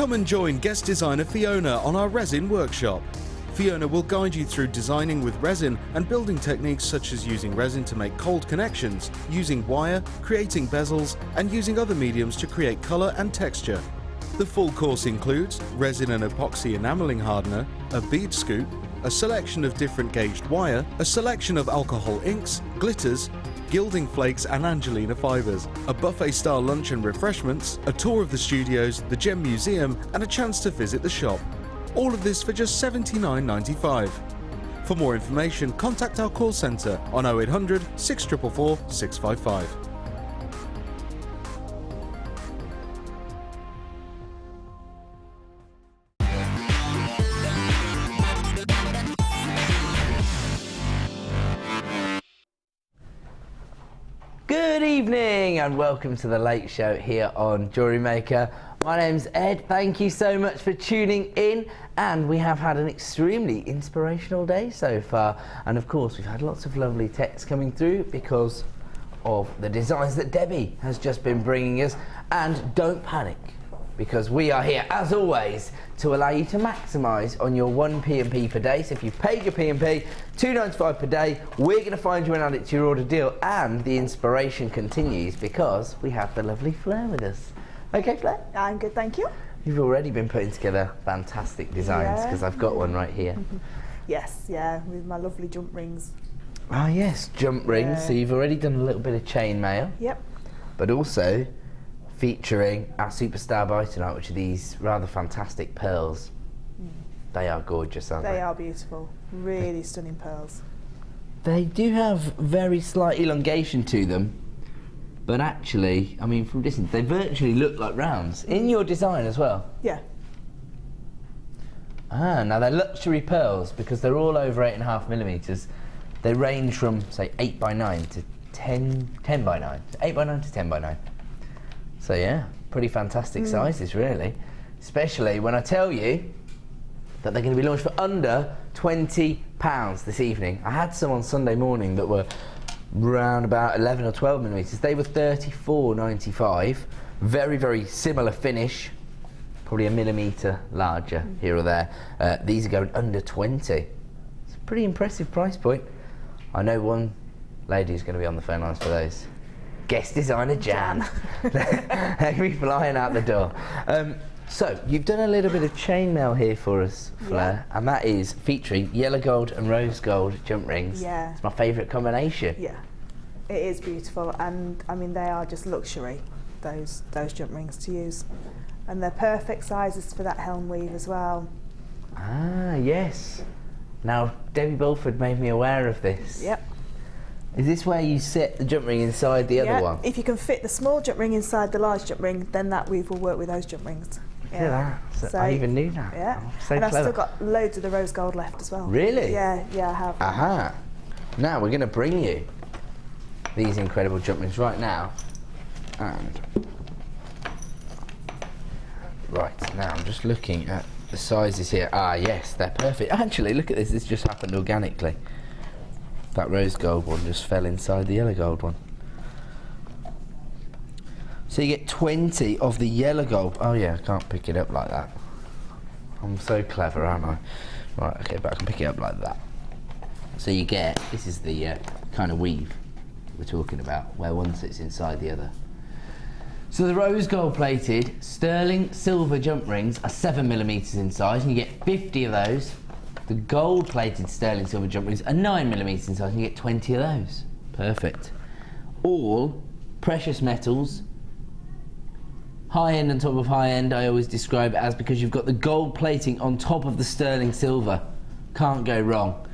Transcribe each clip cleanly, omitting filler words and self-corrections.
Come and join guest designer Fiona on our resin workshop. Fiona will guide you through designing with resin and building techniques such as using resin to make cold connections, using wire, creating bezels, and using other mediums to create colour and texture. The full course includes resin and epoxy enamelling hardener, a bead scoop, a selection of different gauged wire, a selection of alcohol inks, glitters, gilding flakes and Angelina fibres, a buffet-style lunch and refreshments, a tour of the studios, the Gem Museum, and a chance to visit the shop. All of this for just $79.95. For more information, contact our call centre on 0800 644 655. Good evening and welcome to the late show here on JewelleryMaker. My name's Ed, thank you so much for tuning in, and we have had an extremely inspirational day so far, and of course we've had lots of lovely texts coming through because of the designs that Debbie has just been bringing us. And don't panic, because we are here as always to allow you to maximise on your 1 P&P per day. So if you've paid your P&P, $2.95 per day, we're going to find you and add it to your order deal, and the inspiration continues because we have the lovely Fleur with us. Okay, Fleur? I'm good, thank you. You've already been putting together fantastic designs, because I've got one right here. Yes, yeah, with my lovely jump rings. Ah yes, jump rings. Yeah. So you've already done a little bit of chainmail. Yep. But also featuring our superstar by tonight, which are these rather fantastic pearls. They are gorgeous, aren't they? They are beautiful. Really stunning pearls. They do have very slight elongation to them, but actually, I mean, from distance, they virtually look like rounds. In your design as well? Yeah. Ah, now they're luxury pearls because they're all over 8.5mm. They range from, say, 8x9 to 10x9. 8x9 to 10x9. So yeah, pretty fantastic sizes really. Especially when I tell you that they're going to be launched for under £20 this evening. I had some on Sunday morning that were round about 11 or 12mm. They were $34.95. Very, very similar finish. Probably a millimetre larger here or there. These are going under 20. It's a pretty impressive price point. I know one lady who's going to be on the phone lines for those. Guest designer Jan. They'll be flying out the door. So you've done a little bit of chainmail here for us, Fleur, and that is featuring yellow gold and rose gold jump rings. Yeah. It's my favourite combination. Yeah. It is beautiful, and I mean they are just luxury, those jump rings to use. And they're perfect sizes for that helm weave as well. Ah, yes. Now, Debbie Bulford made me aware of this. Yep. Is this where you set the jump ring inside the other one? If you can fit the small jump ring inside the large jump ring, then that weave will work with those jump rings. Look at that. So I even knew that. Yeah. Oh, so and clever. I've still got loads of the rose gold left as well. Really? Yeah, I have. Aha. Now we're going to bring you these incredible jump rings right now. And right, now I'm just looking at the sizes here. Ah, yes, they're perfect. Actually, look at this. This just happened organically. That rose gold one just fell inside the yellow gold one. So you get 20 of the yellow gold. Oh yeah, I can't pick it up like that. I'm so clever, aren't I? Right, okay, but I can pick it up like that. So you get, this is the kind of weave we're talking about, where one sits inside the other. So the rose gold plated sterling silver jump rings are 7mm in size, and you get 50 of those. The gold plated sterling silver jump rings are 9mm in size, and you get 20 of those. Perfect. All precious metals, high end on top of high end, I always describe it as, because you've got the gold plating on top of the sterling silver. Can't go wrong.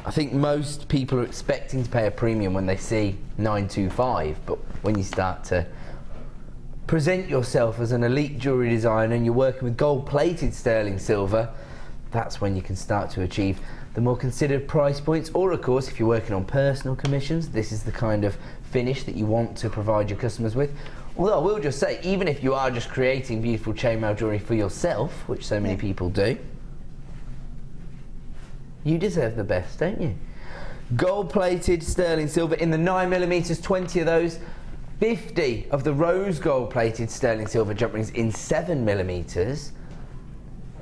I think most people are expecting to pay a premium when they see 925, but when you start to present yourself as an elite jewellery designer and you're working with gold plated sterling silver, that's when you can start to achieve the more considered price points. Or of course, if you're working on personal commissions, this is the kind of finish that you want to provide your customers with. Although I will just say, even if you are just creating beautiful chainmail jewellery for yourself, which so many people do, you deserve the best, don't you? Gold plated sterling silver in the 9mm, 20 of those. 50 of the rose gold plated sterling silver jump rings in 7mm.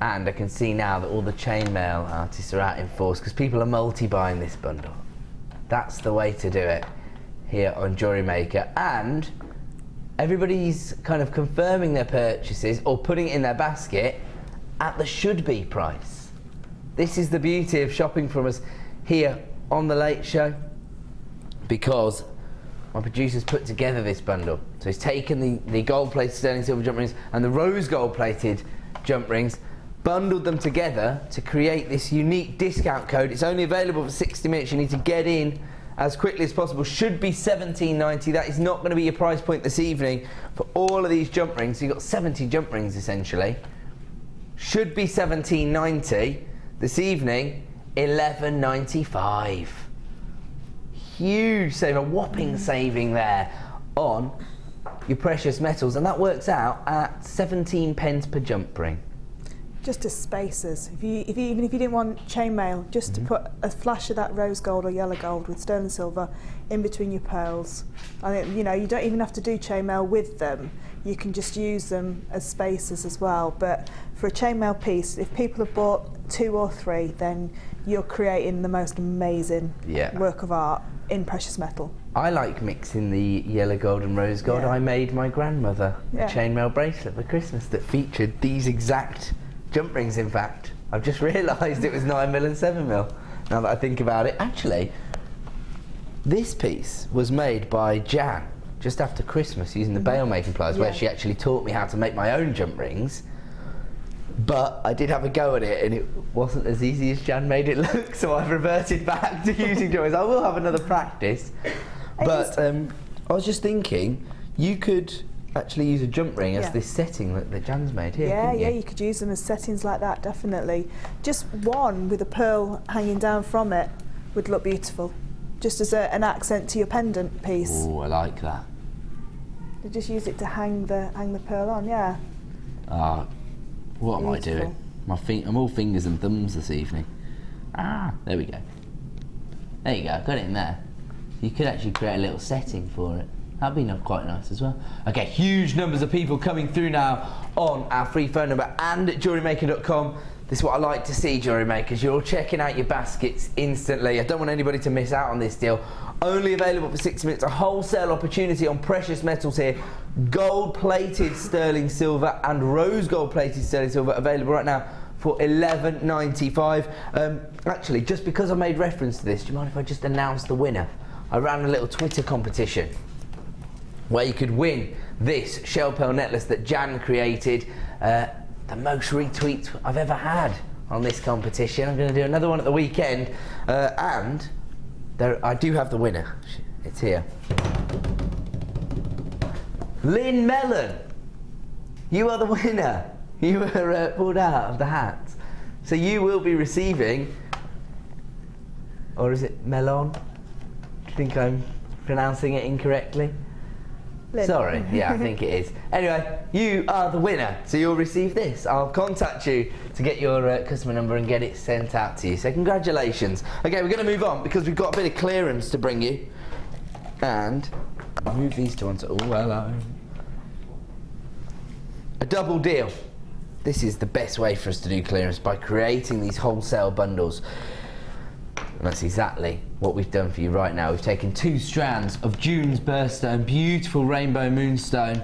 And I can see now that all the chainmail artists are out in force because people are multi-buying this bundle. That's the way to do it here on JewelleryMaker. And everybody's kind of confirming their purchases or putting it in their basket at the should-be price. This is the beauty of shopping from us here on The Late Show, because my producer's put together this bundle. So he's taken the gold-plated sterling silver jump rings and the rose gold-plated jump rings, bundled them together to create this unique discount code. It's only available for 60 minutes. You need to get in as quickly as possible. Should be $17.90. That is not going to be your price point this evening for all of these jump rings. So you've got 70 jump rings essentially. Should be $17.90. This evening, $11.95. Huge saving, a whopping saving there on your precious metals, and that works out at 17 pence per jump ring. Just as spacers. Even if you didn't want chainmail, just to put a flash of that rose gold or yellow gold with sterling silver in between your pearls. I think, you know, you don't even have to do chainmail with them. You can just use them as spacers as well. But for a chainmail piece, if people have bought 2 or 3, then you're creating the most amazing work of art in precious metal. I like mixing the yellow gold and rose gold. I made my grandmother a chainmail bracelet for Christmas that featured these exact jump rings. In fact, I've just realised it was 9mm and 7mm now that I think about it. Actually, this piece was made by Jan just after Christmas using the bail making pliers, where she actually taught me how to make my own jump rings. But I did have a go at it and it wasn't as easy as Jan made it look, so I've reverted back to using jump rings. I will have another practice. But I was just thinking, you could actually use a jump ring as this setting that Jan's made here. You could use them as settings like that, definitely. Just one with a pearl hanging down from it would look beautiful, just as an accent to your pendant piece. Oh, I like that. You just use it to hang the pearl on, What am I doing? I'm all fingers and thumbs this evening. There we go. There you go, I've got it in there. You could actually create a little setting for it. That'd be quite nice as well. Okay, huge numbers of people coming through now on our free phone number and at JewelleryMaker.com. This is what I like to see, Jewellery Makers. You're all checking out your baskets instantly. I don't want anybody to miss out on this deal. Only available for 6 minutes. A wholesale opportunity on precious metals here. Gold-plated sterling silver and rose gold-plated sterling silver available right now for $11.95. Actually, just because I made reference to this, do you mind if I just announce the winner? I ran a little Twitter competition where you could win this shell pearl necklace that Jan created. The most retweets I've ever had on this competition. I'm going to do another one at the weekend, and I do have the winner. It's here. Lynn Mellon, you are the winner. You were pulled out of the hat, so you will be receiving, or is it Melon? Do you think I'm pronouncing it incorrectly? Lynn. Sorry, yeah, I think it is. Anyway, you are the winner, so you'll receive this. I'll contact you to get your customer number and get it sent out to you. So congratulations. Okay, we're going to move on because we've got a bit of clearance to bring you. And I'll move these two onto. Oh, hello. A double deal. This is the best way for us to do clearance, by creating these wholesale bundles. And that's exactly what we've done for you right now. We've taken 2 strands of June's birthstone, beautiful rainbow moonstone.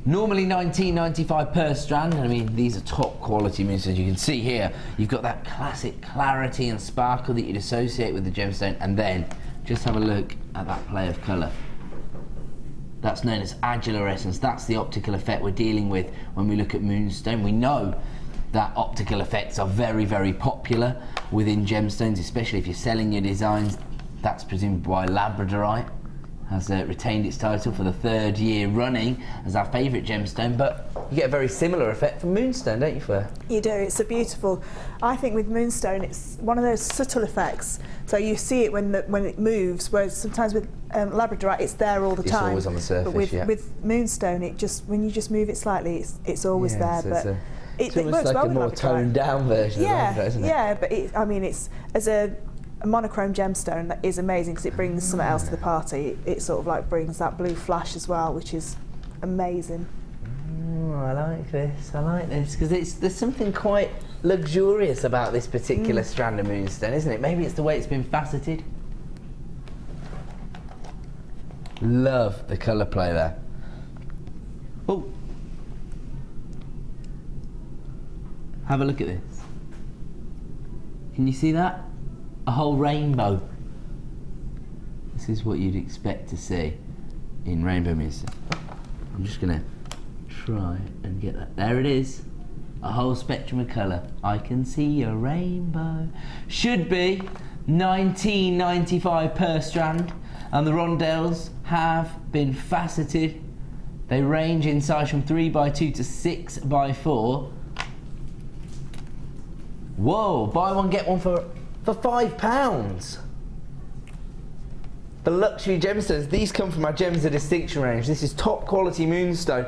Normally $19.95 per strand. I mean, these are top quality moonstones. You can see here, you've got that classic clarity and sparkle that you'd associate with the gemstone. And then, just have a look at that play of colour. That's known as adulorescence. That's the optical effect we're dealing with when we look at moonstone. We know that optical effects are very, very popular within gemstones, especially if you're selling your designs. That's presumed why Labradorite has retained its title for the 3rd year running as our favourite gemstone, but you get a very similar effect from Moonstone, don't you, Fleur? You do. It's a beautiful. I think with Moonstone, it's one of those subtle effects. So you see it when it moves, whereas sometimes with Labradorite, it's there all the time. It's always on the surface. But with Moonstone, when you just move it slightly, it's always there. But it's almost like a more toned down version of Labradorite, isn't it? Yeah, but I mean, it's as a a monochrome gemstone that is amazing because it brings something else to the party. It sort of like brings that blue flash as well, which is amazing. I like this because there's something quite luxurious about this particular strand of Moonstone, isn't it? Maybe it's the way it's been faceted. Love the colour play there. Oh, have a look at this. Can you see that? A whole rainbow. This is what you'd expect to see in rainbow Moonstone. I'm just gonna try and get that. There it is. A whole spectrum of colour. I can see a rainbow. Should be $19.95 per strand, and the Rondelles have been faceted. They range in size from 3x2 to 6x4. Whoa! Buy one get one for £5. The luxury gemstones. These come from our Gems of Distinction range. This is top quality Moonstone.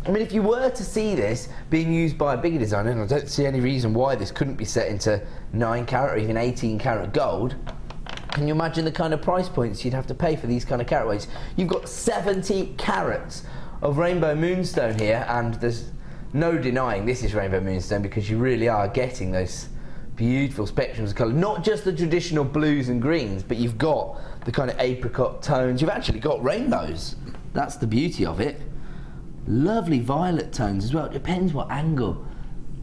I mean, if you were to see this being used by a bigger designer, and I don't see any reason why this couldn't be set into 9 carat or even 18 carat gold, can you imagine the kind of price points you'd have to pay for these kind of carat weights? You've got 70 carats of rainbow Moonstone here, and there's no denying this is rainbow Moonstone because you really are getting those beautiful spectrums of colour. Not just the traditional blues and greens, but you've got the kind of apricot tones. You've actually got rainbows. That's the beauty of it. Lovely violet tones as well. It depends what angle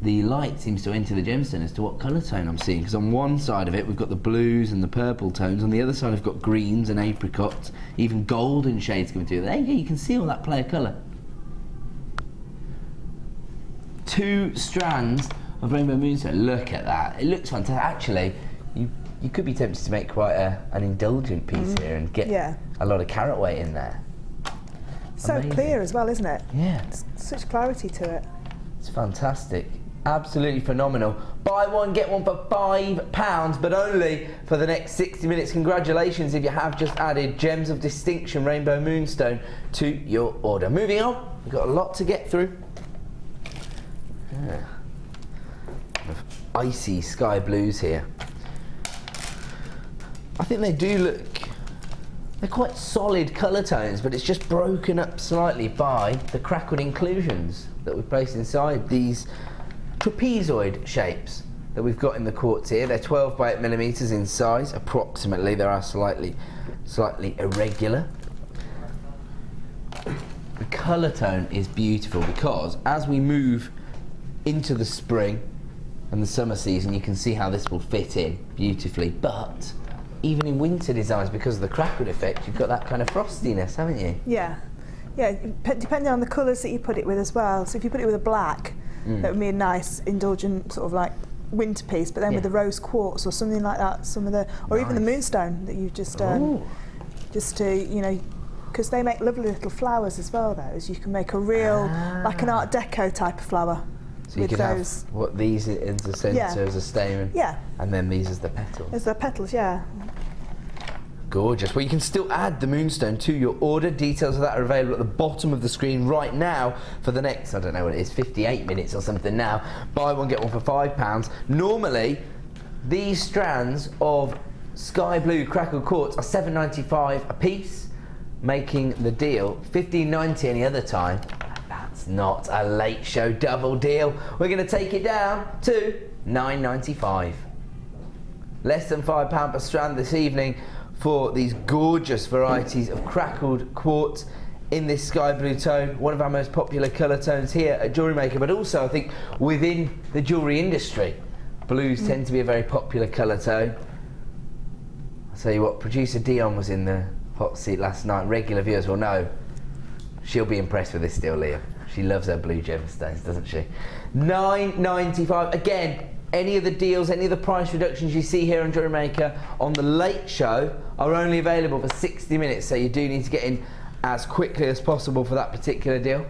the light seems to enter the gemstone as to what colour tone I'm seeing, because on one side of it we've got the blues and the purple tones, on the other side I've got greens and apricots, even golden shades coming through. There you go, you can see all that play of colour. 2 strands of rainbow Moonstone. Look at that, it looks fantastic. Actually, you could be tempted to make quite an indulgent piece here and get a lot of carat weight in there. So amazing. Clear as well, isn't it? Yeah. It's such clarity to it. It's fantastic. Absolutely phenomenal. Buy one, get one for £5, but only for the next 60 minutes. Congratulations if you have just added Gems of Distinction Rainbow Moonstone to your order. Moving on, we've got a lot to get through. Icy sky blues here. I think they do look, they're quite solid colour tones, but it's just broken up slightly by the crackled inclusions that we've placed inside these trapezoid shapes that we've got in the quartz here. They're 12 by 8 millimeters in size, approximately. They are slightly irregular. The colour tone is beautiful because as we move into the spring and the summer season, you can see how this will fit in beautifully. But even in winter designs, because of the crackled effect, you've got that kind of frostiness, haven't you? Yeah, yeah. Depending on the colours that you put it with as well. So if you put it with a black, that would be a nice, indulgent sort of like winter piece. But then with the rose quartz or something like that, or even the Moonstone that you've just to because they make lovely little flowers as well. Those you can make a real like an Art Deco type of flower. So you could have these in the centre as a stamen, and then these as the petals. As the petals, yeah. Gorgeous. Well, you can still add the Moonstone to your order. Details of that are available at the bottom of the screen right now for the next, I don't know what it is, 58 minutes or something now. Buy one, get one for £5. Normally, these strands of sky blue crackled quartz are $7.95 a piece, making the deal $15.90 any other time. That's not a late show double deal. We're going to take it down to $9.95. Less than £5 per strand this evening for these gorgeous varieties of crackled quartz in this sky blue tone, one of our most popular colour tones here at JewelleryMaker, but also I think within the jewellery industry. Blues tend to be a very popular colour tone. I'll tell you what, producer Dion was in the hot seat last night. Regular viewers will know she'll be impressed with this deal, Leah. She loves her blue gemstones, doesn't she? $9.95. Again, any of the deals, any of the price reductions you see here on JewelleryMaker on the late show are only available for 60 minutes, so you do need to get in as quickly as possible for that particular deal.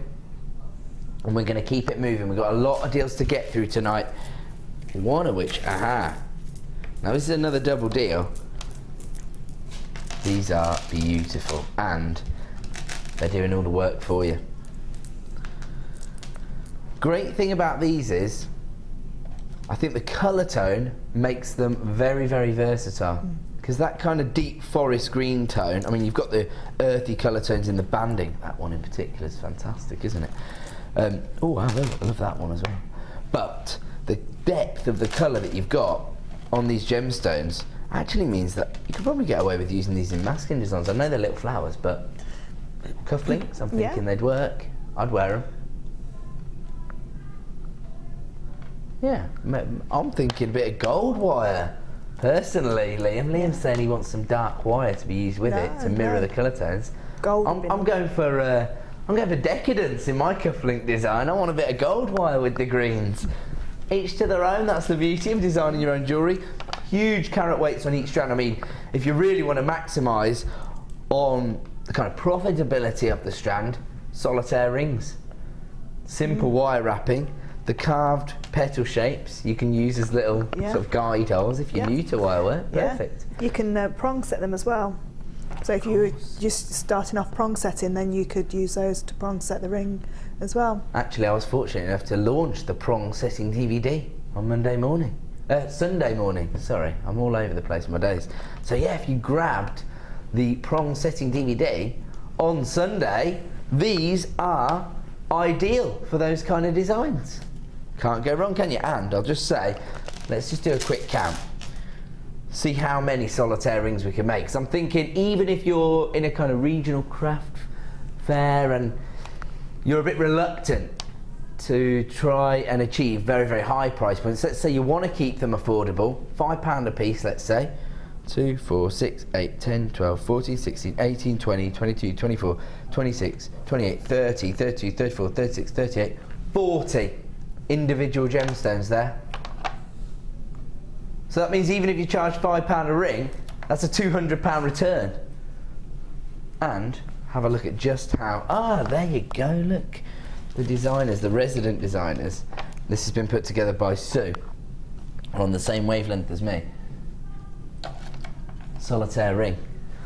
And we're going to keep it moving. We've got a lot of deals to get through tonight, one of which, now this is another double deal. These are beautiful and they're doing all the work for you. Great thing about these is I think the colour tone makes them very, very versatile. Because that kind of deep forest green tone, I mean, you've got the earthy colour tones in the banding. That one in particular is fantastic, isn't it? Oh, I love that one as well. But the depth of the colour that you've got on these gemstones actually means that you could probably get away with using these in masking designs. I know they're little flowers, but cufflinks, I'm thinking they'd work. I'd wear them. Yeah, I'm thinking a bit of gold wire. Personally, Liam's saying he wants some dark wire to be used with it to mirror the colour tones. Gold. I'm going for decadence in my cufflink design. I want a bit of gold wire with the greens. Each to their own. That's the beauty of designing your own jewellery. Huge carat weights on each strand. I mean, if you really want to maximise on the kind of profitability of the strand, solitaire rings, simple wire wrapping. The carved petal shapes you can use as little sort of guide holes if you're new to wire work. Perfect. You can prong set them as well. So if you were just starting off prong setting, then you could use those to prong set the ring as well. Actually, I was fortunate enough to launch the prong setting DVD on Sunday morning. Sorry, I'm all over the place with my days. So yeah, if you grabbed the prong setting DVD on Sunday, these are ideal for those kind of designs. Can't go wrong, can you? And I'll just say, let's just do a quick count. See how many solitaire rings we can make. So I'm thinking, even if you're in a kind of regional craft fair and you're a bit reluctant to try and achieve very, very high price points, let's say you want to keep them affordable, £5 a piece, let's say. 2, 4, 6, 8, 10, 12, 14, 16, 18, 20, 22, 24, 26, 28, 30, 32, 34, 36, 38, 40 individual gemstones there. So that means even if you charge £5 a ring, that's a £200 return. And have a look at just how, there you go, look. The designers, the resident designers, this has been put together by Sue, on the same wavelength as me. Solitaire ring.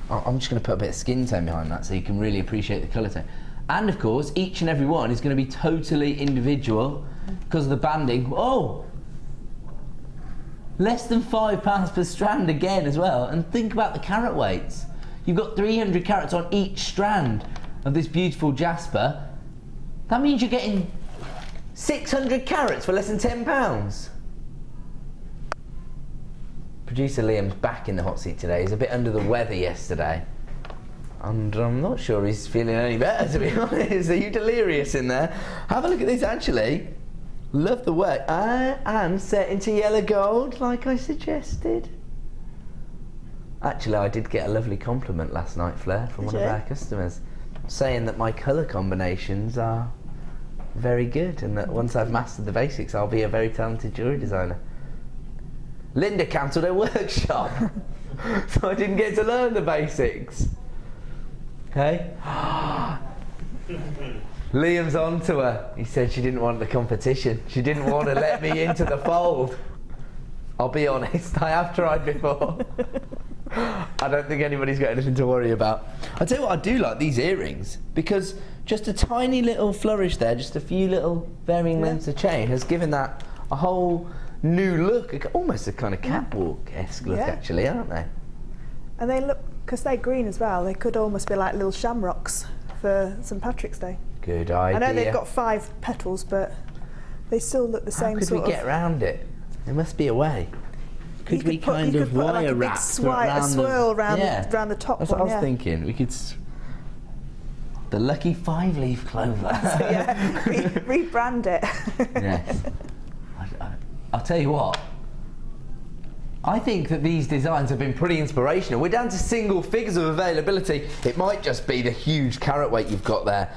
I'm just going to put a bit of skin tone behind that so you can really appreciate the colour tone. And of course, each and every one is going to be totally individual because of the banding. Oh! Less than £5 per strand again as well. And think about the carat weights. You've got 300 carats on each strand of this beautiful jasper. That means you're getting 600 carats for less than £10. Producer Liam's back in the hot seat today. He's a bit under the weather yesterday. And I'm not sure he's feeling any better, to be honest. Are you delirious in there? Have a look at this, actually. Love the work. And set into yellow gold, like I suggested. Actually, I did get a lovely compliment last night, Fleur, from one of our customers, saying that my colour combinations are very good and that once I've mastered the basics, I'll be a very talented jewellery designer. Linda cancelled her workshop, so I didn't get to learn the basics. Hey? Liam's on to her. He said she didn't want the competition. She didn't want to let me into the fold. I'll be honest, I have tried before. I don't think anybody's got anything to worry about. I'll tell you what, I do like these earrings, because just a tiny little flourish there, just a few little varying lengths of chain has given that a whole new look, almost a kind of catwalk-esque look actually, aren't they? And they look, because they're green as well, they could almost be like little shamrocks for St Patrick's Day. Good idea. I know they've got 5 petals, but they still look the same sort of... How could we get around it? There must be a way. Could we kind of wire wrap a swirl around the top one? That's what I was thinking. We could... The lucky 5-leaf clover. So, rebrand it. Yes. I'll tell you what. I think that these designs have been pretty inspirational. We're down to single figures of availability. It might just be the huge carat weight you've got there.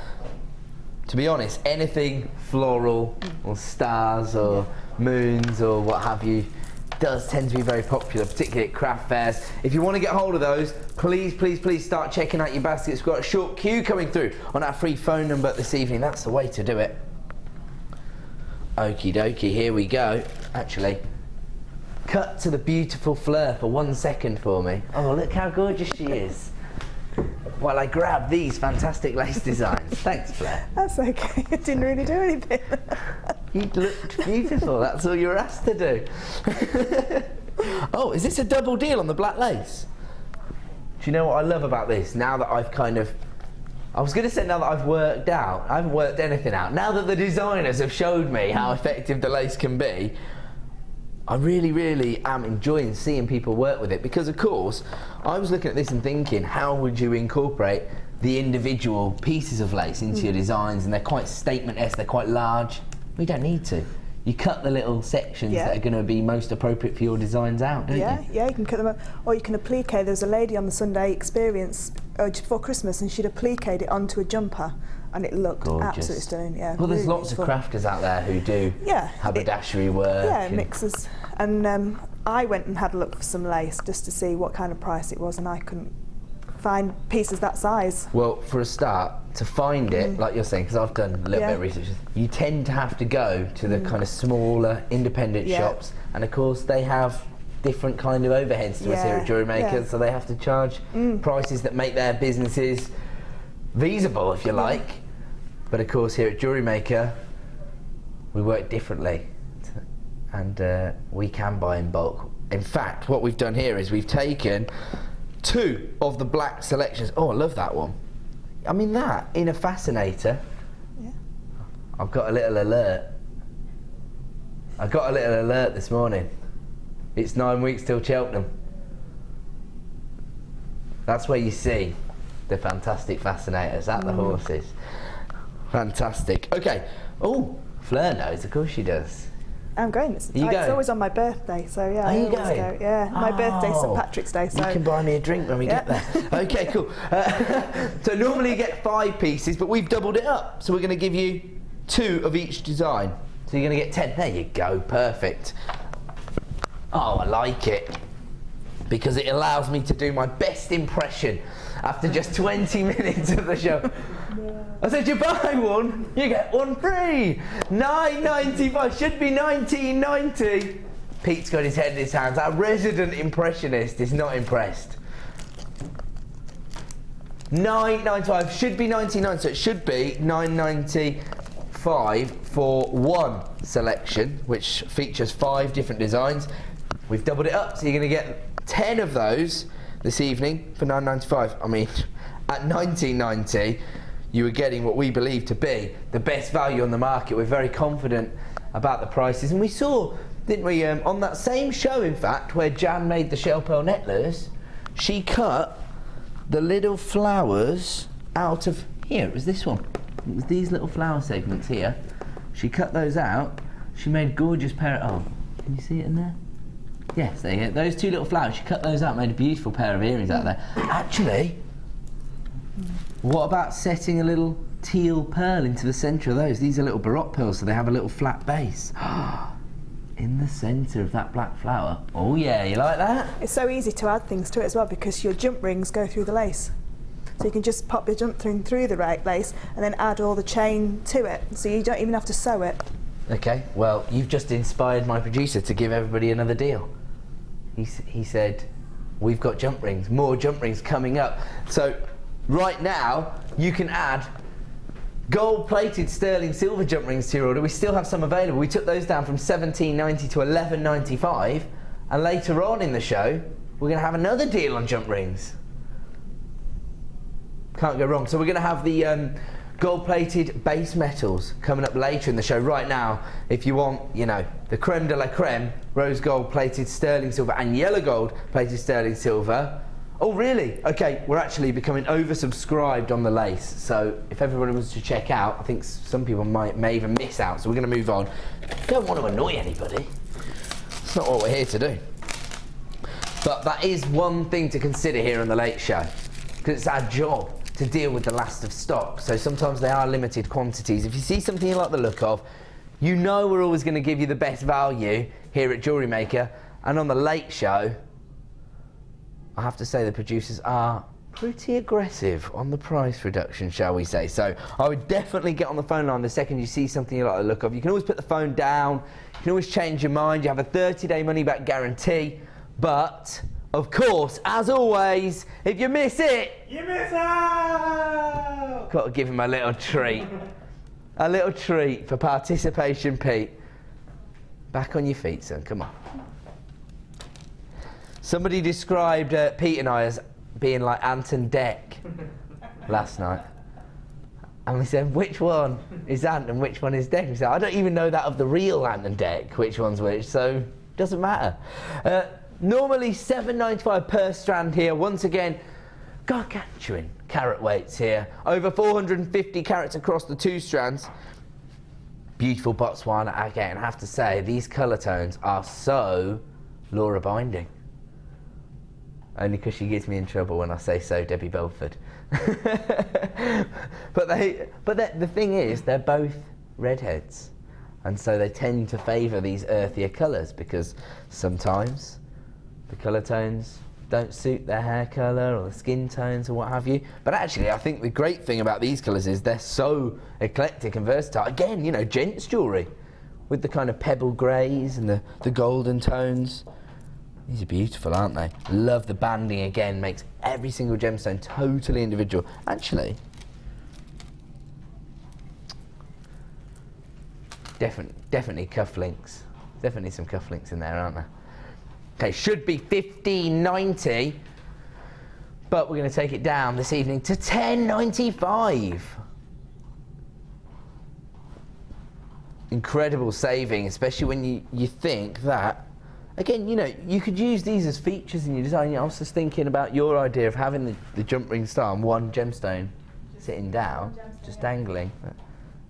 To be honest, anything floral or stars or moons or what have you does tend to be very popular, particularly at craft fairs. If you want to get hold of those, please, please, please start checking out your baskets. We've got a short queue coming through on our free phone number this evening. That's the way to do it. Okie dokie, here we go. Actually, cut to the beautiful Fleur for 1 second for me. Oh, look how gorgeous she is. While I grab these fantastic lace designs. Thanks, Fleur. That's okay. It didn't really do anything. You looked beautiful. That's all you were asked to do. Oh, is this a double deal on the black lace? Do you know what I love about this? Now that I've kind of... I was going to say now that I've worked out. I haven't worked anything out. Now that the designers have showed me how effective the lace can be, I really, really am enjoying seeing people work with it, because of course I was looking at this and thinking, how would you incorporate the individual pieces of lace into your designs? And they're quite statement-esque, they're quite large. We don't need to. You cut the little sections that are going to be most appropriate for your designs out, don't you? Yeah, you can cut them up. Or you can applique. There was a lady on the Sunday Experience just before Christmas, and she'd appliqued it onto a jumper, and it looked absolutely stunning. Yeah. Well, there's lots of crafters out there who do haberdashery work. Yeah, mixers. And I went and had a look for some lace just to see what kind of price it was, and I couldn't find pieces that size. Well, for a start, to find it, like you're saying, because I've done a little bit of research, you tend to have to go to the kind of smaller independent shops, and of course they have different kind of overheads to us here at JewelleryMaker, so they have to charge prices that make their businesses feasible, if you like. But of course here at JewelleryMaker we work differently, and we can buy in bulk. In fact, what we've done here is we've taken 2 of the black selections. Oh, I love that one. I mean, that in a fascinator. Yeah. I've got a little alert. I got a little alert this morning. It's 9 weeks till Cheltenham. That's where you see the fantastic fascinators at the horses. Fantastic. Okay. Oh, Fleur knows. Of course she does. I'm going. It's always on my birthday, so yeah. Are you going? Go. Yeah, my birthday's St Patrick's Day, so... You can buy me a drink when we get there. Okay, cool. So normally you get 5 pieces, but we've doubled it up. So we're going to give you 2 of each design. So you're going to get 10. There you go, perfect. Oh, I like it, because it allows me to do my best impression after just 20 minutes of the show. I said, you buy one, you get one free. $9.95, should be $19.90. Pete's got his head in his hands. Our resident impressionist is not impressed. $9.95, should be $19.90, so it should be $9.95 for one selection, which features 5 different designs. We've doubled it up, so you're going to get 10 of those this evening for $9.95. I mean, at $19.90, you were getting what we believe to be the best value on the market. We're very confident about the prices, and we saw, didn't we, on that same show, in fact, where Jan made the shell pearl necklace, she cut the little flowers out of, here, it was this one. It was these little flower segments here. She cut those out. She made a gorgeous pair of, oh, can you see it in there? Yes, there you go. Those 2 little flowers, she cut those out, made a beautiful pair of earrings out there. Actually, what about setting a little teal pearl into the centre of those? These are little baroque pearls, so they have a little flat base. In the centre of that black flower. Oh yeah, you like that? It's so easy to add things to it as well, because your jump rings go through the lace. So you can just pop your jump ring through the lace and then add all the chain to it, so you don't even have to sew it. Okay, well, you've just inspired my producer to give everybody another deal. He said, we've got jump rings, more jump rings coming up. So right now, you can add gold-plated sterling silver jump rings to your order. We still have some available. We took those down from $17.90 to $11.95, and later on in the show, we're going to have another deal on jump rings. Can't go wrong. So we're going to have the gold-plated base metals coming up later in the show. Right now, if you want, you know, the creme de la creme, rose gold-plated sterling silver and yellow gold-plated sterling silver. Oh, really? Okay, we're actually becoming oversubscribed on the lace. So if everybody was to check out, I think some people may even miss out. So we're going to move on. Don't want to annoy anybody. It's not what we're here to do. But that is one thing to consider here on the Late Show, because it's our job to deal with the last of stock. So sometimes they are limited quantities. If you see something you like the look of, you know we're always going to give you the best value here at JewelleryMaker. And on the Late Show, I have to say the producers are pretty aggressive on the price reduction, shall we say. So I would definitely get on the phone line the second you see something you like the look of. You can always put the phone down, you can always change your mind, you have a 30-day money-back guarantee, but of course, as always, if you miss it, you miss out! Got to give him a little treat. A little treat for participation, Pete. Back on your feet, son, come on. Somebody described Pete and I as being like Ant and Dec last night. And we said, which one is Ant and which one is Dec? We said, I don't even know that of the real Ant and Dec, which one's which, so doesn't matter. Normally $7.95 per strand here. Once again, gargantuan carat weights here. Over 450 carats across the 2 strands. Beautiful Botswana agate, and I have to say, these colour tones are so Laura binding. Only because she gives me in trouble when I say so, Debbie Belford. but the thing is, they're both redheads, and so they tend to favour these earthier colours because sometimes the colour tones don't suit their hair colour or the skin tones or what have you. But actually, I think the great thing about these colours is they're so eclectic and versatile. Again, you know, gents jewellery with the kind of pebble greys and the golden tones. These are beautiful, aren't they? Love the banding again, makes every single gemstone totally individual. Actually, definitely cufflinks. Definitely some cufflinks in there, aren't there? Okay, should be $15.90, but we're going to take it down this evening to $10.95. Incredible saving, especially when you think that. Again, you know, you could use these as features in your design. I was just thinking about your idea of having the jump ring star and one gemstone sitting down, just dangling.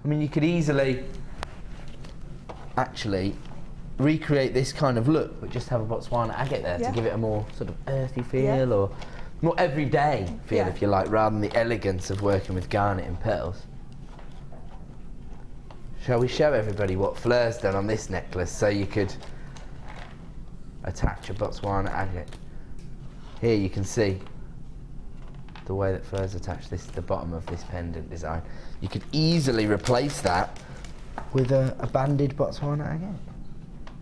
I mean, you could easily actually recreate this kind of look, but just have a Botswana agate there to give it a more sort of earthy feel or more everyday feel, if you like, rather than the elegance of working with garnet and pearls. Shall we show everybody what Fleur's done on this necklace so you could attach a Botswana agate? Here you can see the way that Fleur's attached this to the bottom of this pendant design. You could easily replace that with a banded Botswana agate.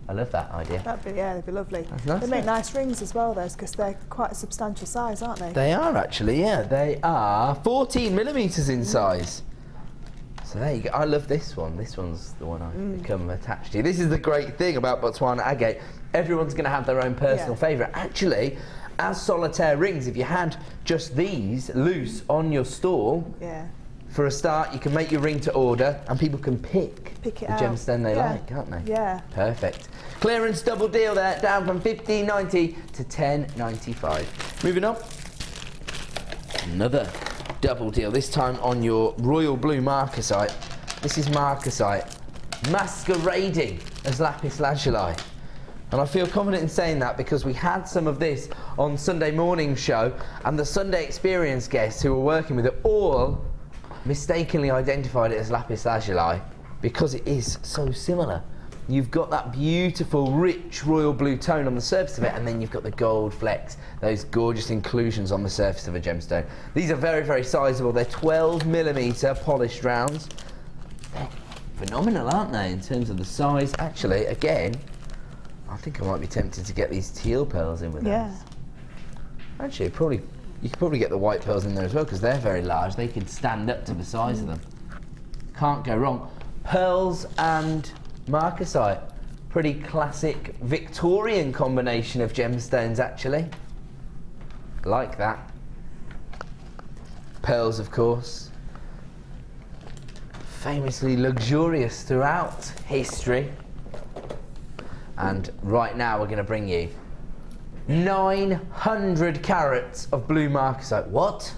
I love that idea. They'd be lovely. That's nice, they make nice rings as well, those, because they're quite a substantial size, aren't they? They are actually, yeah. They are 14mm in size. So there you go. I love this one. This one's the one I've become attached to. This is the great thing about Botswana agate. Everyone's going to have their own personal favourite. Actually, as solitaire rings, if you had just these loose on your stall, for a start, you can make your ring to order, and people can pick the gemstone they like, can't they? Yeah. Perfect. Clearance double deal there, down from $15.90 to $10.95. Moving on. Another double deal, this time on your royal blue marcasite. This is marcasite masquerading as lapis lazuli. And I feel confident in saying that because we had some of this on Sunday morning show, and the Sunday Experience guests who were working with it all mistakenly identified it as lapis lazuli because it is so similar. You've got that beautiful, rich royal blue tone on the surface of it, and then you've got the gold flecks, those gorgeous inclusions on the surface of a gemstone. These are very, very sizable. They're 12mm polished rounds. They're phenomenal, aren't they, in terms of the size? Actually, again, I think I might be tempted to get these teal pearls in with those. Actually, you could probably get the white pearls in there as well because they're very large. They could stand up to the size of them. Can't go wrong. Pearls and marcasite. Pretty classic Victorian combination of gemstones, actually. Like that. Pearls, of course. Famously luxurious throughout history. And right now we're going to bring you 900 carats of blue marcasite. What?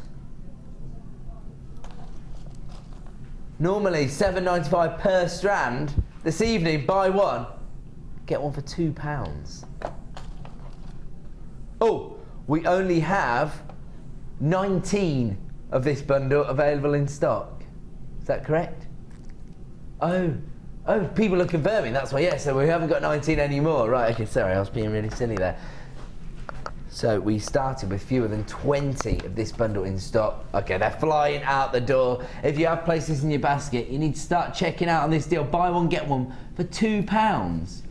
Normally $7.95 per strand. This evening, buy one, get one for £2. Oh, we only have 19 of this bundle available in stock. Is that correct? Oh, people are confirming, that's why, so we haven't got 19 anymore. Right, okay, sorry, I was being really silly there. So we started with fewer than 20 of this bundle in stock. Okay, they're flying out the door. If you have places in your basket, you need to start checking out on this deal. Buy one, get one for £2.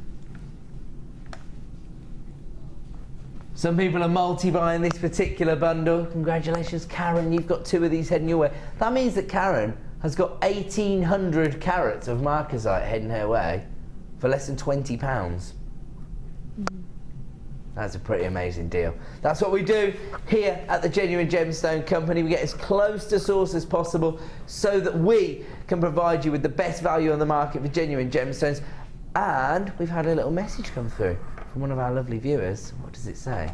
Some people are multi-buying this particular bundle. Congratulations, Karen, you've got 2 of these heading your way. That means that Karen has got 1,800 carats of marcasite heading her way for less than £20. That's a pretty amazing deal. That's what we do here at the Genuine Gemstone Company. We get as close to source as possible so that we can provide you with the best value on the market for genuine gemstones. And we've had a little message come through from one of our lovely viewers. What does it say?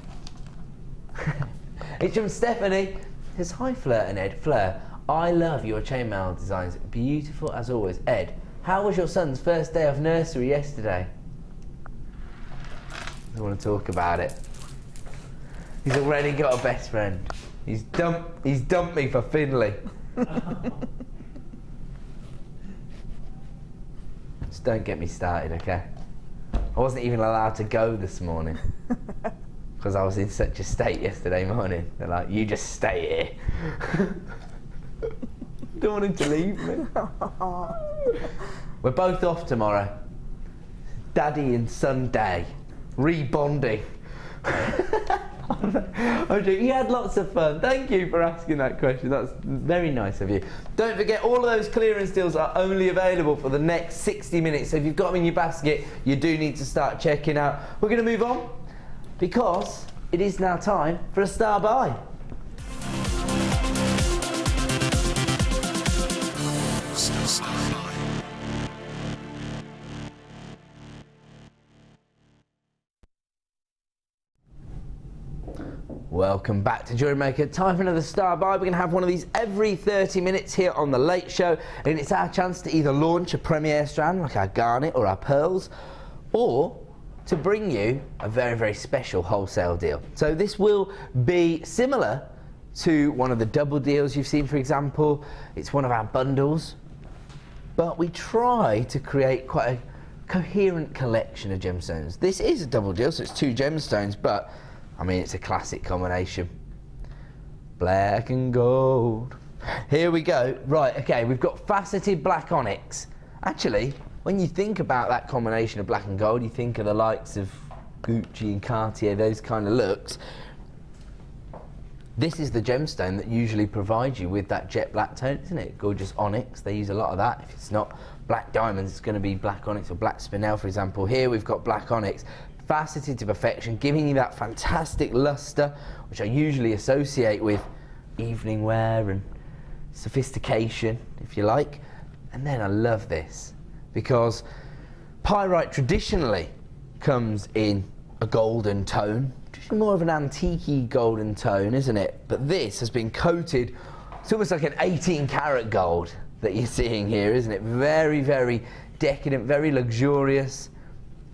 It's from Stephanie. It says, "Hi Fleur and Ed. Fleur, I love your chainmail designs. Beautiful as always. Ed, how was your son's first day of nursery yesterday?" I want to talk about it. He's already got a best friend. He's dumped me for Finley. Just don't get me started, okay? I wasn't even allowed to go this morning because I was in such a state yesterday morning. They're like, "You just stay here." Don't want him to leave me. We're both off tomorrow. Daddy and son day. Rebonding. You had lots of fun. Thank you for asking that question. That's very nice of you. Don't forget, all of those clearance deals are only available for the next 60 minutes. So if you've got them in your basket, you do need to start checking out. We're going to move on because it is now time for a star buy. Welcome back to JewelleryMaker. Time for another star buy. We're going to have one of these every 30 minutes here on The Late Show, and it's our chance to either launch a premiere strand like our garnet or our pearls, or to bring you a very, very special wholesale deal. So this will be similar to one of the double deals you've seen, for example. It's one of our bundles, but we try to create quite a coherent collection of gemstones. This is a double deal, so it's 2 gemstones, but I mean, it's a classic combination. Black and gold. Here we go. Right, okay, we've got faceted black onyx. Actually, when you think about that combination of black and gold, you think of the likes of Gucci and Cartier, those kind of looks. This is the gemstone that usually provides you with that jet black tone, isn't it? Gorgeous onyx. They use a lot of that. If it's not black diamonds, it's going to be black onyx or black spinel, for example. Here we've got black onyx. Faceted to perfection, giving you that fantastic luster, which I usually associate with evening wear and sophistication, if you like. And then I love this because pyrite traditionally comes in a golden tone, just more of an antique-y golden tone, isn't it? But this has been coated. It's almost like an 18-karat gold that you're seeing here, isn't it? Very, very decadent, very luxurious,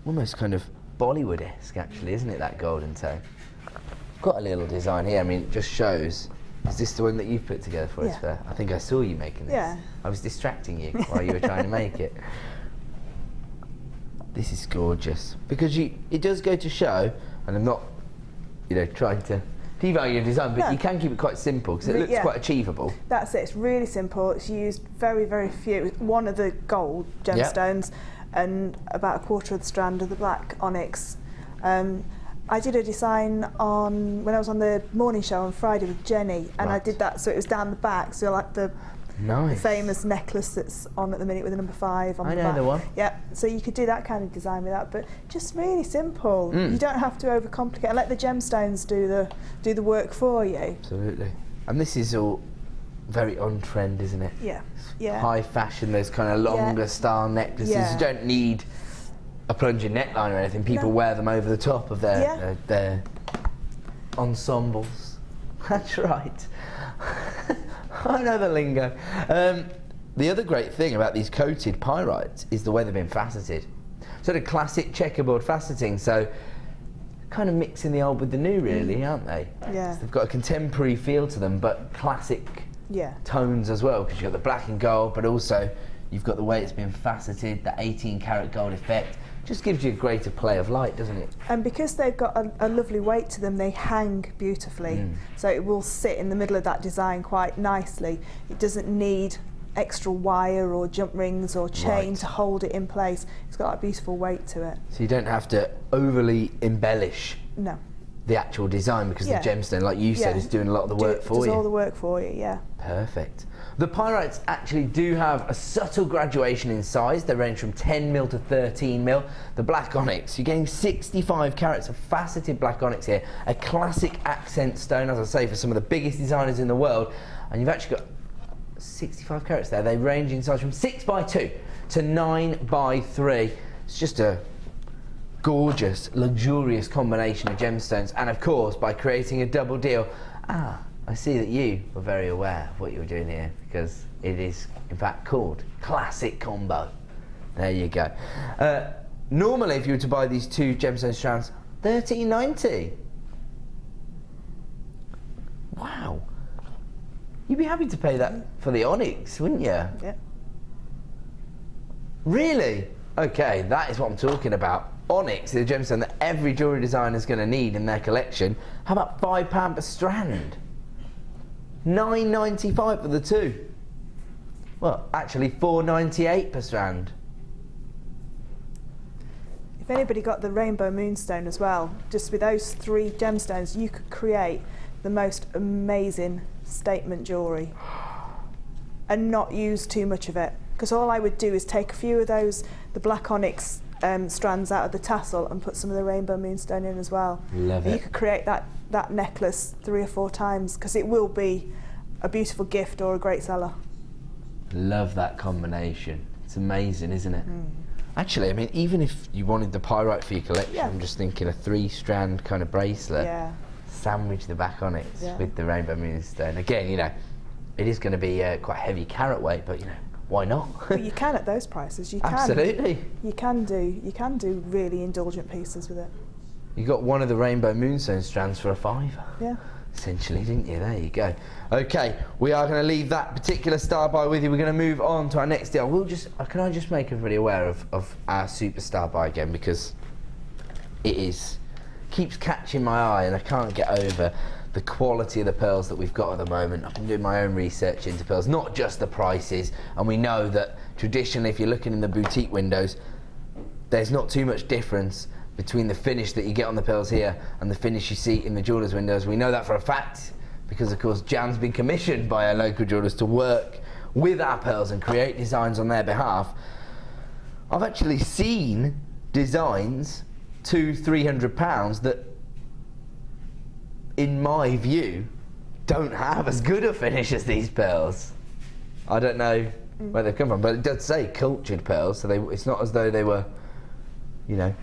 almost kind of Bollywood-esque, actually, isn't it, that golden tone? I've got a little design here. I mean, it just shows. Is this the one that you've put together for us, Fair? I think I saw you making this. Yeah. I was distracting you while you were trying to make it. This is gorgeous because it does go to show, and I'm not, trying to devalue your design, but you can keep it quite simple because it looks quite achievable. That's it. It's really simple. It's used very, very few. One of the gold gemstones. And about 1/4 of the strand of the black onyx. I did a design when I was on the morning show on Friday with Jenny, and I did that so it was down the back, so like the famous necklace that's on at the minute with the number 5 on the back. I know the one. Yeah, so you could do that kind of design with that, but just really simple. You don't have to overcomplicate and let the gemstones do the work for you. Absolutely. And this is all very on trend, isn't it? Yeah. Yeah. High fashion, those kind of longer style necklaces. You don't need a plunging neckline or anything. People wear them over the top of their ensembles. That's right. I know the lingo. The other great thing about these coated pyrites is the way they've been faceted. Sort of classic checkerboard faceting, so kind of mixing the old with the new, really, aren't they? Yeah. So they've got a contemporary feel to them, but classic tones as well, because you've got the black and gold, but also you've got the way it's been faceted, the 18-karat gold effect. Just gives you a greater play of light, doesn't it? And because they've got a lovely weight to them, they hang beautifully. So it will sit in the middle of that design quite nicely. It doesn't need extra wire or jump rings or chain to hold it in place. It's got that beautiful weight to it. So you don't have to overly embellish the actual design, because Yeah. the gemstone, like you said, is doing a lot of the work for does you. all the work for you, yeah. Perfect. The pyrites actually do have a subtle graduation in size. They range from 10mm to 13mm. The black onyx, you're getting 65 carats of faceted black onyx here, a classic accent stone, as I say, for some of the biggest designers in the world. And you've actually got 65 carats there. They range in size from 6x2 to 9x3. It's just a gorgeous, luxurious combination of gemstones. And of course, by creating a double deal, I see that you were very aware of what you were doing here, because it is in fact called Classic Combo. There you go. Normally, if you were to buy these 2 gemstone strands, $13.90. Wow. You'd be happy to pay that for the onyx, wouldn't you? Yeah. Really? Okay, that is what I'm talking about. Onyx is a gemstone that every jewellery designer is going to need in their collection. How about £5 per strand? $9.95 for the 2. Well, actually $4.98 per strand. If anybody got the rainbow moonstone as well, just with those 3 gemstones, you could create the most amazing statement jewellery and not use too much of it. Because all I would do is take a few of those, the black onyx strands out of the tassel, and put some of the rainbow moonstone in as well. Love and it. you could create that necklace 3 or 4 times, because it will be a beautiful gift or a great seller. Love that combination. It's amazing, isn't it? Actually, I mean, even if you wanted the pyrite for your collection, I'm just thinking a 3-strand kind of bracelet. Yeah. Sandwich the back onyx with the rainbow moonstone. Again, you know, it is going to be quite heavy carat weight, but you know, why not? But you can at those prices. You can. Absolutely. You can do really indulgent pieces with it. You got one of the rainbow moonstone strands for a £5. Yeah. Essentially, didn't you? There you go. Okay, we are going to leave that particular star buy with you. We're going to move on to our next deal. Can I just make everybody aware of our superstar buy again, because it keeps catching my eye, and I can't get over the quality of the pearls that we've got at the moment. I've been doing my own research into pearls, not just the prices, and we know that traditionally, if you're looking in the boutique windows, there's not too much difference between the finish that you get on the pearls here and the finish you see in the jewellers' windows. We know that for a fact, because of course Jan's been commissioned by our local jewellers to work with our pearls and create designs on their behalf. I've actually seen designs £200-300 that, in my view, don't have as good a finish as these pearls. I don't know where they've come from, but it does say cultured pearls, so it's not as though they were, you know,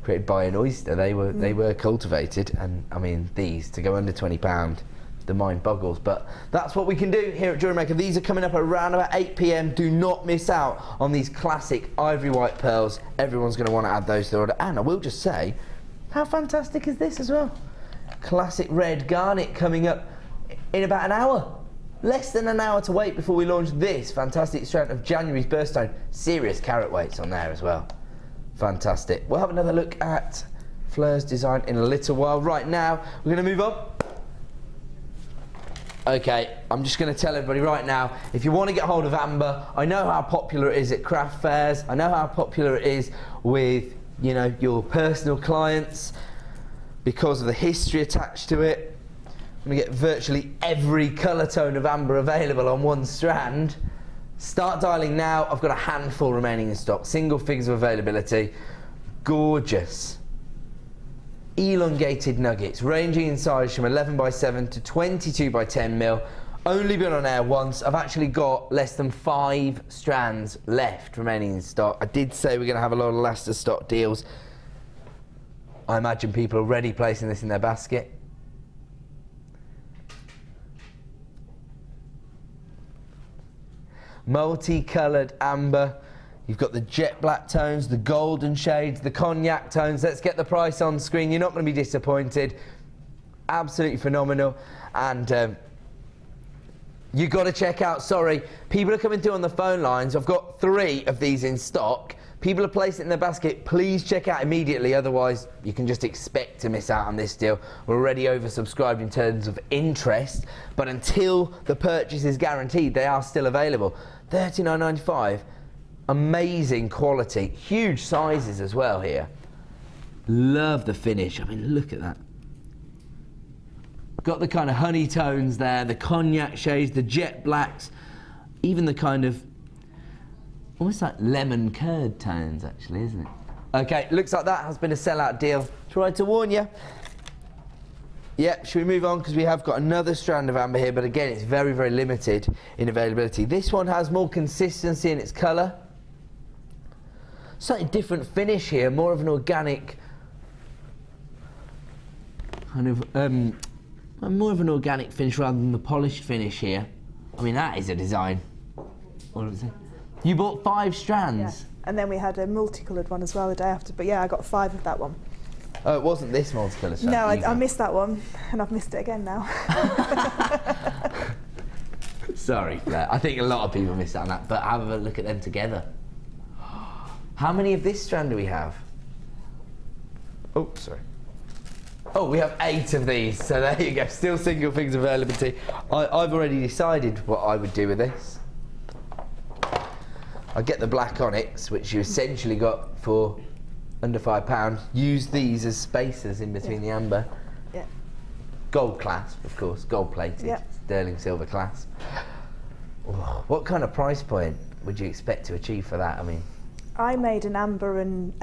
created by an oyster. They were cultivated, and I mean, these to go under £20, the mind boggles. But that's what we can do here at JewelleryMaker. These are coming up around about 8 PM. Do not miss out on these classic ivory white pearls. Everyone's going to want to add those to their order. And I will just say, how fantastic is this as well? Classic red garnet coming up in about an hour. Less than an hour to wait before we launch this fantastic strand of January's birthstone. Serious carat weights on there as well. Fantastic. We'll have another look at Fleur's design in a little while. Right now, we're going to move on. Okay, I'm just going to tell everybody right now, if you want to get hold of amber, I know how popular it is at craft fairs. I know how popular it is with, you know, your personal clients because of the history attached to it. I'm going to get virtually every colour tone of amber available on one strand. Start dialing now. I've got a handful remaining in stock. Single figures of availability. Gorgeous. Elongated nuggets, ranging in size from 11x7 to 22x10mm. Only been on air once. I've actually got less than 5 strands left remaining in stock. I did say we're going to have a lot of last of stock deals. I imagine people are already placing this in their basket. Multicoloured amber. You've got the jet black tones, the golden shades, the cognac tones. Let's get the price on screen. You're not going to be disappointed. Absolutely phenomenal. And you've got to check out, sorry, people are coming through on the phone lines. I've got 3 of these in stock. People are placing it in their basket. Please check out immediately, otherwise you can just expect to miss out on this deal. We're already oversubscribed in terms of interest, but until the purchase is guaranteed, they are still available. $39.95. Amazing quality, huge sizes as well here. Love the finish. I mean, look at that. got the kind of honey tones there, the cognac shades, the jet blacks, even the kind of almost like lemon curd tones, actually, isn't it? Okay, looks like that has been a sellout deal. Tried to warn you. Yeah, should we move on? Because we have got another strand of amber here, but again, it's very, very limited in availability. This one has more consistency in its colour. Slightly different finish here, more of an organic kind of, more of an organic finish rather than the polished finish here. I mean, that is a design. What was it? You bought 5 strands? Yeah. And then we had a multicoloured one as well the day after, but yeah, I got 5 of that one. Oh, it wasn't this multicoloured strand? No, I missed that one, and I've missed it again now. Sorry, Claire. I think a lot of people missed out on that, but have a look at them together. How many of this strand do we have? Oh, sorry. Oh, we have 8 of these, so there you go. Still single fingers availability. I've already decided what I would do with this. I get the black Onyx, which you essentially got for under £5. Use these as spacers in between the amber. Yeah. Gold clasp, of course, gold plated, yeah. sterling silver clasp. Oh, what kind of price point would you expect to achieve for that? I mean, I made an amber and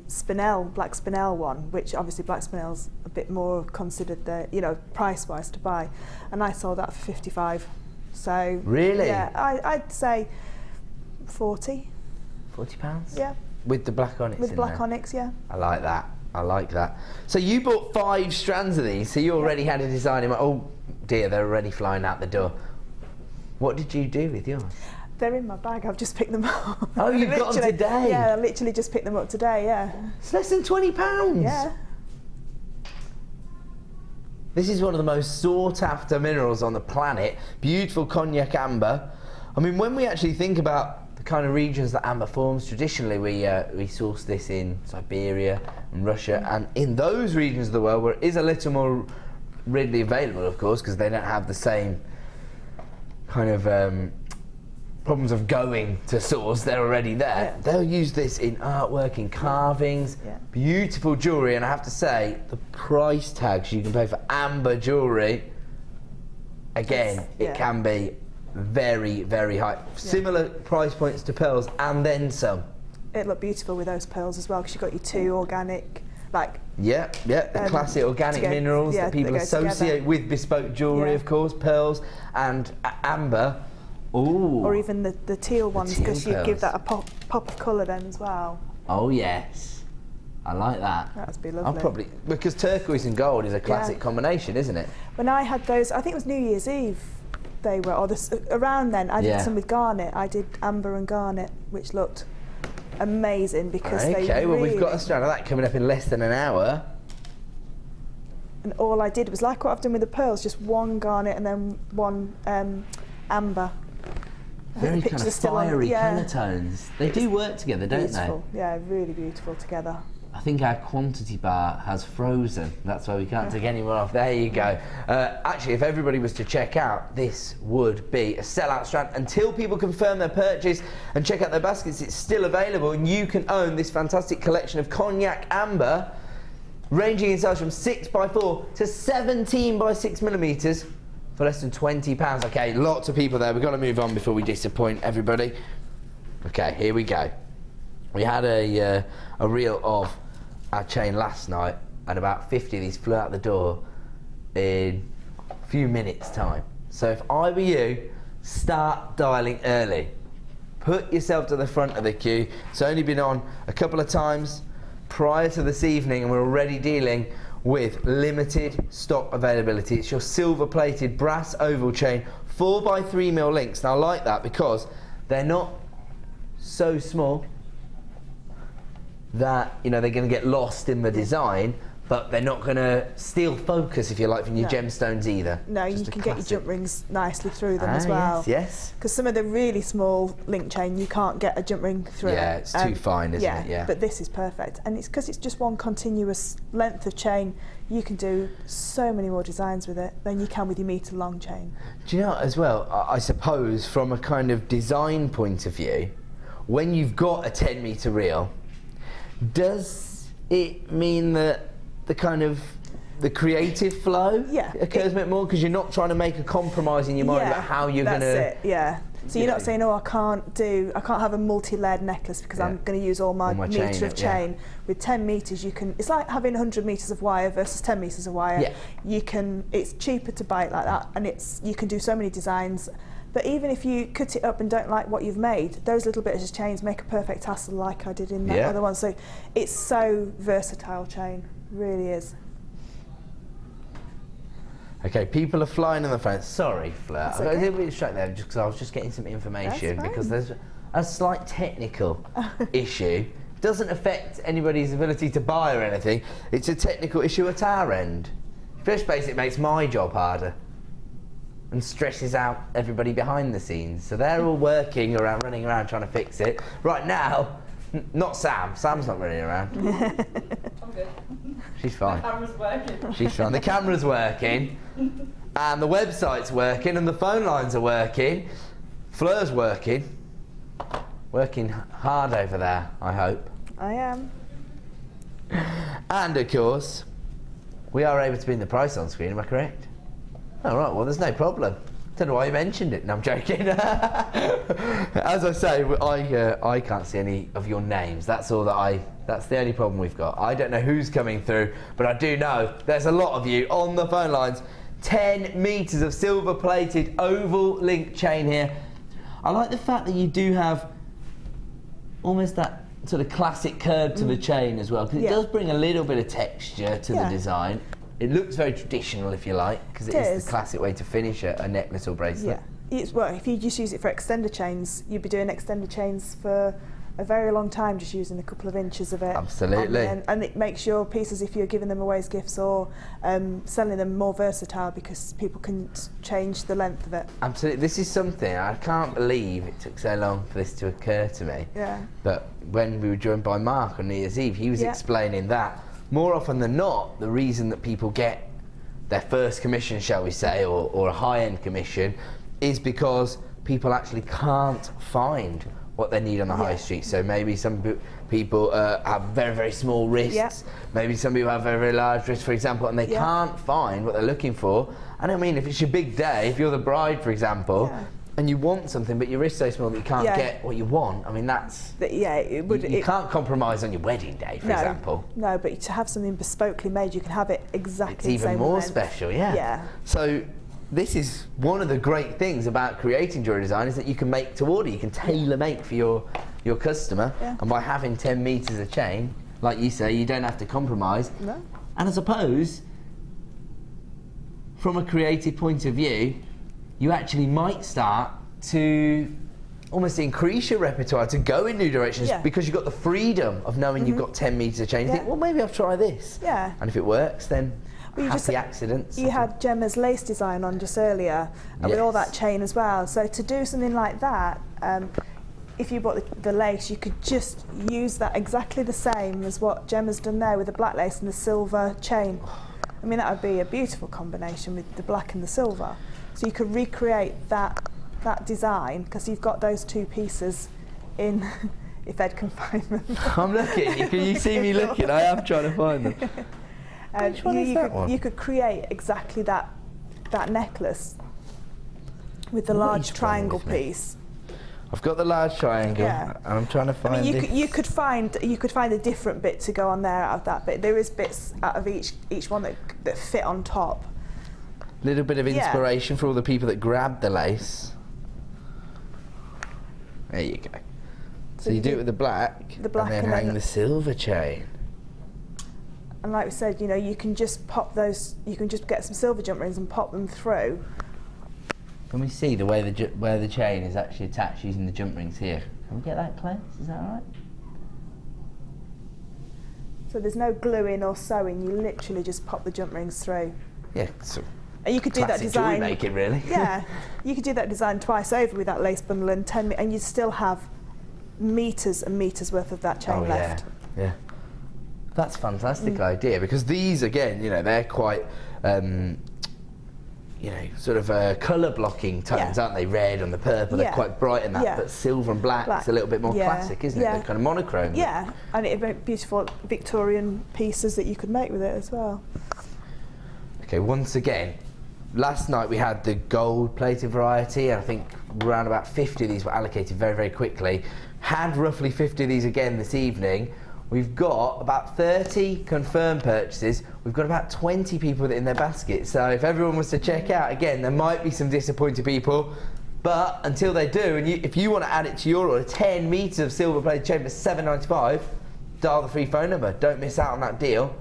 spinel, black spinel one, which obviously black spinel's a bit more considered, the, you know, price-wise to buy, and I sold that for 55. So really, yeah, I'd say 40. £40? Yeah. With the black Onyx With in black there. Onyx, yeah. I like that. I like that. So you bought 5 strands of these, so you already had a design in mind. Oh dear, they're already flying out the door. What did you do with yours? They're in my bag, I've just picked them up. Oh, you got them today? Yeah, I literally just picked them up today, yeah. It's less than £20. Yeah. This is one of the most sought after minerals on the planet. Beautiful cognac amber. I mean, when we actually think about the kind of regions that amber forms, traditionally we source this in Siberia and Russia, and in those regions of the world where it is a little more readily available, of course, because they don't have the same kind of problems of going to source, they're already there. Yeah. They'll use this in artwork, in carvings, beautiful jewellery, and I have to say, the price tags you can pay for amber jewellery, again, it can be very, very high. Similar price points to pearls, and then some. It looked beautiful with those pearls as well, because you've got your 2 organic, like... the classic organic minerals that people associate with bespoke jewellery, of course, pearls and amber. Ooh. Or even the teal ones, because you give that a pop of colour then as well. Oh yes, I like that. That'd be lovely. I'll probably, because turquoise and gold is a classic combination, isn't it? When I had those, I think it was New Year's Eve, they were, or around then, I did some with garnet. I did amber and garnet, which looked amazing because they really... Okay, well we've got a strand of that coming up in less than an hour. And all I did was like what I've done with the pearls, just 1 garnet and then 1 amber. Very kind of fiery colour tones. They do work together, don't they? Yeah, really beautiful together. I think our quantity bar has frozen. That's why we can't take any more off. There you go. Actually, if everybody was to check out, this would be a sellout strand. Until people confirm their purchase and check out their baskets, it's still available, and you can own this fantastic collection of cognac amber, ranging in size from 6x4 to 17x6mm. For less than £20. Okay, lots of people there. We've got to move on before we disappoint everybody. Okay, here we go. We had a reel of our chain last night, and about 50 of these flew out the door in a few minutes' time. So if I were you, start dialing early. Put yourself to the front of the queue. It's only been on a couple of times prior to this evening, and we're already dealing with limited stock availability. It's your silver-plated brass oval chain, 4x3mm links. Now I like that because they're not so small that, you know, they're going to get lost in the design, but they're not going to steal focus, if you like, from your gemstones either. No, you can get your jump rings nicely through them as well. Yes. Because some of the really small link chain, you can't get a jump ring through. Yeah, it's too fine, isn't it? Yeah. But this is perfect, and it's because it's just one continuous length of chain. You can do so many more designs with it than you can with your metre-long chain. Do you know, as well, I suppose, from a kind of design point of view, when you've got a 10-metre reel, does it mean that the kind of the creative flow occurs a bit more, because you're not trying to make a compromise in your mind about how you're going to... That's it, yeah. So you're not saying, oh, I can't have a multi-layered necklace because I'm going to use all my metre of chain. With 10 metres, you can, it's like having 100 metres of wire versus 10 metres of wire. You can, it's cheaper to buy it like that, and you can do so many designs. But even if you cut it up and don't like what you've made, those little bits of chains make a perfect tassel, like I did in that other one. So it's so versatile chain, really is. Okay, people are flying in the phone. Sorry, Fleur. I got a little bit distracted there just because I was just getting some information, because there's a slight technical issue. It doesn't affect anybody's ability to buy or anything. It's a technical issue at our end. First base, it makes my job harder and stresses out everybody behind the scenes. So they're all working around, running around trying to fix it. Right now, not Sam. Sam's not running around. I'm good. She's fine. The camera's working. She's fine. The camera's working, and the website's working, and the phone lines are working. Fleur's working. Working hard over there, I hope. I am. And of course, we are able to pin the price on screen, am I correct? All right, well, there's no problem. Don't know why you mentioned it. No, I'm joking. As I say, I can't see any of your names. That's all that's the only problem we've got. I don't know who's coming through, but I do know there's a lot of you on the phone lines. 10 metres of silver-plated oval link chain here. I like the fact that you do have almost that sort of classic curve to the chain as well, because it does bring a little bit of texture to the design. It looks very traditional, if you like, because it is the classic way to finish a necklace or bracelet. Yeah, well, if you just use it for extender chains, you'd be doing extender chains for a very long time, just using a couple of inches of it. Absolutely. And it makes your pieces, if you're giving them away as gifts or selling them, more versatile, because people can change the length of it. Absolutely. This is something, I can't believe it took so long for this to occur to me. Yeah. But when we were joined by Mark on New Year's Eve, he was explaining that more often than not, the reason that people get their first commission, shall we say, or a high-end commission, is because people actually can't find what they need on the high street. So maybe some people have very, very small wrists. Maybe some people have very, very large wrists, for example, and they can't find what they're looking for. And I mean, if it's your big day, if you're the bride, for example, and you want something, but your wrist's so small that you can't get what you want, I mean, that's... it would... You can't compromise on your wedding day, for example. No, but to have something bespokely made, you can have it exactly the same It's even more length. special, So this is one of the great things about creating jewellery design, is that you can make to order. You can tailor-make for your customer. And by having 10 metres of chain, like you say, you don't have to compromise. No. And I suppose, from a creative point of view, you actually might start to almost increase your repertoire, to go in new directions, because you've got the freedom of knowing you've got 10 metres of chain. You think, well, maybe I'll try this. And if it works, then happy accidents. You had Gemma's lace design on just earlier, and with all that chain as well. So to do something like that, if you bought the lace, you could just use that exactly the same as what Gemma's done there with the black lace and the silver chain. I mean, that would be a beautiful combination with the black and the silver. So you could recreate that design, because you've got those two pieces in, if Ed can find them. I'm looking. Can you see me looking? I am trying to find them. Which one is that one? You could create exactly that necklace with the large triangle piece. I've got the large triangle, and I'm trying to find. You could find a different bit to go on there out of that bit. There is bits out of each one that fit on top. Little bit of inspiration for all the people that grabbed the lace. There you go. So you do it with the black and then hang the silver chain. And like we said, you know, you can just pop those. You can just get some silver jump rings and pop them through. Can we see the way where the chain is actually attached using the jump rings here? Can we get that close? Is that all right? So there's no gluing or sewing. You literally just pop the jump rings through. Yeah. So and you could do that design. JewelleryMaker, really. Yeah, you could do that design twice over with that lace bundle and you'd still have meters and meters worth of that chain left. Yeah. That's a fantastic idea, because these, again, you know, they're quite, you know, sort of colour blocking tones, aren't they? Red and the purple, they're quite bright in that, but silver and black's a little bit more classic, isn't it? They're kind of monochrome. Yeah, and it'd be beautiful Victorian pieces that you could make with it as well. Okay, once again, last night we had the gold plated variety, and I think around about 50 of these were allocated very, very quickly. Had roughly 50 of these again this evening. We've got about 30 confirmed purchases. We've got about 20 people with it in their basket. So if everyone was to check out, again, there might be some disappointed people. But until they do, and if you want to add it to your order, 10 meters of silver plated chain for $7.95, dial the free phone number. Don't miss out on that deal.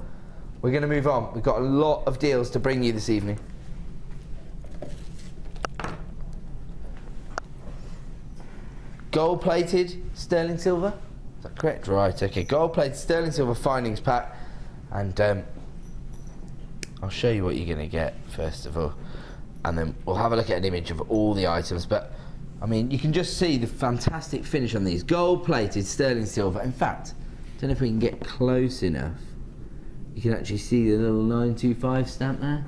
We're going to move on. We've got a lot of deals to bring you this evening. Gold plated sterling silver. Is that correct? Right, okay. Gold plated sterling silver findings pack. And I'll show you what you're going to get first of all. And then we'll have a look at an image of all the items. But I mean, you can just see the fantastic finish on these. Gold plated sterling silver. In fact, I don't know if we can get close enough. You can actually see the little 925 stamp there.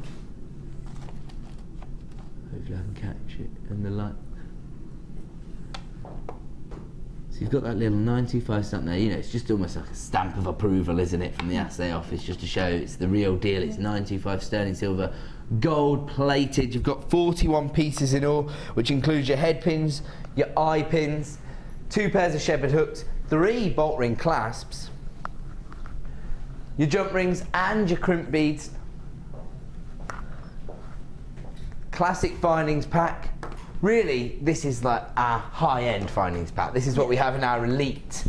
Hopefully I can catch it in the light. So you've got that little 925 stamp there. You know, it's just almost like a stamp of approval, isn't it, from the assay office, just to show it's the real deal. It's 925 sterling silver, gold plated. You've got 41 pieces in all, which includes your head pins, your eye pins, 2 pairs of shepherd hooks, 3 bolt ring clasps, your jump rings and your crimp beads. Classic findings pack. Really, this is like our high-end findings pack. This is what we have in our elite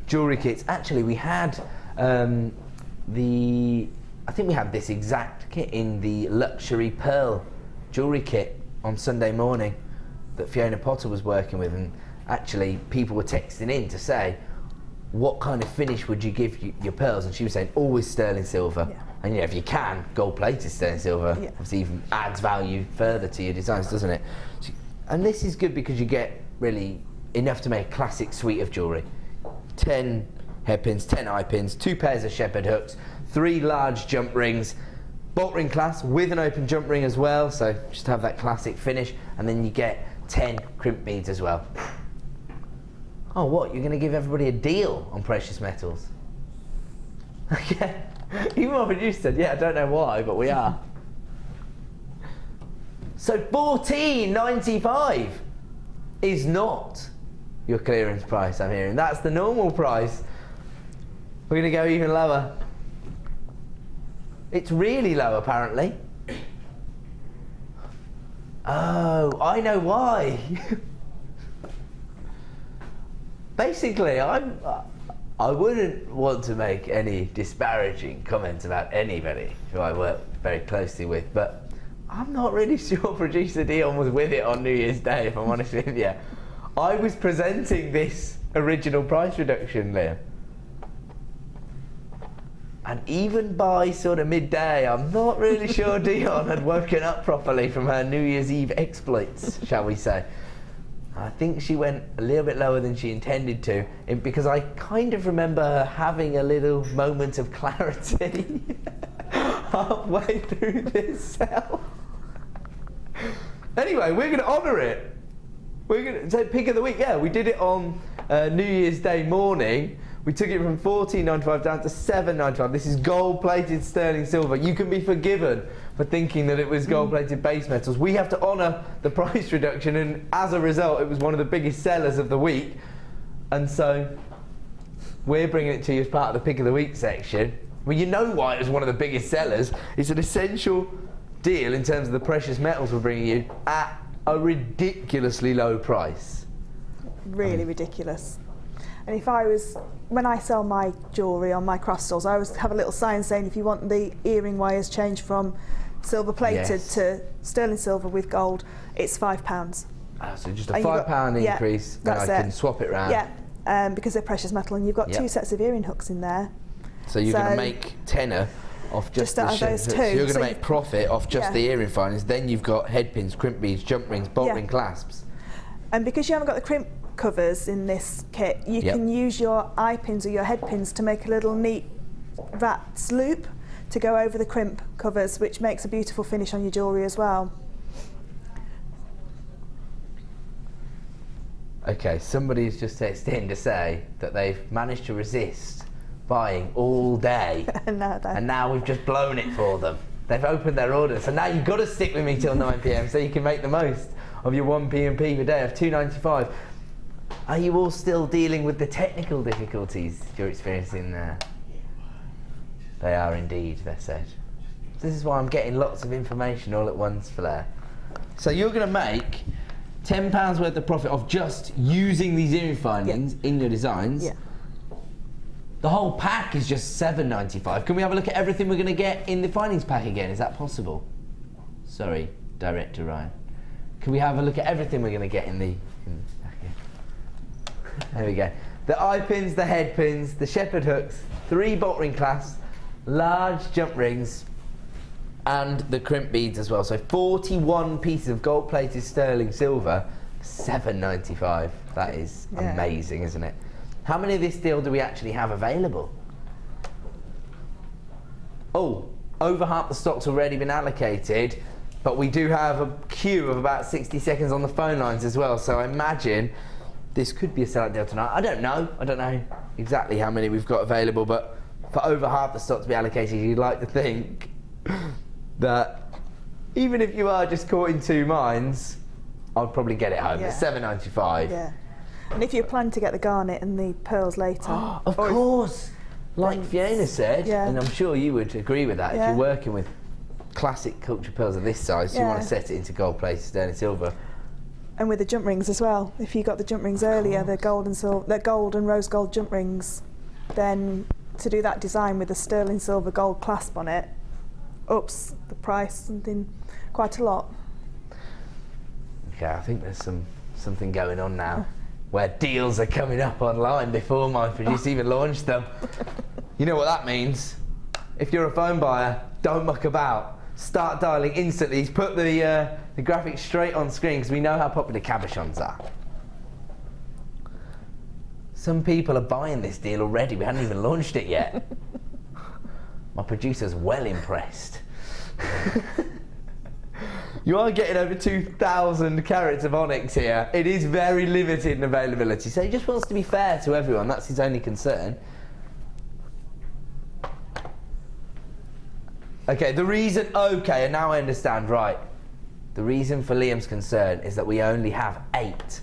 jewellery kits. Actually, we had I think we had this exact kit in the luxury pearl jewellery kit on Sunday morning that Fiona Potter was working with, and actually people were texting in to say, what kind of finish would you give your pearls? And she was saying, always sterling silver. Yeah. And you know, if you can, gold plated sterling silver, yeah, obviously even adds value further to your designs, doesn't it? So, and this is good because you get really enough to make a classic suite of jewellery. 10 hairpins, 10 eye pins, 2 pairs of shepherd hooks, 3 large jump rings, bolt ring clasp with an open jump ring as well, so just have that classic finish, and then you get 10 crimp beads as well. Oh, what? You're going to give everybody a deal on precious metals? Yeah. Even my producer said, yeah, I don't know why, but we are. So $14.95 is not your clearance price, I'm hearing. That's the normal price. We're going to go even lower. It's really low, apparently. Oh, I know why. Basically, I wouldn't want to make any disparaging comments about anybody who I work very closely with, but I'm not really sure producer Dion was with it on New Year's Day, if I'm honest with you. I was presenting this original price reduction, Liam. And even by sort of midday, I'm not really sure Dion had woken up properly from her New Year's Eve exploits, shall we say. I think she went a little bit lower than she intended to, because I kind of remember her having a little moment of clarity halfway through this sale. Anyway, we're going to honour it. We're going to say pick of the week. Yeah, we did it on New Year's Day morning. We took it from $14.95 down to $7.95. This is gold-plated sterling silver. You can be forgiven for thinking that it was gold-plated base metals. We have to honour the price reduction, and as a result, it was one of the biggest sellers of the week. And so we're bringing it to you as part of the pick of the week section. Well, you know why it was one of the biggest sellers. It's an essential deal in terms of the precious metals we're bringing you at a ridiculously low price. Really ridiculous. And if I was, when I sell my jewellery on my craft stalls, I always have a little sign saying if you want the earring wires changed from silver plated to sterling silver with gold, it's £5. So just a £5 increase, then I can swap it round. Yeah, because they're precious metal, and you've got 2 sets of earring hooks in there. So you're going to make tenner off just the those 2. So you're going to make profit off just the earring findings. Then you've got head pins, crimp beads, jump rings, bolt ring clasps. And because you haven't got the crimp covers in this kit, you can use your eye pins or your head pins to make a little neat rat's loop to go over the crimp covers, which makes a beautiful finish on your jewellery as well. Okay, somebody's just texted in to say that they've managed to resist buying all day, and now we've just blown it for them. They've opened their order, so now you've got to stick with me till 9 p.m. so you can make the most of your 1 P&P per day of $2.95. Are you all still dealing with the technical difficulties you're experiencing there? They are indeed, they said. This is why I'm getting lots of information all at once, Flair. So you're going to make £10 worth of profit of just using these earring findings in your designs. Yeah. The whole pack is just $7.95. Can we have a look at everything we're going to get in the findings pack again? Is that possible? Sorry, Director Ryan. Can we have a look at everything we're going to get in the pack again? There we go. The eye pins, the head pins, the shepherd hooks, 3 bolt ring clasps, large jump rings, and the crimp beads as well. So 41 pieces of gold-plated sterling silver, $7.95. That is amazing, isn't it? How many of this deal do we actually have available? Oh, over half the stock's already been allocated, but we do have a queue of about 60 seconds on the phone lines as well, so I imagine this could be a sellout deal tonight. I don't know exactly how many we've got available, but for over half the stock to be allocated, you'd like to think that even if you are just caught in two minds, I'd probably get it home. It's $7.95. Yeah. And if you plan to get the garnet and the pearls later. Of course, like Fiona said, Yeah. and I'm sure you would agree with that, if Yeah. you're working with classic culture pearls of this size, you want to set it into gold plated sterling silver. And with the jump rings as well. If you got the jump rings earlier, the gold and rose gold jump rings, then to do that design with the sterling silver gold clasp on it, ups the price something quite a lot. Okay, I think there's something going on now where deals are coming up online before my producer even launched them. You know what that means? If you're a phone buyer, don't muck about. Start dialing instantly. He's put the graphics straight on screen because we know how popular cabochons are. Some people are buying this deal already. We hadn't even launched it yet. My producer's well impressed. You are getting over 2,000 carats of onyx here. It is very limited in availability, so he just wants to be fair to everyone. That's his only concern. Okay, the reason, and now I understand, right. The reason for Liam's concern is that we only have 8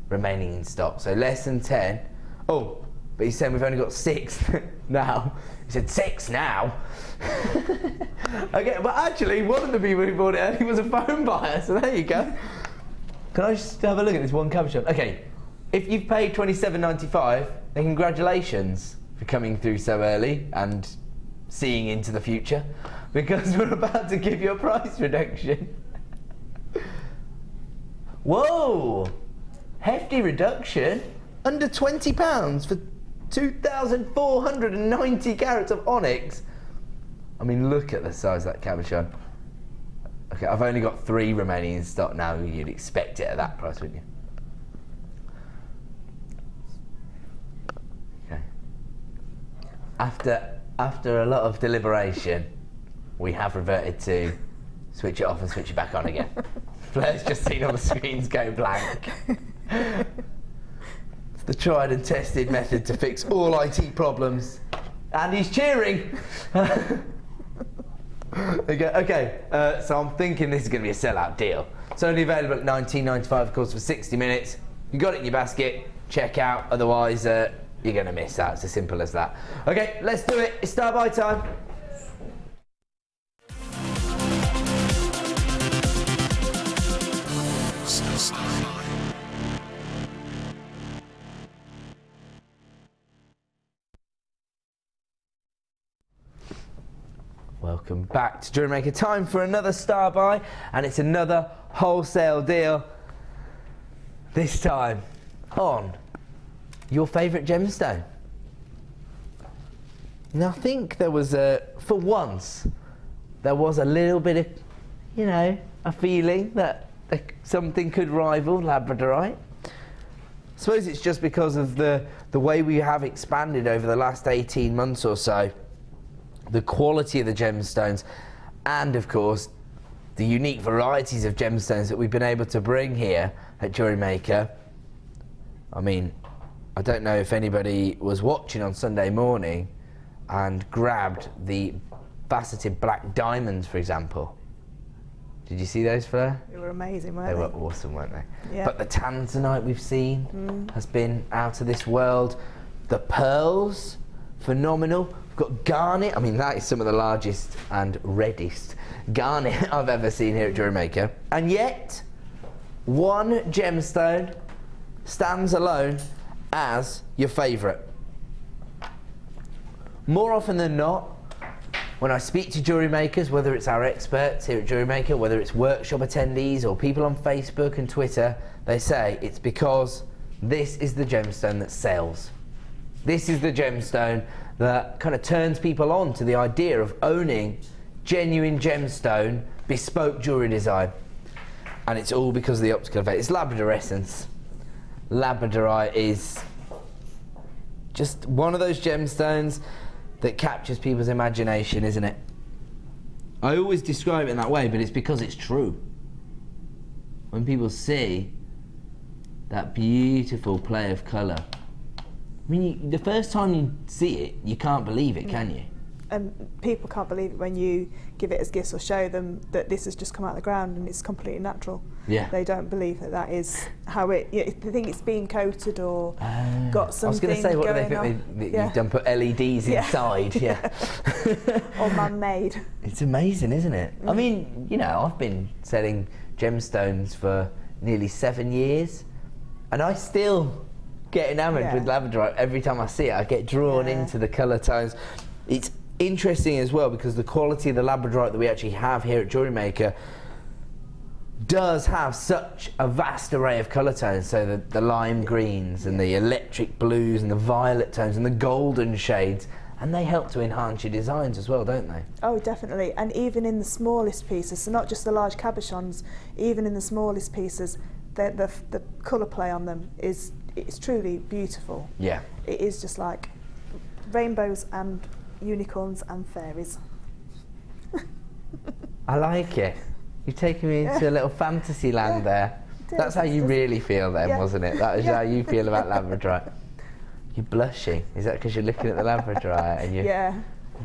remaining in stock, so less than 10. Oh, but he's saying we've only got 6 now. He said 6 now. Okay, but actually, one of the people who bought it early was a phone buyer, so there you go. Can I just have a look at this one cabochon? Okay, if you've paid $27.95, then congratulations for coming through so early and seeing into the future, because we're about to give you a price reduction. Whoa! Hefty reduction. Under £20 for 2,490 carats of onyx. I mean, look at the size of that cabochon. Okay, I've only got 3 remaining in stock now. You'd expect it at that price, wouldn't you? Okay. After a lot of deliberation, we have reverted to switch it off and switch it back on again. Flair's just seen all the screens go blank. It's the tried and tested method to fix all IT problems. And he's cheering. Okay, so I'm thinking this is going to be a sellout deal. It's only available at $19.95, of course, for 60 minutes. You got it in your basket, check out, otherwise you're going to miss out. It's as simple as that. Okay, let's do it. It's start by time. Welcome back to JewelleryMaker. Time for another star buy, and it's another wholesale deal. This time on your favourite gemstone. Now, I think there was for once, there was a little bit of, a feeling that something could rival Labradorite. I suppose it's just because of the way we have expanded over the last 18 months or so. The quality of the gemstones, and of course the unique varieties of gemstones that we've been able to bring here at JewelleryMaker. I mean, I don't know if anybody was watching on Sunday morning and grabbed the faceted black diamonds, for example. Did you see those, Fleur? They were amazing, weren't They they? were awesome, weren't they? Yeah. But the tanzanite we've seen has been out of this world. The pearls, phenomenal. We've got garnet. I mean, that is some of the largest and reddest garnet I've ever seen here at JewelleryMaker. And yet, one gemstone stands alone as your favourite. More often than not, when I speak to jewellery makers, whether it's our experts here at JewelleryMaker, whether it's workshop attendees or people on Facebook and Twitter, they say it's because this is the gemstone that sells. This is the gemstone that kind of turns people on to the idea of owning genuine gemstone, bespoke jewellery design. And it's all because of the optical effect. It's Labradorescence. Labradorite is just one of those gemstones that captures people's imagination, isn't it? I always describe it in that way, but it's because it's true. When people see that beautiful play of colour, I mean, the first time you see it, you can't believe it, can you? And people can't believe it when you give it as gifts or show them that this has just come out of the ground and it's completely natural. Yeah. They don't believe that that is how it. They think it's being coated or got something. I was going to say, what do they think you've done? Put LEDs inside, yeah. Or man-made. It's amazing, isn't it? I mean, you know, I've been selling gemstones for nearly 7 years, and I still get enamoured with Labradorite. Every time I see it, I get drawn into the colour tones. It's interesting as well because the quality of the Labradorite that we actually have here at JewelleryMaker does have such a vast array of colour tones. So the lime greens and the electric blues and the violet tones and the golden shades, and they help to enhance your designs as well, don't they? Oh, definitely. And even in the smallest pieces, so not just the large cabochons, even in the smallest pieces, the colour play on them it's truly beautiful. Yeah. It is just like rainbows and unicorns and fairies. I like it. You've taken me into a little fantasy land there. That's how you really feel then, wasn't it? That was how you feel about Labradorite. You're blushing. Is that because you're looking at the Labradorite and you're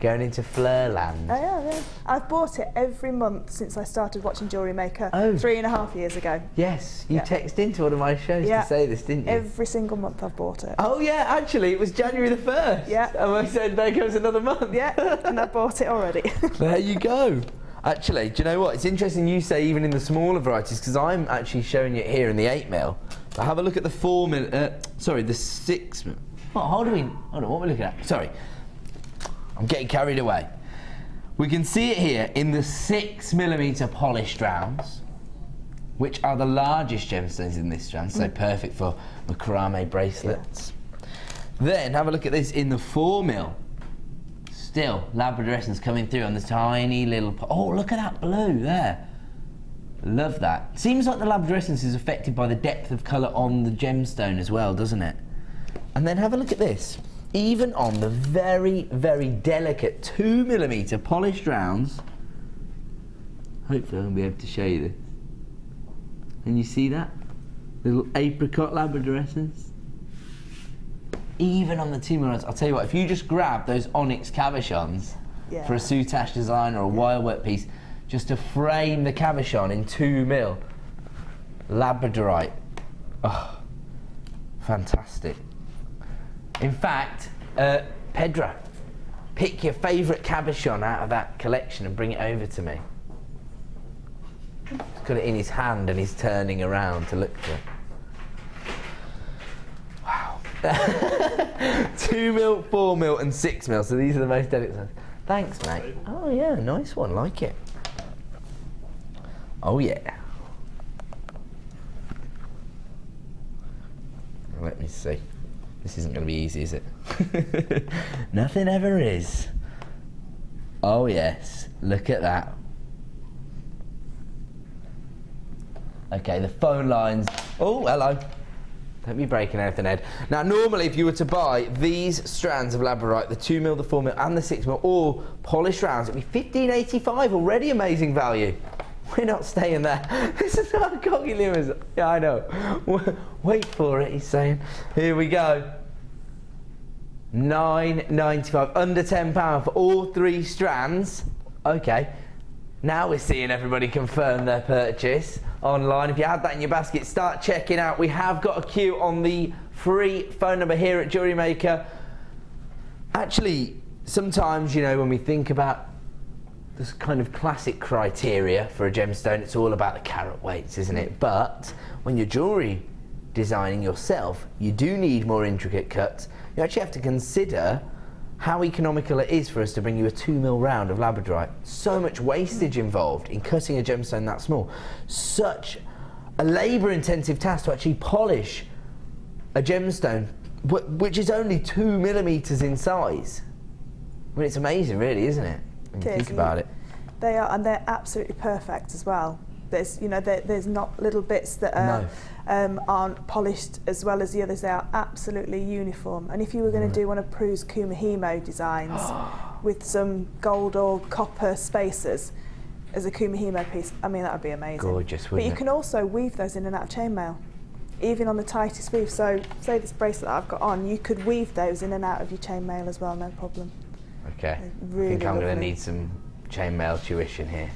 going into Fleur land? I am, yeah. I've bought it every month since I started watching JewelleryMaker 3.5 years ago. Yes, you texted into one of my shows to say this, didn't you? Every single month I've bought it. Oh yeah, actually it was January the 1st. Yeah. And I said there goes another month. Yeah, and I bought it already. There you go. Actually, do you know what? It's interesting you say even in the smaller varieties, because I'm actually showing you it here in the 8mm. But have a look at the 4mm, the 6mm. Oh, hold on, what are we looking at? Sorry, I'm getting carried away. We can see it here in the 6mm polished rounds, which are the largest gemstones in this strand, so perfect for macrame bracelets. Then have a look at this in the 4mm. Still, Labradorescence coming through on the tiny little... Oh, look at that blue there. Love that. Seems like the Labradorescence is affected by the depth of colour on the gemstone as well, doesn't it? And then have a look at this. Even on the very, very delicate 2mm polished rounds, hopefully I'll be able to show you this. Can you see that? Little apricot Labradorescence. Even on the 2mm, I'll tell you what, if you just grab those Onyx cabochons for a soutache design or a wirework piece, just to frame the cabochon in 2mm, Labradorite, oh, fantastic. In fact, Pedro, pick your favourite cabochon out of that collection and bring it over to me. He's got it in his hand and he's turning around to look for it. Wow. 2mm, 4mm and 6mm, so these are the most delicate ones. Thanks, mate. Oh yeah, nice one, like it. Oh yeah. Let me see. This isn't going to be easy, is it? Nothing ever is. Oh yes, look at that. Okay, the phone lines. Oh, hello. Don't be breaking anything, Ed. Now, normally, if you were to buy these strands of Labradorite, the 2mm, the 4mm, and the 6mm, all polished rounds, it'd be $15.85. Already amazing value. We're not staying there. This is our cocky limits. Yeah, I know. Wait for it, he's saying. Here we go. $9.95, under £10 for all 3 strands. Okay, now we're seeing everybody confirm their purchase online. If you had that in your basket, start checking out. We have got a queue on the free phone number here at JewelleryMaker. Actually, sometimes, you know, when we think about this kind of classic criteria for a gemstone, it's all about the carat weights, isn't it? But when you're jewellery designing yourself, you do need more intricate cuts. You actually have to consider how economical it is for us to bring you a 2mm round of Labradorite. So much wastage involved in cutting a gemstone that small. Such a labour-intensive task to actually polish a gemstone, which is only 2mm in size. I mean, it's amazing, really, isn't it? When you think about it. They are, and they're absolutely perfect as well. There's, you know, there's not little bits that are, aren't polished as well as the others. They are absolutely uniform. And if you were going to do one of Prue's Kumihimo designs with some gold or copper spacers as a Kumihimo piece, I mean, that would be amazing. Gorgeous, wouldn't it? But you can also weave those in and out of chainmail, even on the tightest weave. So, say this bracelet that I've got on, you could weave those in and out of your chainmail as well, no problem. Okay, Really I think I'm going to lovely. need some chainmail tuition here.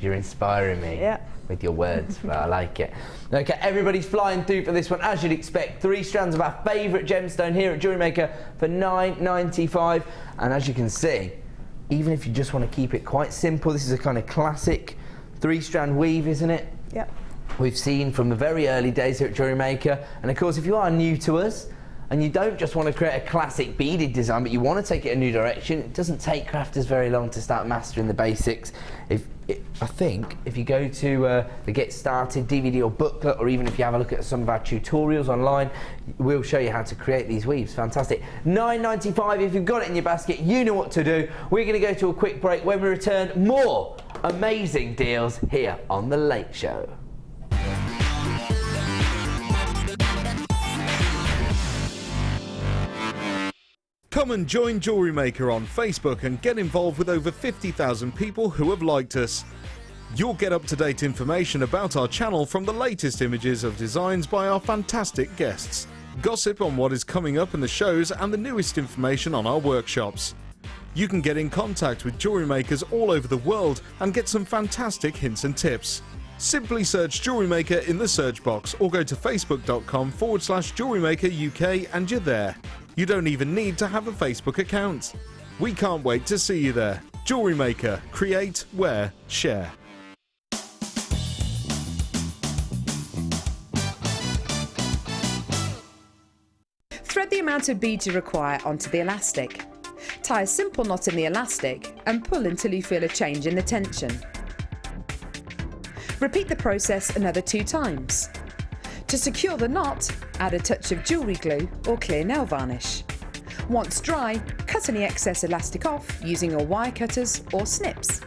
You're inspiring me with your words, but I like it. Okay, everybody's flying through for this one, as you'd expect. 3 strands of our favourite gemstone here at JewelleryMaker for $9.95. And as you can see, even if you just want to keep it quite simple, this is a kind of classic 3-strand weave, isn't it? Yep. We've seen from the very early days here at JewelleryMaker. And of course, if you are new to us, and you don't just want to create a classic beaded design, but you want to take it a new direction, it doesn't take crafters very long to start mastering the basics. I think if you go to the Get Started DVD or booklet, or even if you have a look at some of our tutorials online, we'll show you how to create these weaves. Fantastic. $9.95. If you've got it in your basket, you know what to do. We're going to go to a quick break. When we return, more amazing deals here on The Late Show. Come and join JewelleryMaker on Facebook and get involved with over 50,000 people who have liked us. You'll get up-to-date information about our channel from the latest images of designs by our fantastic guests, gossip on what is coming up in the shows, and the newest information on our workshops. You can get in contact with jewellery makers all over the world and get some fantastic hints and tips. Simply search JewelleryMaker in the search box or go to facebook.com/JewelleryMaker UK and you're there. You don't even need to have a Facebook account. We can't wait to see you there. JewelleryMaker. Create, wear, share. Thread the amount of beads you require onto the elastic. Tie a simple knot in the elastic and pull until you feel a change in the tension. Repeat the process another 2 times. To secure the knot, add a touch of jewellery glue or clear nail varnish. Once dry, cut any excess elastic off using your wire cutters or snips.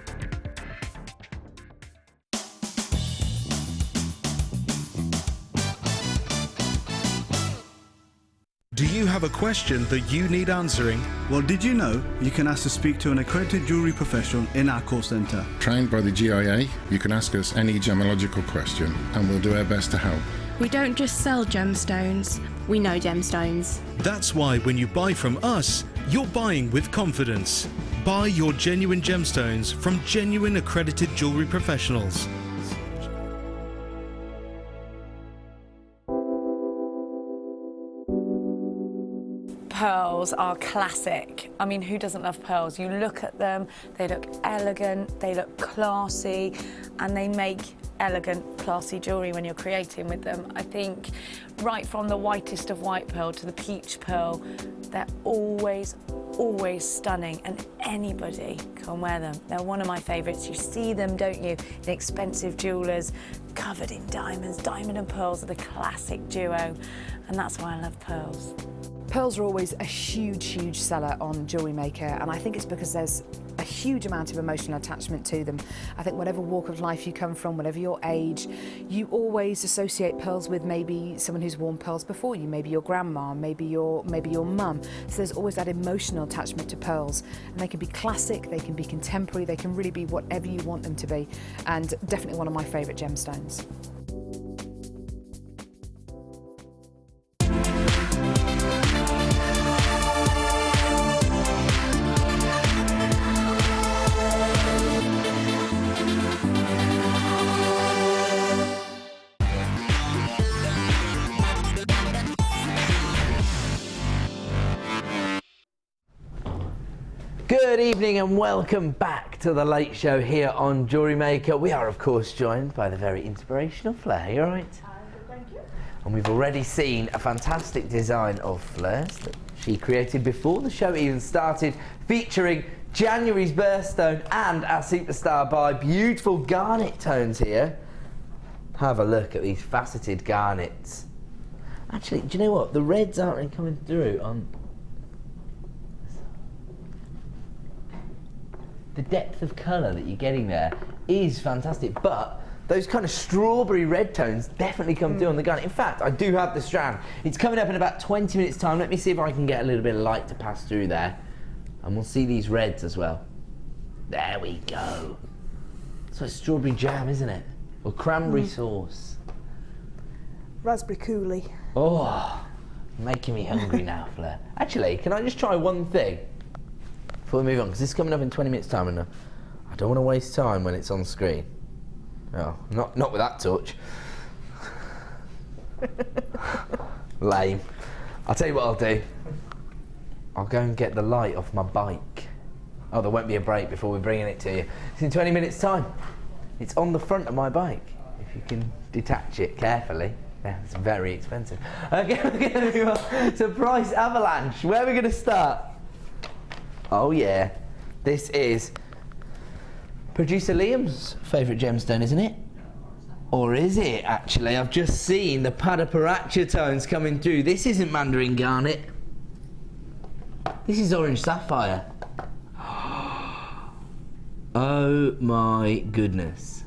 Do you have a question that you need answering? Well, did you know you can ask to speak to an accredited jewellery professional in our call centre? Trained by the GIA, you can ask us any gemological question and we'll do our best to help. We don't just sell gemstones, we know gemstones. That's why when you buy from us, you're buying with confidence. Buy your genuine gemstones from genuine accredited jewellery professionals. Pearls are classic. I mean, who doesn't love pearls? You look at them, they look elegant, they look classy, and they make elegant, classy jewellery when you're creating with them. I think right from the whitest of white pearl to the peach pearl, they're always stunning, and anybody can wear them. They're one of my favourites. You see them, don't you, in expensive jewellers, covered in diamonds. Diamond and pearls are the classic duo, and that's why I love pearls. Pearls are always a huge seller on JewelleryMaker, and I think it's because there's a huge amount of emotional attachment to them. I think whatever walk of life you come from, whatever your age, you always associate pearls with maybe someone who's worn pearls before you, maybe your grandma, maybe your mum. So there's always that emotional attachment to pearls, and they can be classic, they can be contemporary, they can really be whatever you want them to be, and definitely one of my favourite gemstones. Good evening and welcome back to the Late Show here on JewelleryMaker. We are of course joined by the very inspirational Fleur. You alright? Thank you. And we've already seen a fantastic design of Fleur's that she created before the show even started, featuring January's birthstone and our superstar by beautiful garnet tones here. Have a look at these faceted garnets. Actually, do you know what? The reds aren't really coming through on... The depth of colour that you're getting there is fantastic, but those kind of strawberry red tones definitely come through on the garnet. In fact, I do have the strand. It's coming up in about 20 minutes time. Let me see if I can get a little bit of light to pass through there. And we'll see these reds as well. There we go. So it's strawberry jam, isn't it? Or cranberry sauce. Raspberry coulis. Oh, making me hungry now, Fleur. Actually, can I just try one thing before we move on? Because this is coming up in 20 minutes time and I don't want to waste time when it's on screen. Oh, not with that touch. Lame. I'll tell you what I'll do. I'll go and get the light off my bike. Oh, there won't be a break before we're bringing it to you. It's in 20 minutes time. It's on the front of my bike. If you can detach it carefully. Yeah, it's very expensive. Okay, we're going to move on to Price Avalanche. Where are we going to start? Oh yeah, this is producer Liam's favourite gemstone, isn't it? Or is it actually? I've just seen the Padaparacha tones coming through. This isn't Mandarin Garnet. This is Orange Sapphire. Oh my goodness.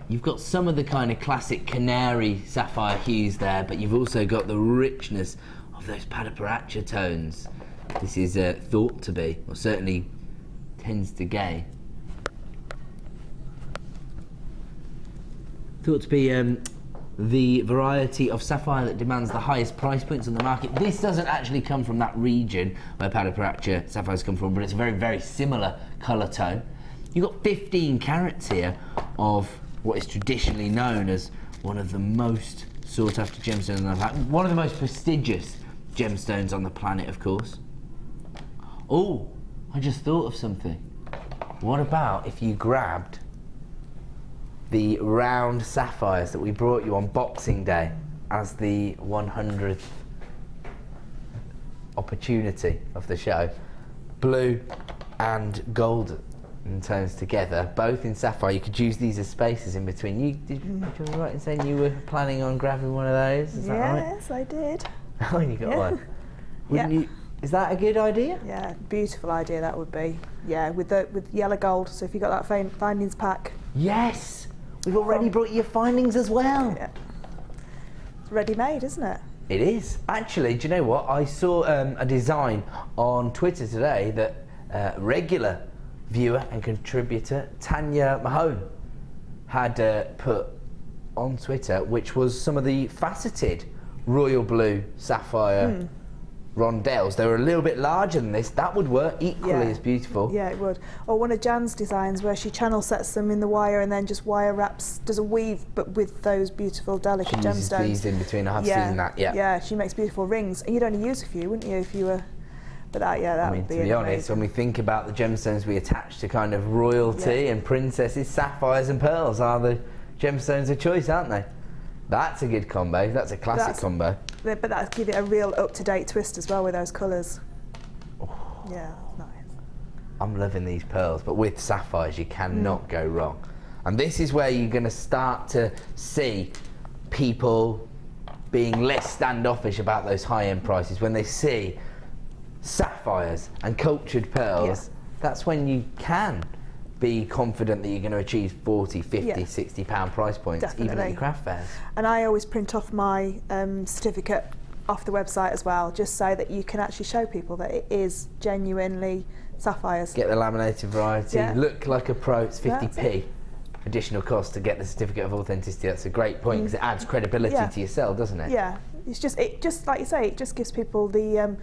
You've got some of the kind of classic canary sapphire hues there, but you've also got the richness of those Padaparacha tones. This is thought to be, or certainly tends to be, thought to be the variety of sapphire that demands the highest price points on the market. This doesn't actually come from that region where Padaparacha sapphires come from, but it's a very, very similar colour tone. You've got 15 carats here of what is traditionally known as one of the most sought after gemstones on the planet, one of the most prestigious gemstones on the planet, of course. Oh, I just thought of something. What about if you grabbed the round sapphires that we brought you on Boxing Day as the 100th opportunity of the show? Blue and gold in tones together, both in sapphire. You could use these as spaces in between. Did you right in saying you were planning on grabbing one of those? Is that right? Yes, I did. Oh, you got one. Wouldn't you? Is that a good idea? Yeah, beautiful idea that would be. Yeah, with yellow gold. So if you got that findings pack. Yes, we've already brought you your findings as well. Yeah. It's ready made, isn't it? It is. Actually, do you know what? I saw a design on Twitter today that regular viewer and contributor Tanya Mahone had put on Twitter, which was some of the faceted royal blue sapphire rondelles. They were a little bit larger than this. That would work equally as beautiful. Yeah, it would. Or one of Jan's designs where she channel sets them in the wire and then just wire wraps, does a weave, but with those beautiful delicate gemstones. She uses these in between. I have seen that. Yeah. Yeah, she makes beautiful rings. And you'd only use a few, wouldn't you, if you were? But that would be. To be honest, when we think about the gemstones we attach to kind of royalty and princesses, sapphires and pearls are the gemstones of choice, aren't they? That's a good combo. That's a classic combo. But that gives it a real up-to-date twist as well with those colours. Oh. Yeah, nice. I'm loving these pearls, but with sapphires you cannot go wrong. And this is where you're going to start to see people being less standoffish about those high-end prices. When they see sapphires and cultured pearls, that's when you can be confident that you're going to achieve 40, 50, 60 pound price points, even at your craft fairs. And I always print off my certificate off the website as well, just so that you can actually show people that it is genuinely sapphires. Get the laminated variety, look like a pro, it's 50p. Additional cost to get the certificate of authenticity. That's a great point because it adds credibility to your sell, doesn't it? Yeah, it's just like you say, it just gives people the.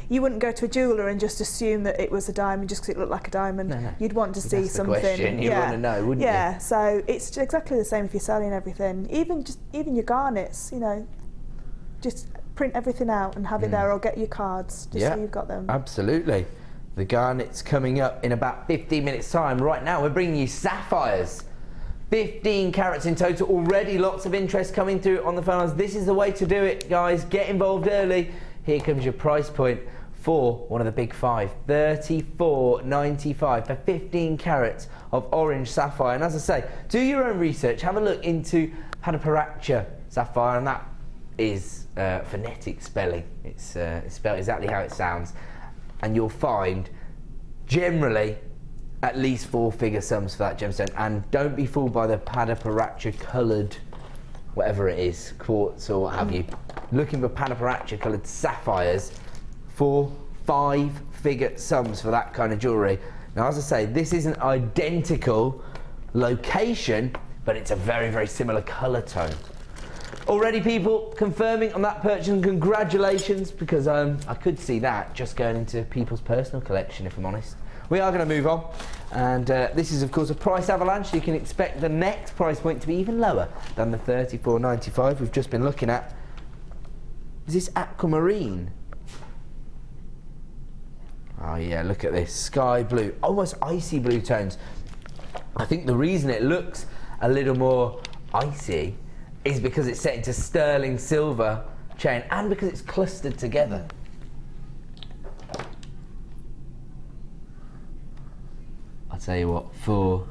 You wouldn't go to a jeweller and just assume that it was a diamond just because it looked like a diamond. No. You'd want to see something. Question. You'd want to know, wouldn't you? Yeah, so it's exactly the same if you're selling everything, even your garnets. You know, just print everything out and have it there, or get your cards just so you've got them. Absolutely. The garnet's coming up in about 15 minutes time. Right now we're bringing you sapphires. 15 carats in total. Already lots of interest coming through on the phone lines. This is the way to do it, guys. Get involved early. Here comes your price point for one of the big five. $34.95 for 15 carats of orange sapphire. And as I say, do your own research. Have a look into Padaparacha sapphire, and that is phonetic spelling. It's spelled exactly how it sounds. And you'll find generally at least 4-figure sums for that gemstone. And don't be fooled by the Padaparacha coloured, whatever it is, quartz or what have you. Looking for Padaparacha coloured sapphires for 5-figure sums for that kind of jewellery. Now, as I say, this isn't identical location, but it's a very, very similar colour tone. Already people confirming on that purchase, and congratulations, because I could see that just going into people's personal collection, if I'm honest. We are going to move on, and this is of course a price avalanche, so you can expect the next price point to be even lower than the $34.95 we've just been looking at. Is this aquamarine? Oh yeah, look at this, sky blue, almost icy blue tones. I think the reason it looks a little more icy is because it's set into sterling silver chain, and because it's clustered together. I'll tell you what, for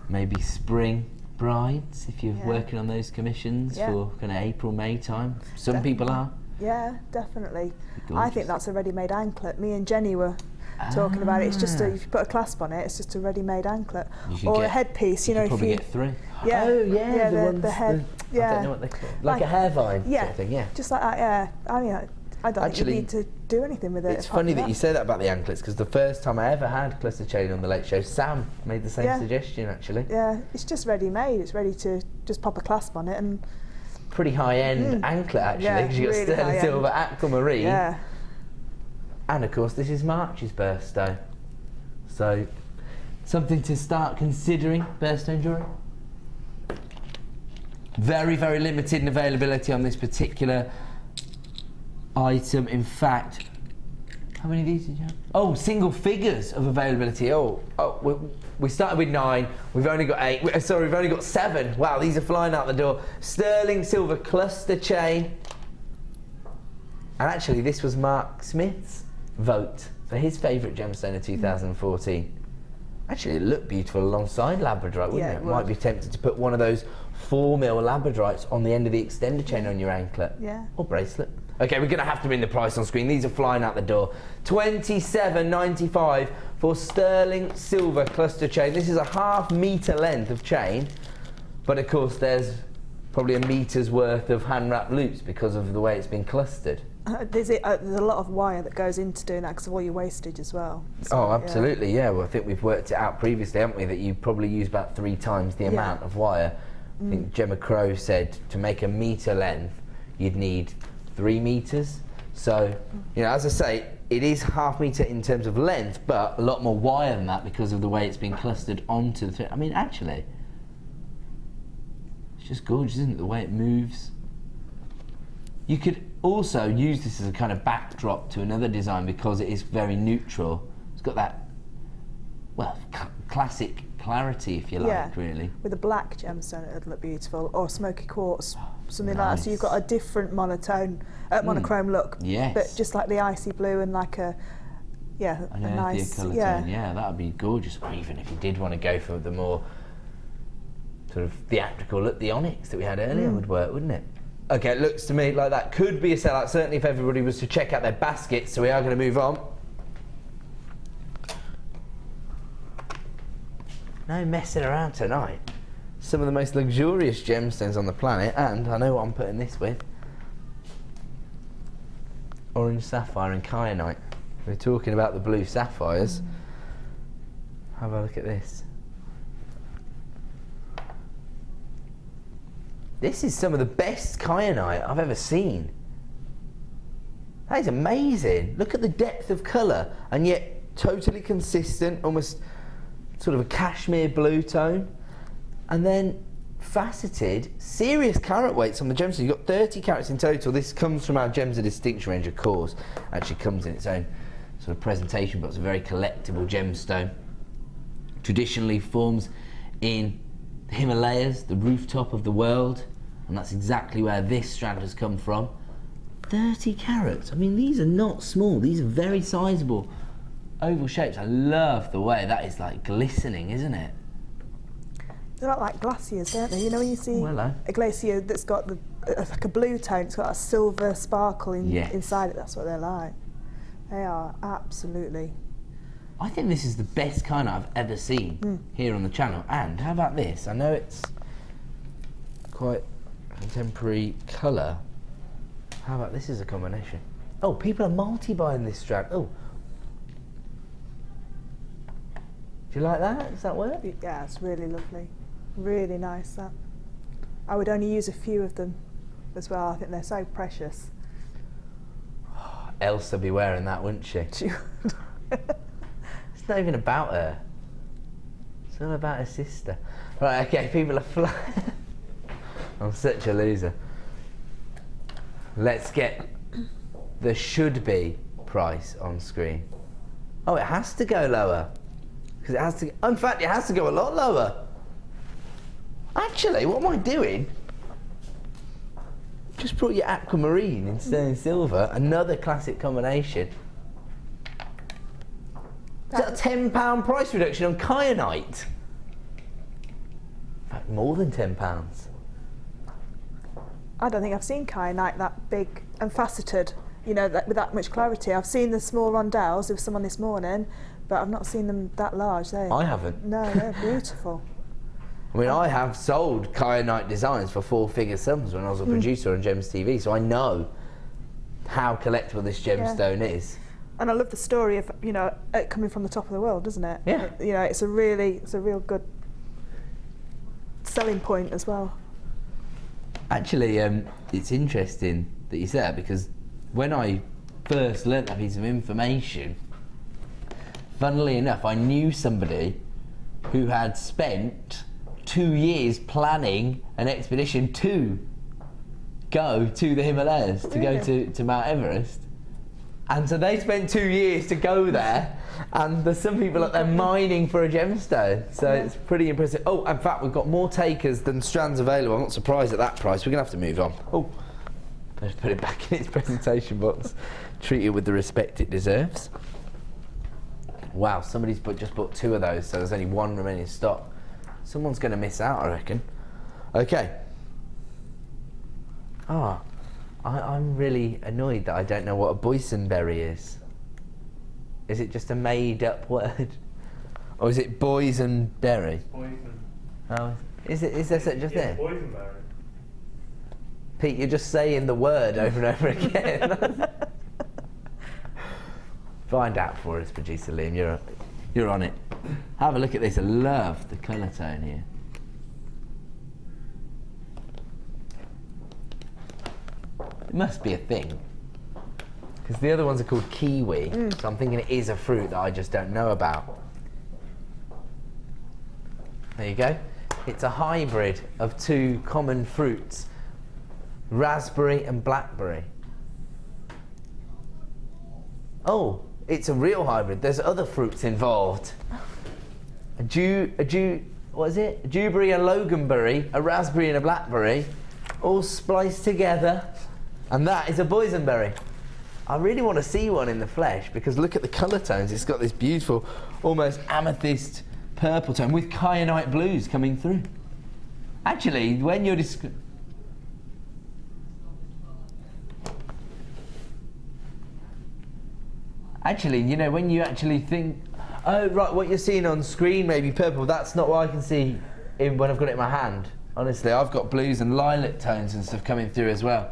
maybe spring brides, if you're working on those commissions for kind of April, May time, some people are. Yeah, definitely. I think that's a ready-made anklet. Me and Jenny were talking about it. It's just if you put a clasp on it, it's just a ready-made anklet, or a headpiece. You know, probably if you get 3. Yeah, oh yeah, the head. I don't know what they're called. Like a hair vine sort of thing. Yeah, just like that. Yeah, I mean, I don't think you need to do anything with it. It's funny that you say that about the anklets, because the first time I ever had cluster chain on the Late Show, Sam made the same suggestion actually. Yeah, it's just ready-made. It's ready to just pop a clasp on it and. Pretty high-end anklet actually, because you've got really sterling silver aquamarine. Yeah. And of course this is March's birthday, so something to start considering, birthstone jewellery. Very, very limited in availability on this particular item. In fact, how many of these did you have? Oh, single figures of availability. We started with 9, we've only got 8, sorry, we've only got 7. Wow, these are flying out the door. Sterling silver cluster chain. And actually this was Mark Smith's vote for his favourite gemstone of 2014. Actually it looked beautiful alongside Labradorite, wouldn't it? Might be tempted to put one of those 4mm Labradorites on the end of the extender chain on your anklet. Or bracelet. Okay, we're going to have to bring the price on screen. These are flying out the door. $27.95 for sterling silver cluster chain. This is a ½ metre length of chain, but of course there's probably a metre's worth of hand wrap loops because of the way it's been clustered. There's a lot of wire that goes into doing that because of all your wastage as well. So, oh, absolutely, yeah. Well, I think we've worked it out previously, haven't we, that you probably use about 3 times the amount of wire. I think Gemma Crow said to make a metre length, you'd need 3 meters. So, you know, as I say, it is ½ metre in terms of length, but a lot more wire than that because of the way it's been clustered onto the thread. I mean, actually, it's just gorgeous, isn't it, the way it moves? You could also use this as a kind of backdrop to another design because it is very neutral. It's got that, well, classic clarity, if you like, really. With a black gemstone, it would look beautiful, or smoky quartz, something like that. So you've got a different monochrome look. Yes. But just like the icy blue and like a nice colour tone. Yeah, that would be gorgeous. Or even if you did want to go for the more sort of theatrical look, the Onyx that we had earlier would work, wouldn't it? Okay, it looks to me like that could be a sellout, certainly if everybody was to check out their baskets, so we are going to move on. No messing around tonight. Some of the most luxurious gemstones on the planet, and I know what I'm putting this with. Orange sapphire and kyanite. We're talking about the blue sapphires. Have a look at this. This is some of the best kyanite I've ever seen. That is amazing. Look at the depth of colour, and yet totally consistent, almost sort of a cashmere blue tone. And then faceted, serious carat weights on the gemstone. You've got 30 carats in total. This comes from our Gems of Distinction range, of course. Actually comes in its own sort of presentation, but it's a very collectible gemstone. Traditionally forms in the Himalayas, the rooftop of the world, and that's exactly where this strand has come from. 30 carats. I mean, these are not small. These are very sizable oval shapes. I love the way that is like glistening, isn't it? They're not like glaciers, aren't they? You know when you see hello. a glacier that's got like a blue tone, it's got a silver sparkle inside it. That's what they're like. They are absolutely. I think this is the best kind I've ever seen here on the channel. And how about this? I know it's quite contemporary colour. How about this as a combination? Oh, people are multi-buying this strand. Oh. Do you like that? Does that work? Yeah, it's really lovely. Really nice, that. I would only use a few of them as well. I think they're so precious. Elsa would be wearing that, wouldn't she? It's not even about her. It's all about her sister. Right, okay, people are flying. I'm such a loser. Let's get the should-be price on screen. Oh, it has to go lower. Because it has to, in fact, it has to go a lot lower. Actually, what am I doing? Just brought your aquamarine in sterling silver, another classic combination. Is that a £10 price reduction on kyanite? In fact, more than £10. I don't think I've seen kyanite that big and faceted, you know, with that much clarity. I've seen the small rondelles, there was some on this morning, but I've not seen them that large. I haven't. No, they're beautiful. I mean, I have sold kyanite designs for 4-figure sums when I was a producer on Gems TV, so I know how collectible this gemstone is. And I love the story of, you know, it coming from the top of the world, doesn't it? Yeah. You know, it's a real good selling point as well. Actually, it's interesting that you say that, because when I first learnt that piece of information, funnily enough, I knew somebody who had spent 2 years planning an expedition to go to the Himalayas, to go to Mount Everest. And so they spent 2 years to go there, and there's some people up there mining for a gemstone, so it's pretty impressive. Oh, in fact, we've got more takers than strands available. I'm not surprised at that price. We're going to have to move on. Oh, let's put it back in its presentation box. Treat it with the respect it deserves. Wow, somebody's just bought 2 of those, so there's only 1 remaining in stock. Someone's going to miss out, I reckon. Okay. Ah. I'm really annoyed that I don't know what a boysenberry is. Is it just a made-up word? Or is it boysenberry? Poison. Oh, is there such a thing? Boysenberry. Pete, you're just saying the word over and over again. Find out for us, producer Liam. You're on it. Have a look at this. I love the colour tone here. It must be a thing, because the other ones are called kiwi, so I'm thinking it is a fruit that I just don't know about. There you go. It's a hybrid of 2 common fruits, raspberry and blackberry. Oh, it's a real hybrid. There's other fruits involved. What is it? A dewberry and loganberry, a raspberry and a blackberry, all spliced together. And that is a boysenberry. I really want to see one in the flesh, because look at the colour tones. It's got this beautiful, almost amethyst purple tone with kyanite blues coming through. Actually, when you're Actually, you know, when you actually think, oh, right, what you're seeing on screen may be purple, that's not what I can see when I've got it in my hand. Honestly, I've got blues and lilac tones and stuff coming through as well.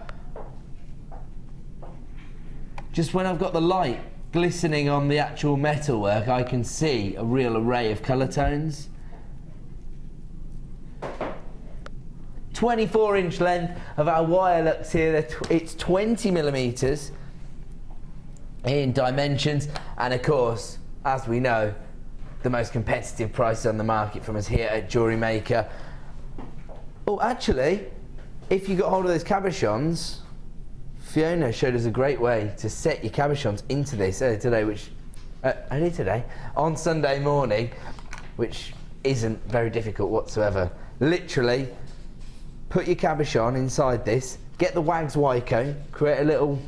Just when I've got the light glistening on the actual metalwork, I can see a real array of colour tones. 24-inch length of our wire looks here. It's 20 millimetres in dimensions, and of course, as we know, the most competitive price on the market from us here at JewelleryMaker. Oh, actually, if you got hold of those cabochons, Fiona showed us a great way to set your cabochons into this only today, on Sunday morning, which isn't very difficult whatsoever. Literally, put your cabochon inside this, get the Wags wire cone, create a little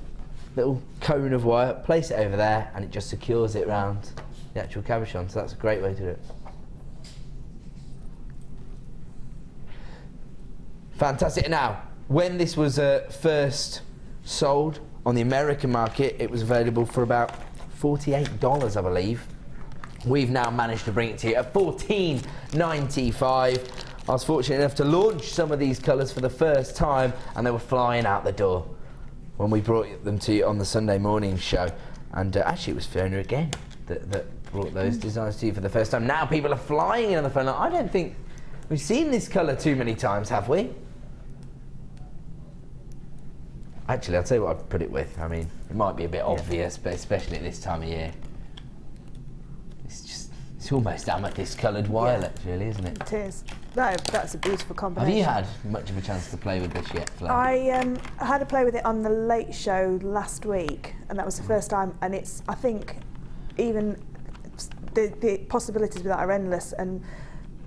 cone of wire, place it over there, and it just secures it around the actual cabochon. So that's a great way to do it. Fantastic. Now, when this was first sold on the American market, it was available for about $48, I believe. We've now managed to bring it to you at $14.95. I was fortunate enough to launch some of these colours for the first time, and they were flying out the door when we brought them to you on the Sunday morning show. And actually, it was Fiona again that brought those designs to you for the first time. Now people are flying in on the phone. I don't think we've seen this colour too many times, have we? Actually, I'll tell you what I'd put it with. I mean, it might be a bit obvious, but especially at this time of year. It's almost amethyst-coloured violet, really, isn't it? It is. That's a beautiful combination. Have you had much of a chance to play with this yet, Flo? I had a play with it on the Late Show last week, and that was the first time. And it's, I think, even the possibilities with that are endless, and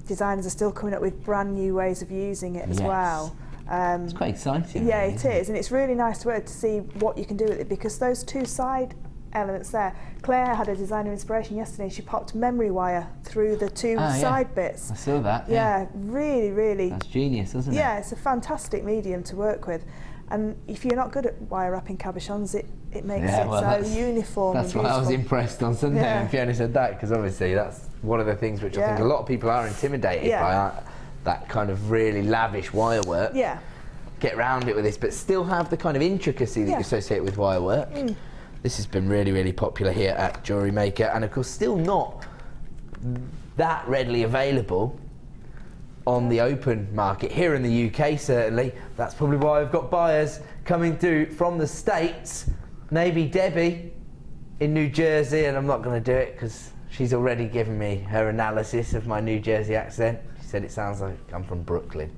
designers are still coming up with brand new ways of using it as well. It's quite exciting. Yeah, really, it is, and it's really nice to see what you can do with it, because those two side elements there. Claire had a designer inspiration yesterday. She popped memory wire through the two side bits. I saw that. Yeah, really, really. That's genius, isn't it? Yeah, it's a fantastic medium to work with. And if you're not good at wire wrapping cabochons, it makes it so uniform. That's and why I was impressed on Sunday when Fiona said that, because obviously that's one of the things which I think a lot of people are intimidated by, that kind of really lavish wire work. Yeah. Get around it with this, but still have the kind of intricacy that you associate with wire work. This has been really, really popular here at JewelleryMaker, and of course still not that readily available on the open market here in the UK, certainly. That's probably why I've got buyers coming through from the States, maybe Debbie in New Jersey, and I'm not going to do it because she's already given me her analysis of my New Jersey accent. She said it sounds like I'm from Brooklyn.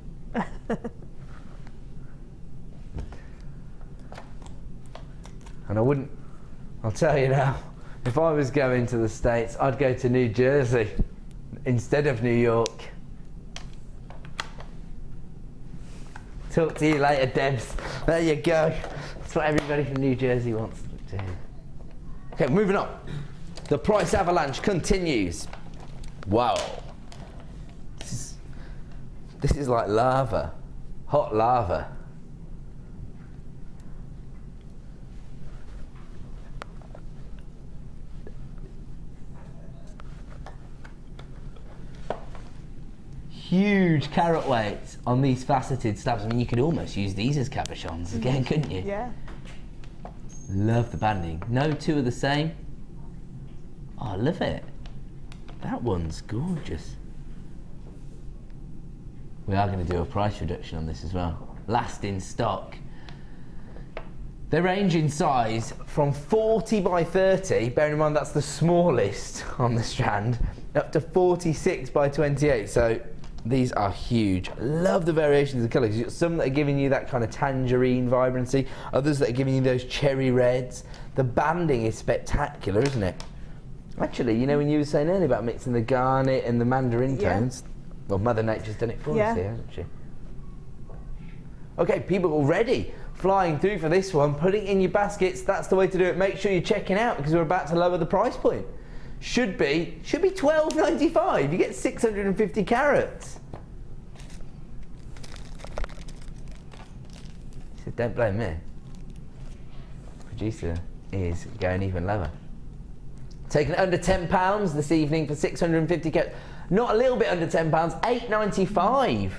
And I'll tell you now, if I was going to the States, I'd go to New Jersey instead of New York. Talk to you later, Debs. There you go. That's what everybody from New Jersey wants to hear. Okay, moving on. The price avalanche continues. Wow. This is like lava. Hot lava. Huge carat weights on these faceted slabs. I mean, you could almost use these as cabochons again, couldn't you? Yeah. Love the banding. No two are the same. Oh, I love it. That one's gorgeous. We are going to do a price reduction on this as well. Last in stock. They range in size from 40 by 30, bearing in mind that's the smallest on the strand, up to 46 by 28. So these are huge. Love the variations of colours. You've got some that are giving you that kind of tangerine vibrancy, others that are giving you those cherry reds. The banding is spectacular, isn't it? Actually, you know, when you were saying earlier about mixing the garnet and the mandarin tones, well, Mother Nature's done it for us here, hasn't she? Okay, people already flying through for this one, putting it in your baskets. That's the way to do it. Make sure you're checking out, because we're about to lower the price point. Should be $12.95. You get 650 carats. He said, don't blame me. Producer is going even lower. Taking under £10 this evening for 650 carats. Not a little bit under £10, $8.95.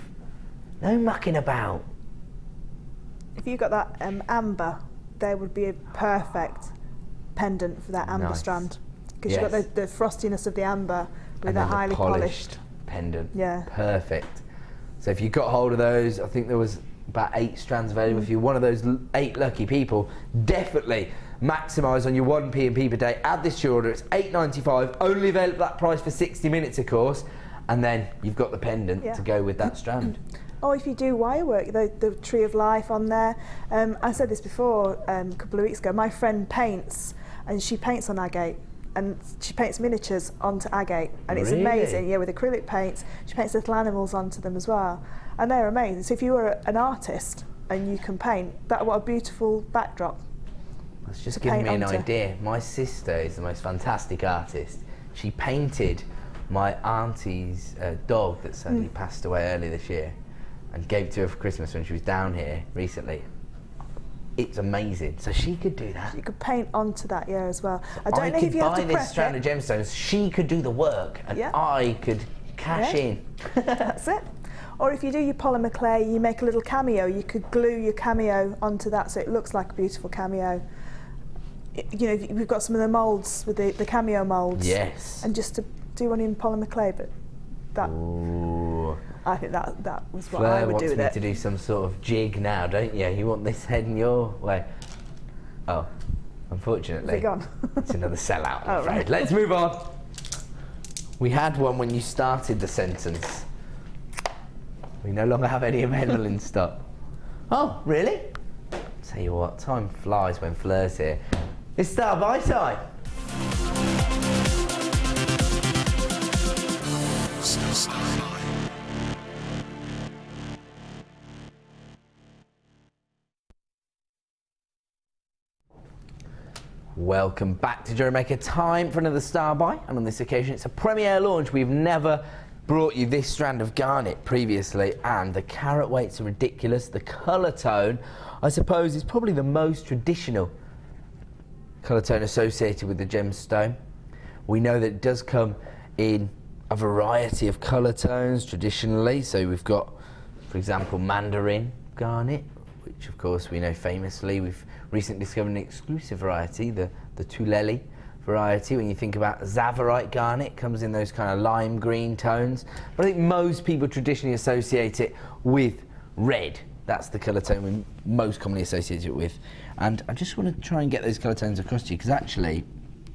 No mucking about. If you got that amber, there would be a perfect pendant for that amber strand. Because you've got the frostiness of the amber with that highly polished pendant. Yeah. Perfect. So if you got hold of those, I think there was about 8 strands available. If you're one of those 8 lucky people, definitely maximise on your 1p&p per day. Add this to your order. It's $8.95. Only available at that price for 60 minutes, of course. And then you've got the pendant to go with that strand. Or if you do wire work, the Tree of Life on there. I said this before a couple of weeks ago. My friend paints, and she paints on agate. And she paints miniatures onto agate, and it's amazing. Yeah, with acrylic paints. She paints little animals onto them as well, and they're amazing. So if you were an artist and you can paint, what a beautiful backdrop. That's just giving me an idea. My sister is the most fantastic artist. She painted my auntie's dog that sadly passed away early this year, and gave it to her for Christmas when she was down here recently. It's amazing. So she could do that. You could paint onto that, yeah, as well. I don't know if you have to prep it. I could buy this strand of gemstones. She could do the work, and I could cash in. That's it. Or if you do your polymer clay, you make a little cameo. You could glue your cameo onto that, so it looks like a beautiful cameo. You know, we've got some of the moulds with the cameo moulds. Yes. And just to do one in polymer clay, but that. Ooh. I think that was what Fleur I would do with it. wants me to do some sort of jig now, don't you? You want this heading your way. Oh, unfortunately, gone? It's another sellout, I'm afraid. Right. Let's move on. We had one when you started the sentence. We no longer have any available in stock. Oh, really? Tell you what, time flies when Fleur's here. It's Star By time. Welcome back to JewelleryMaker. Time for another Star By, and on this occasion it's a premiere launch. We've never brought you this strand of garnet previously, and the carat weights are ridiculous. The colour tone, I suppose, is probably the most traditional colour tone associated with the gemstone. We know that it does come in a variety of colour tones traditionally. So we've got, for example, mandarin garnet, which of course we know famously. We've recently discovered an exclusive variety, the Tuleli variety. When you think about Zavarite garnet, comes in those kind of lime green tones. But I think most people traditionally associate it with red. That's the colour tone we most commonly associate it with. And I just want to try and get those colour tones across to you, because actually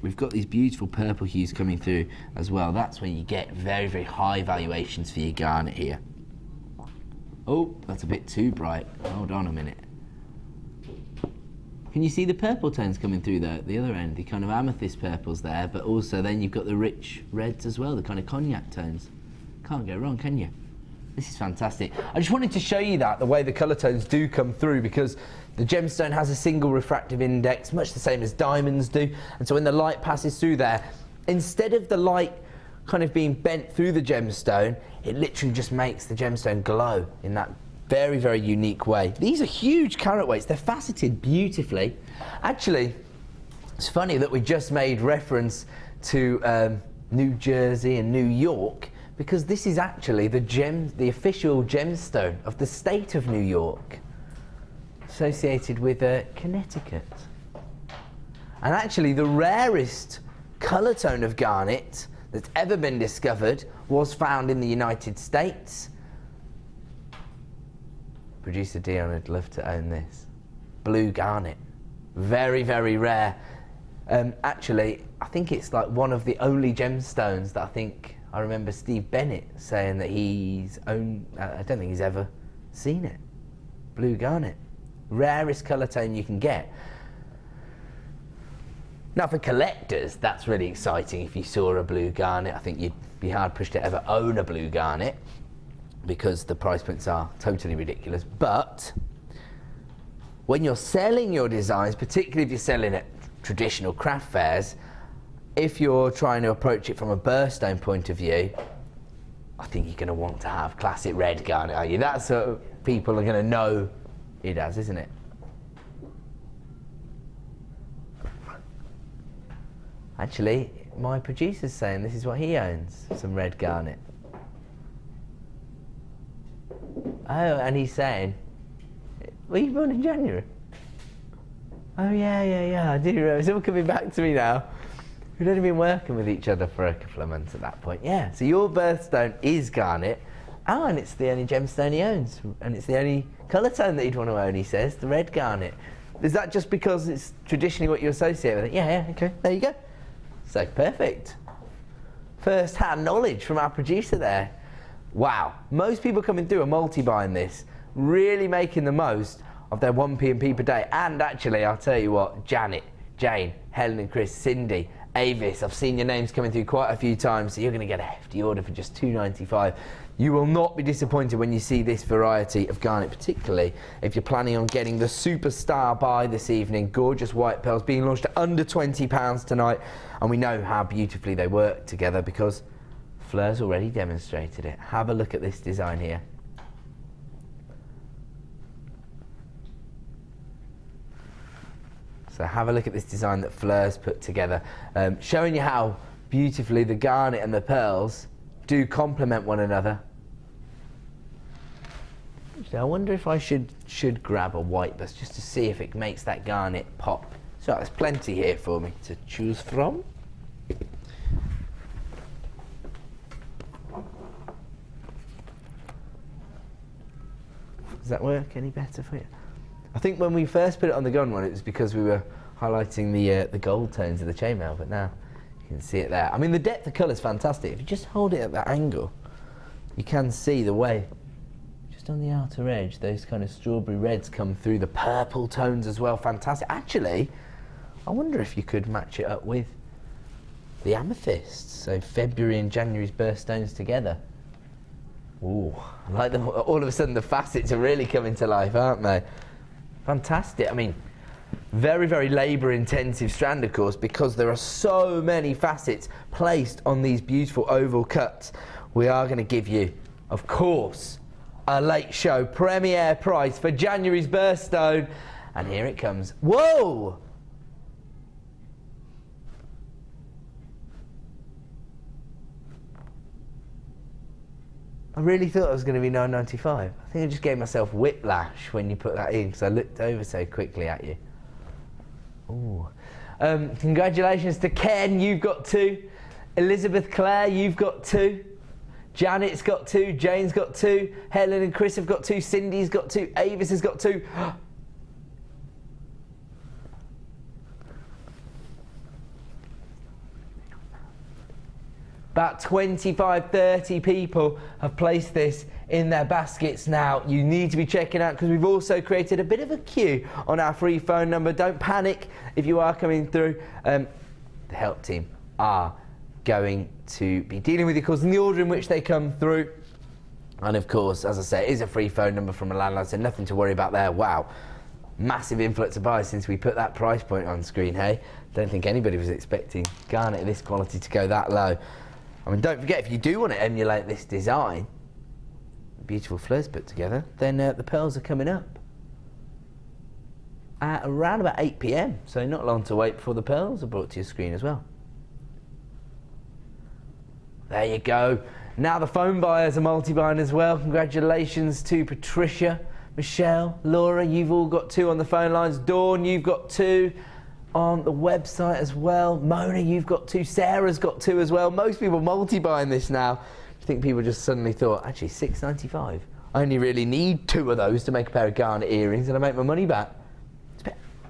we've got these beautiful purple hues coming through as well. That's where you get very, very high valuations for your garnet here. Oh, that's a bit too bright. Hold on a minute. Can you see the purple tones coming through there at the other end? The kind of amethyst purples there, but also then you've got the rich reds as well, the kind of cognac tones. Can't go wrong, can you? This is fantastic. I just wanted to show you that, the way the colour tones do come through, because the gemstone has a single refractive index, much the same as diamonds do. And so when the light passes through there, instead of the light kind of being bent through the gemstone, it literally just makes the gemstone glow in that very, very unique way. These are huge carat weights. They're faceted beautifully. Actually, it's funny that we just made reference to New Jersey and New York, because this is actually the official gemstone of the state of New York, associated with Connecticut. And actually the rarest colour tone of garnet that's ever been discovered was found in the United States. Producer Dion would love to own this. Blue garnet. Very, very rare. Actually, I think it's like one of the only gemstones that I remember Steve Bennett saying that he's owned. I don't think he's ever seen it. Blue garnet. Rarest colour tone you can get. Now for collectors, that's really exciting. If you saw a blue garnet, I think you'd be hard pushed to ever own a blue garnet, because the price points are totally ridiculous. But when you're selling your designs, particularly if you're selling at traditional craft fairs, if you're trying to approach it from a birthstone point of view, I think you're going to want to have classic red garnet, are you? That's what people are going to know it as, isn't it? Actually, my producer's saying this is what he owns, some red garnet. Oh, and he's saying, were you born in January? Oh yeah, I do remember. It's all coming back to me now. We'd only been working with each other for a couple of months at that point. Yeah, so your birthstone is garnet. Oh, and it's the only gemstone he owns. And it's the only colour tone that he'd want to own, he says, the red garnet. Is that just because it's traditionally what you associate with it? Yeah, okay, there you go. So perfect. First-hand knowledge from our producer there. Wow, most people coming through are multi-buying this, really making the most of their 1p and p per day. And actually, I'll tell you what, Janet, Jane, Helen and Chris, Cindy, Avis, I've seen your names coming through quite a few times, so you're going to get a hefty order for just $2.95. You will not be disappointed when you see this variety of garnet, particularly if you're planning on getting the superstar buy this evening. Gorgeous white pearls being launched at under £20 tonight, and we know how beautifully they work together because Fleur's already demonstrated it. Have a look at this design here. So have a look at this design that Fleur's put together, showing you how beautifully the garnet and the pearls do complement one another. I wonder if I should grab a white bus just to see if it makes that garnet pop. So there's plenty here for me to choose from. Does that work any better for you? I think when we first put it on the gun one, it was because we were highlighting the gold tones of the chainmail, but now you can see it there. I mean, the depth of colour is fantastic. If you just hold it at that angle, you can see the way, just on the outer edge, those kind of strawberry reds come through, the purple tones as well, fantastic. Actually, I wonder if you could match it up with the amethysts, so February and January's birthstones together. Ooh, I like them. All of a sudden the facets are really coming to life, aren't they? Fantastic. I mean, very, very labour intensive strand, of course, because there are so many facets placed on these beautiful oval cuts. We are going to give you, of course, a late show premiere price for January's birthstone, and here it comes. Whoa! I really thought it was going to be $9.95. I think I just gave myself whiplash when you put that in because I looked over so quickly at you. Ooh. Congratulations to Ken, you've got 2. Elizabeth Clare, you've got 2. Janet's got 2. Jane's got 2. Helen and Chris have got 2. Cindy's got 2. Avis has got 2. About 25, 30 people have placed this in their baskets now. You need to be checking out because we've also created a bit of a queue on our free phone number. Don't panic if you are coming through. The help team are going to be dealing with you because in the order in which they come through. And of course, as I say, it is a free phone number from a landline, so nothing to worry about there. Wow, massive influx of buyers since we put that price point on screen, hey? Don't think anybody was expecting garnet of this quality to go that low. I mean, don't forget, if you do want to emulate this design, beautiful Fleur's put together, then the pearls are coming up at around about 8 PM, so not long to wait before the pearls are brought to your screen as well. There you go. Now the phone buyers are multi-buying as well. Congratulations to Patricia, Michelle, Laura, you've all got 2 on the phone lines. Dawn, you've got 2. On the website as well. Mona, you've got 2. Sarah's got 2 as well. Most people multi-buying this now. I think people just suddenly thought, actually, $6.95. I only really need 2 of those to make a pair of garnet earrings and I make my money back.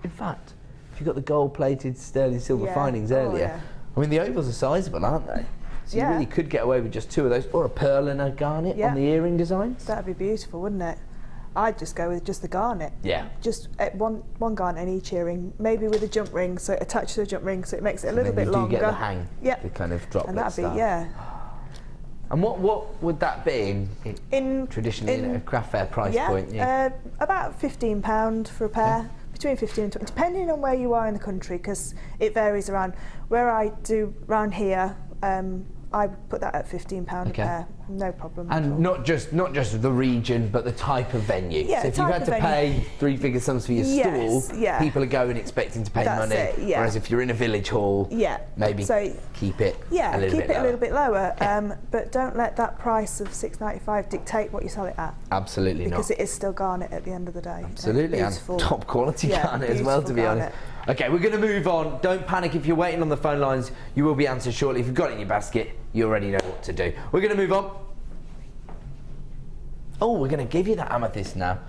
In fact, if you've got the gold-plated sterling silver findings earlier, I mean, the ovals are sizable, aren't they? So you really could get away with just 2 of those, or a pearl and a garnet on the earring designs. That'd be beautiful, wouldn't it? I'd just go with just the garnet. Yeah. Just one garnet in each earring, maybe with a jump ring, so attached to a jump ring, so it makes it a little bit longer. You get the hang, the kind of droplet and that'd be, style. And what would that be in traditionally a craft fair price point? About £15 for a pair, between 15 and 20, depending on where you are in the country, because it varies around. Where I do around here, I put that at £15 a pair, no problem. And not just the region, but the type of venue. Yeah, so if you had to pay 3-figure sums for your stall, people are going expecting to pay money. Whereas if you're in a village hall, maybe keep it a little bit lower. But don't let that price of $6.95 dictate what you sell it at. Absolutely not. Because it is still garnet at the end of the day. Absolutely, and top quality garnet as well, to be honest. Okay, we're going to move on. Don't panic if you're waiting on the phone lines. You will be answered shortly. If you've got it in your basket, you already know what to do. We're going to move on. Oh, we're going to give you that amethyst now.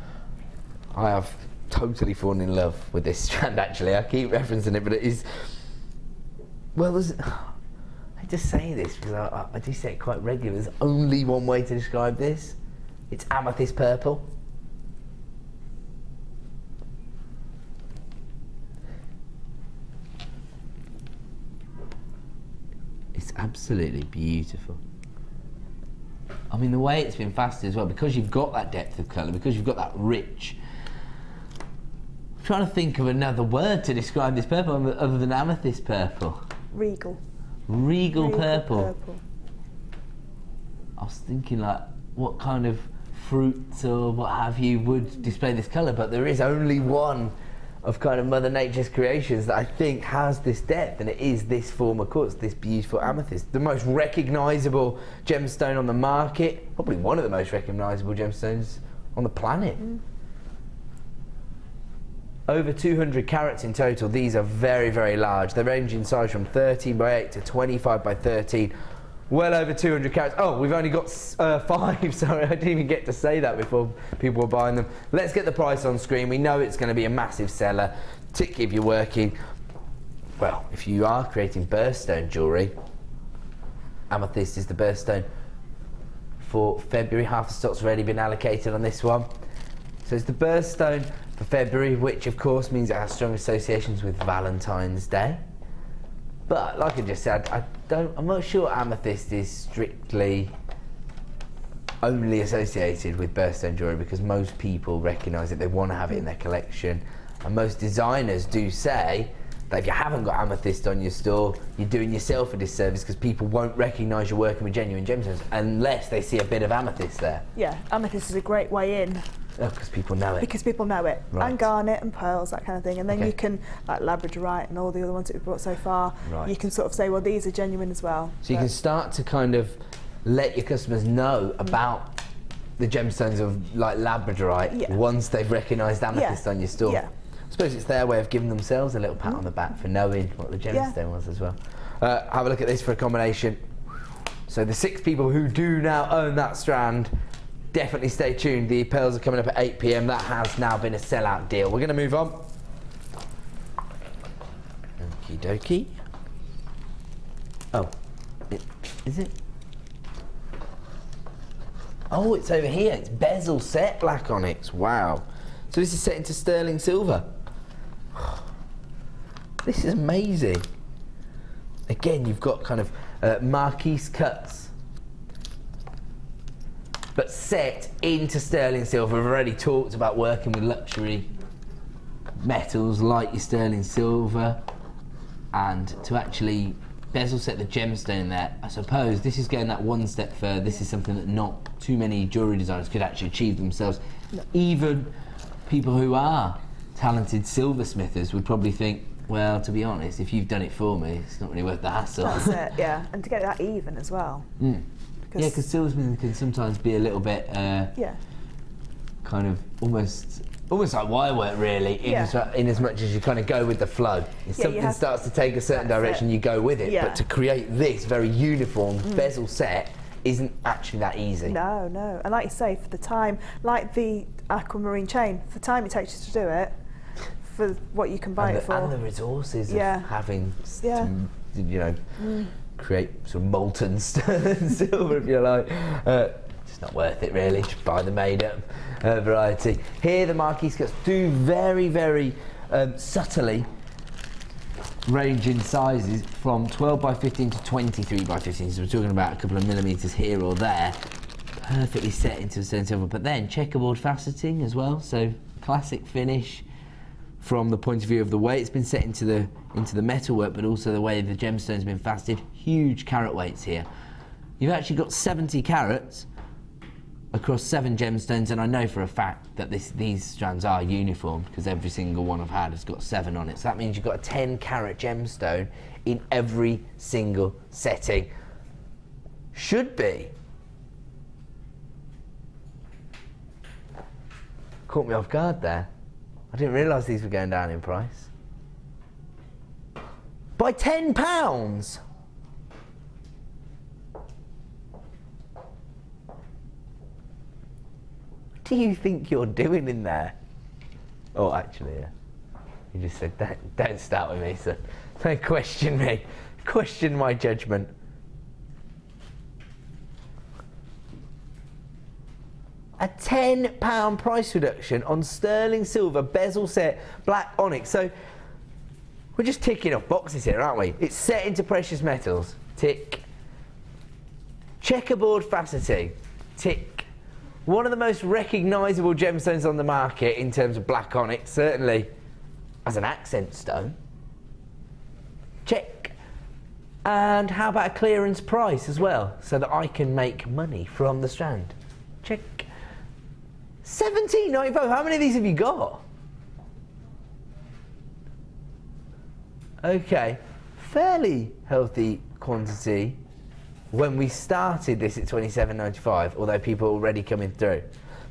I have totally fallen in love with this strand, actually. I keep referencing it, but it is... Well, there's I just say this because I do say it quite regularly. There's only one way to describe this. It's amethyst purple. It's absolutely beautiful. I mean, the way it's been faceted as well, because you've got that depth of colour, because you've got that rich... I'm trying to think of another word to describe this purple other than amethyst purple. Regal. Regal purple. purple. I was thinking like, what kind of fruits or what have you would display this colour, but there is only one of kind of Mother Nature's creations that I think has this depth, and it is this form of quartz, this beautiful amethyst. The most recognisable gemstone on the market, probably one of the most recognisable gemstones on the planet. Over 200 carats in total. These are very, very large. They range in size from 13 by 8 to 25 by 13. Well over 200 carats. Oh, we've only got 5. Sorry, I didn't even get to say that before people were buying them. Let's get the price on screen. We know it's going to be a massive seller, particularly if you're working, well, if you are creating birthstone jewellery. Amethyst is the birthstone for February. Half the stock's already been allocated on this one. So it's the birthstone for February, which of course means it has strong associations with Valentine's Day. But like I just said, I'm not sure amethyst is strictly only associated with birthstone jewellery, because most people recognise it, they want to have it in their collection, and most designers do say that if you haven't got amethyst on your store, you're doing yourself a disservice, because people won't recognise you're working with genuine gemstones unless they see a bit of amethyst there. Yeah, amethyst is a great way in. Oh, because people know it. Because people know it. Right. And garnet and pearls, that kind of thing. And then you can, like Labradorite and all the other ones that we've brought so far, you can sort of say, well, these are genuine as well. So you can start to kind of let your customers know about the gemstones of like Labradorite once they've recognised amethyst on your store. I suppose it's their way of giving themselves a little pat on the back for knowing what the gemstone was as well. Have a look at this for a combination. So the 6 people who do now own that strand, definitely stay tuned. The pearls are coming up at 8 PM. That has now been a sellout deal. We're going to move on. Okie dokie. Oh, is it? Oh, it's over here. It's bezel set black onyx. Wow. So this is set into sterling silver. This is amazing. Again, you've got kind of marquise cuts, but set into sterling silver. We've already talked about working with luxury metals like your sterling silver, and to actually bezel set the gemstone there, I suppose this is going that one step further. This is something that not too many jewellery designers could actually achieve themselves. No. Even people who are talented silversmithers would probably think, well, to be honest, if you've done it for me, it's not really worth the hassle. That's it, yeah. And to get that even as well. Yeah, because silversmithing can sometimes be a little bit kind of almost like wire work, really, in as much as you kind of go with the flow. If something starts to take a certain direction, you go with it. But to create this very uniform bezel set isn't actually that easy. No, no. And like you say, for the time, like the aquamarine chain, for the time it takes you to do it, for what you can buy it for. And the resources of having to, you know, create sort of molten silver, if you like. It's not worth it, really. Just buy the made-up variety. Here, the marquise cuts do very, very subtly range in sizes from 12 by 15 to 23 by 15. So we're talking about a couple of millimetres here or there. Perfectly set into the sterling silver, but then checkerboard faceting as well. So classic finish from the point of view of the way it's been set into the metalwork, but also the way the gemstone's been faceted. Huge carat weights here. You've actually got 70 carats across 7 gemstones, and I know for a fact that these strands are uniform because every single one I've had has got 7 on it. So that means you've got a 10 carat gemstone in every single setting. Should be. Caught me off guard there. I didn't realise these were going down in price. By £10! What do you think you're doing in there? Oh, actually, yeah. You just said, don't start with me, son. Don't question me. Question my judgment. a £10 price reduction on sterling silver bezel set black onyx. So we're just ticking off boxes here, aren't we? It's set into precious metals. Tick. Checkerboard faceting. Tick. One of the most recognisable gemstones on the market in terms of black onyx, certainly as an accent stone. Check. And how about a clearance price as well, so that I can make money from the strand? Check. £17.95. How many of these have you got? Okay, fairly healthy quantity when we started this at £27.95, although people are already coming through.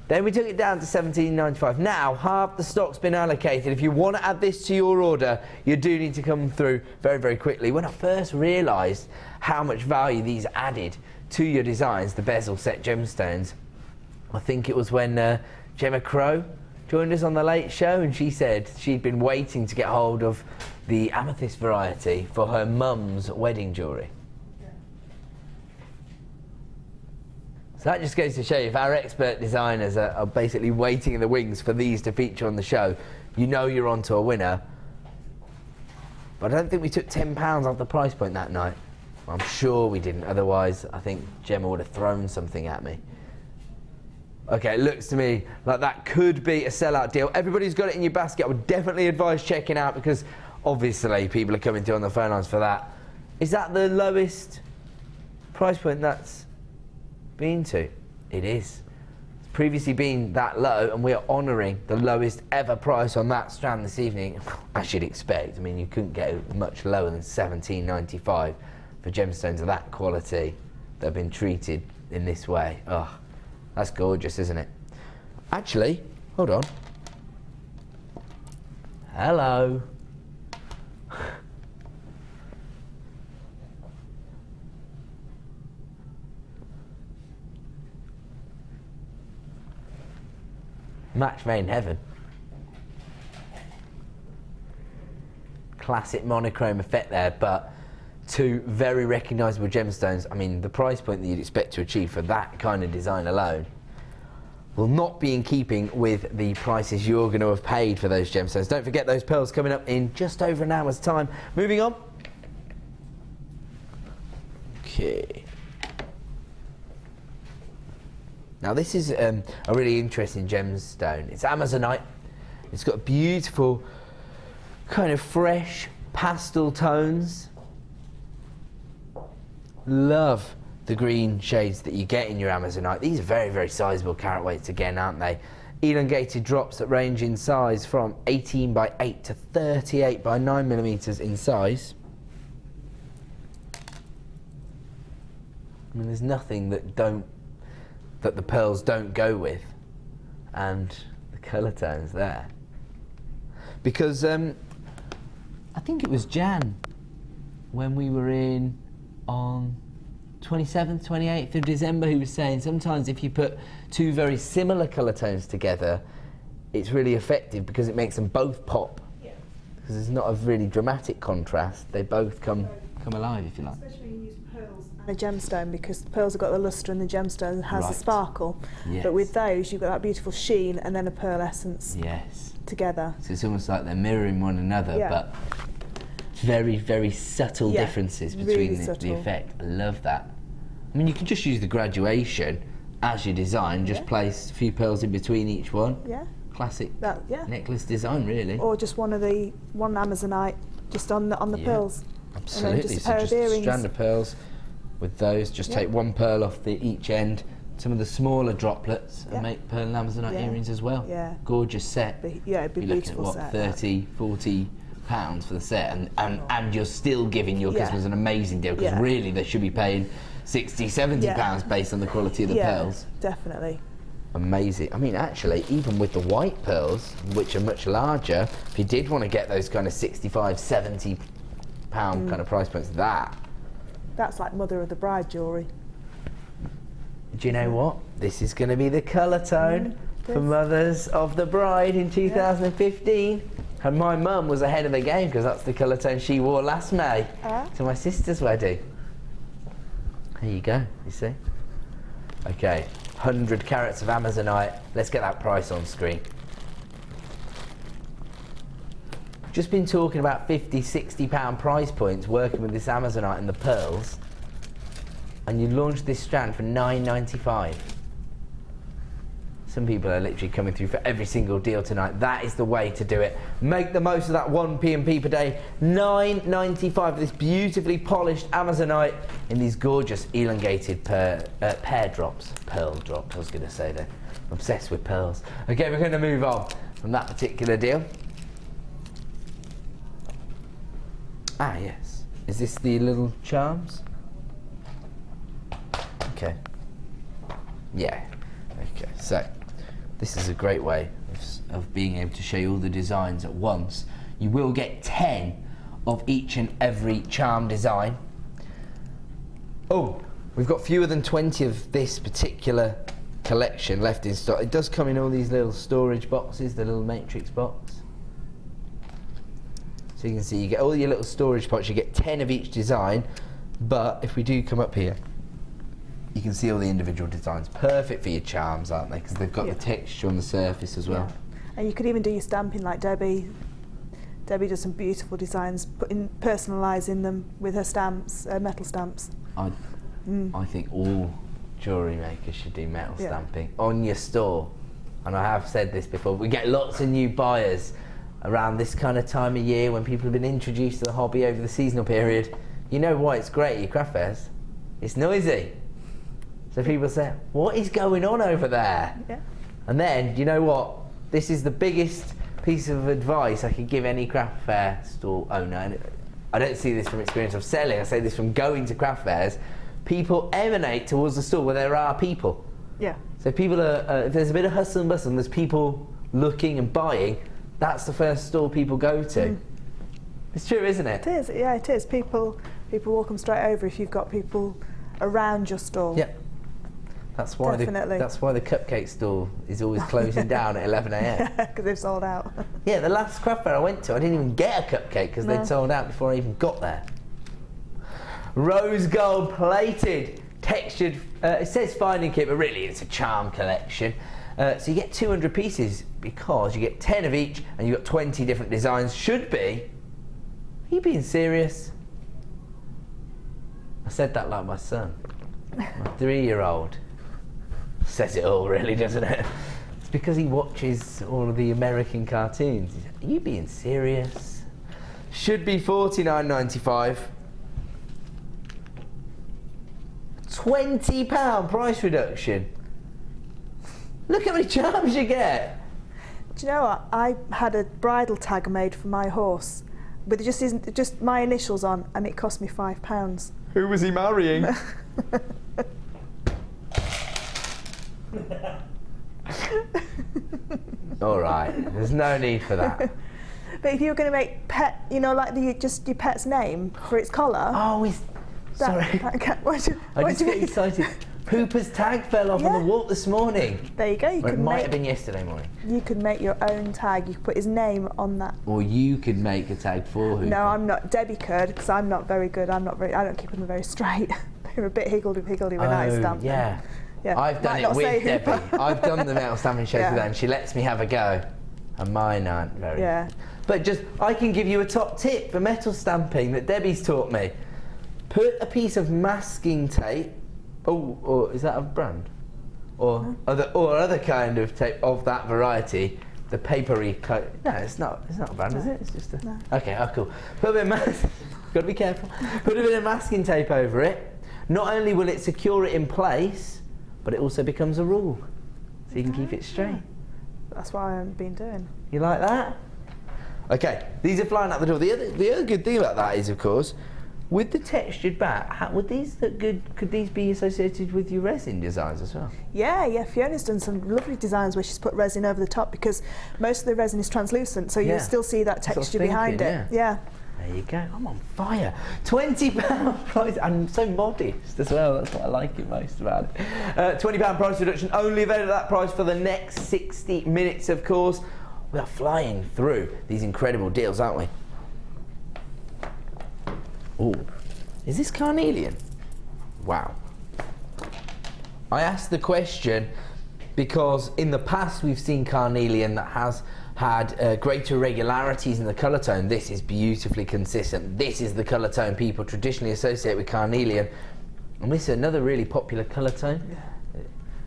Then we took it down to £17.95. Now, half the stock's been allocated. If you want to add this to your order, you do need to come through very, very quickly. When I first realised how much value these added to your designs, the bezel set gemstones, I think it was when Gemma Crow joined us on the Late Show, and she said she'd been waiting to get hold of the amethyst variety for her mum's wedding jewellery. So that just goes to show you, if our expert designers are basically waiting in the wings for these to feature on the show, you know you're onto a winner. But I don't think we took £10 off the price point that night. I'm sure we didn't, otherwise I think Gemma would have thrown something at me. Okay, it looks to me like that could be a sellout deal. Everybody's got it in your basket. I would definitely advise checking out, because obviously people are coming through on the phone lines for that. Is that the lowest price point that's been to? It is. It's previously been that low, and we are honouring the lowest ever price on that strand this evening, as you'd expect. I mean, you couldn't get much lower than £17.95 for gemstones of that quality that have been treated in this way. Oh, that's gorgeous, isn't it? Actually, hold on. Hello. Match made in heaven. Classic monochrome effect there, but two very recognisable gemstones. I mean, the price point that you'd expect to achieve for that kind of design alone will not be in keeping with the prices you're going to have paid for those gemstones. Don't forget those pearls coming up in just over an hour's time. Moving on. Okay. Now this is a really interesting gemstone. It's Amazonite. It's got beautiful kind of fresh pastel tones. Love the green shades that you get in your Amazonite. These are very, very sizable carat weights again, aren't they? Elongated drops that range in size from 18 by 8 to 38 by 9 millimeters in size. I mean, there's nothing that the pearls don't go with, and the colour tones there. Because I think it was Jan when we were in on 27th, 28th of December, who was saying sometimes if you put two very similar colour tones together, it's really effective because it makes them both pop. Yeah. Because there's not a really dramatic contrast, they both come alive, if you like. Especially when you use pearls and a gemstone, because the pearls have got the lustre and the gemstone has the sparkle. Yes. But with those, you've got that beautiful sheen and then a pearl essence. Yes. Together. So it's almost like they're mirroring one another, but very, very subtle differences between the effect. I love that. I mean, you can just use the graduation as your design, just place a few pearls in between each one. Yeah. Classic necklace design, really. Or just one Amazonite just on the pearls. Absolutely. Just so just a strand of pearls with those. Just take one pearl off each end, some of the smaller droplets, and make pearl and Amazonite earrings as well. Yeah. Gorgeous set. It'd be a beautiful set. You're looking at what, 30, 40 pounds for the set, and you're still giving your customers an amazing deal, because really they should be paying 60, 70 pounds based on the quality of the pearls. Definitely. Amazing. I mean, actually, even with the white pearls, which are much larger, if you did want to get those kind of 65, 70 pound kind of price points, that's like mother of the bride jewellery. Do you know what? This is going to be the colour tone for mothers of the bride in 2015. And my mum was ahead of the game, because that's the colour tone she wore last May to my sister's wedding. There you go, you see. Okay, 100 carats of Amazonite. Let's get that price on screen. Just been talking about 50, 60 pound price points working with this Amazonite and the pearls, and you launched this strand for £9.95. Some people are literally coming through for every single deal tonight. That is the way to do it. Make the most of that 1 P&P per day. £9.95 for this beautifully polished Amazonite in these gorgeous elongated pear drops. Pearl drops, I was going to say there. I'm obsessed with pearls. Okay, we're going to move on from that particular deal. Ah, yes. Is this the little charms? Okay. Yeah. Okay, so this is a great way of being able to show you all the designs at once. You will get 10 of each and every charm design. Oh, we've got fewer than 20 of this particular collection left in stock. It does come in all these little storage boxes, the little matrix box. So you can see you get all your little storage pots, you get 10 of each design, but if we do come up here, you can see all the individual designs. Perfect for your charms, aren't they? Because they've got the texture on the surface as well. Yeah. And you could even do your stamping like Debbie. Debbie does some beautiful designs, personalising them with her stamps, metal stamps. I think all jewellery makers should do metal stamping on your store. And I have said this before, we get lots of new buyers around this kind of time of year when people have been introduced to the hobby over the seasonal period. You know why it's great at your craft fairs? It's noisy. So people say, what is going on over there? Yeah. And then, you know what? This is the biggest piece of advice I could give any craft fair store owner. And I don't see this from experience of selling, I say this from going to craft fairs. People emanate towards the store where there are people. Yeah. So people are, if there's a bit of hustle and bustle and there's people looking and buying, that's the first store people go to. It's true, isn't it? It is, yeah, it is. People walk them straight over if you've got people around your store. Yeah. That's why that's why the cupcake store is always closing down at 11 a.m. Because they've sold out. Yeah, the last craft fair I went to, I didn't even get a cupcake because they'd sold out before I even got there. Rose gold plated, textured, it says finding kit, but really it's a charm collection. So you get 200 pieces because you get 10 of each and you've got 20 different designs. Should be. Are you being serious? I said that like my son, my 3-year-old. Says it all, really, doesn't it? It's because he watches all of the American cartoons. Are you being serious? Should be $49.95. £20 price reduction. Look how many charms you get. Do you know what? I had a bridle tag made for my horse with just my initials on, and it cost me £5. Who was he marrying? All right, there's no need for that. But if you were going to make pet, you know, like just your pet's name for its collar. Oh, sorry. I just get excited. Pooper's tag fell off on the walk this morning. There you go. It might have been yesterday morning. You could make your own tag. You could put his name on that. Or you could make a tag for Hooper. No, I'm not. Debbie could, because I'm not very good. I don't keep them very straight. They're a bit higgledy-piggledy when I stamp them. Yeah. I've done it with Debbie. I've done the metal stamping shows with her, and she lets me have a go. And mine aren't very good. But I can give you a top tip for metal stamping that Debbie's taught me. Put a piece of masking tape. Oh, or is that a brand? Or other kind of tape of that variety. The papery coat. No, it's not a brand, is it? It's just a. No. Okay, cool. Put a bit of got to be careful. Put a bit of masking tape over it. Not only will it secure it in place, but it also becomes a rule, so you can keep it straight. That's what I haven't been doing. You like that? Okay, these are flying out the door. The other good thing about that is, of course, with the textured back, would these look good? Could these be associated with your resin designs as well? Yeah. Fiona's done some lovely designs where she's put resin over the top because most of the resin is translucent, so you'll still see that texture behind it. Yeah. There you go. I'm on fire. £20 price, and so modest as well. That's what I like it most about it. £20 price reduction, only available at that price for the next 60 minutes, of course. We are flying through these incredible deals, aren't we? Oh, is this carnelian? Wow. I asked the question because in the past we've seen carnelian that has had greater irregularities in the colour tone. This is beautifully consistent. This is the colour tone people traditionally associate with carnelian. And this is another really popular colour tone. Yeah.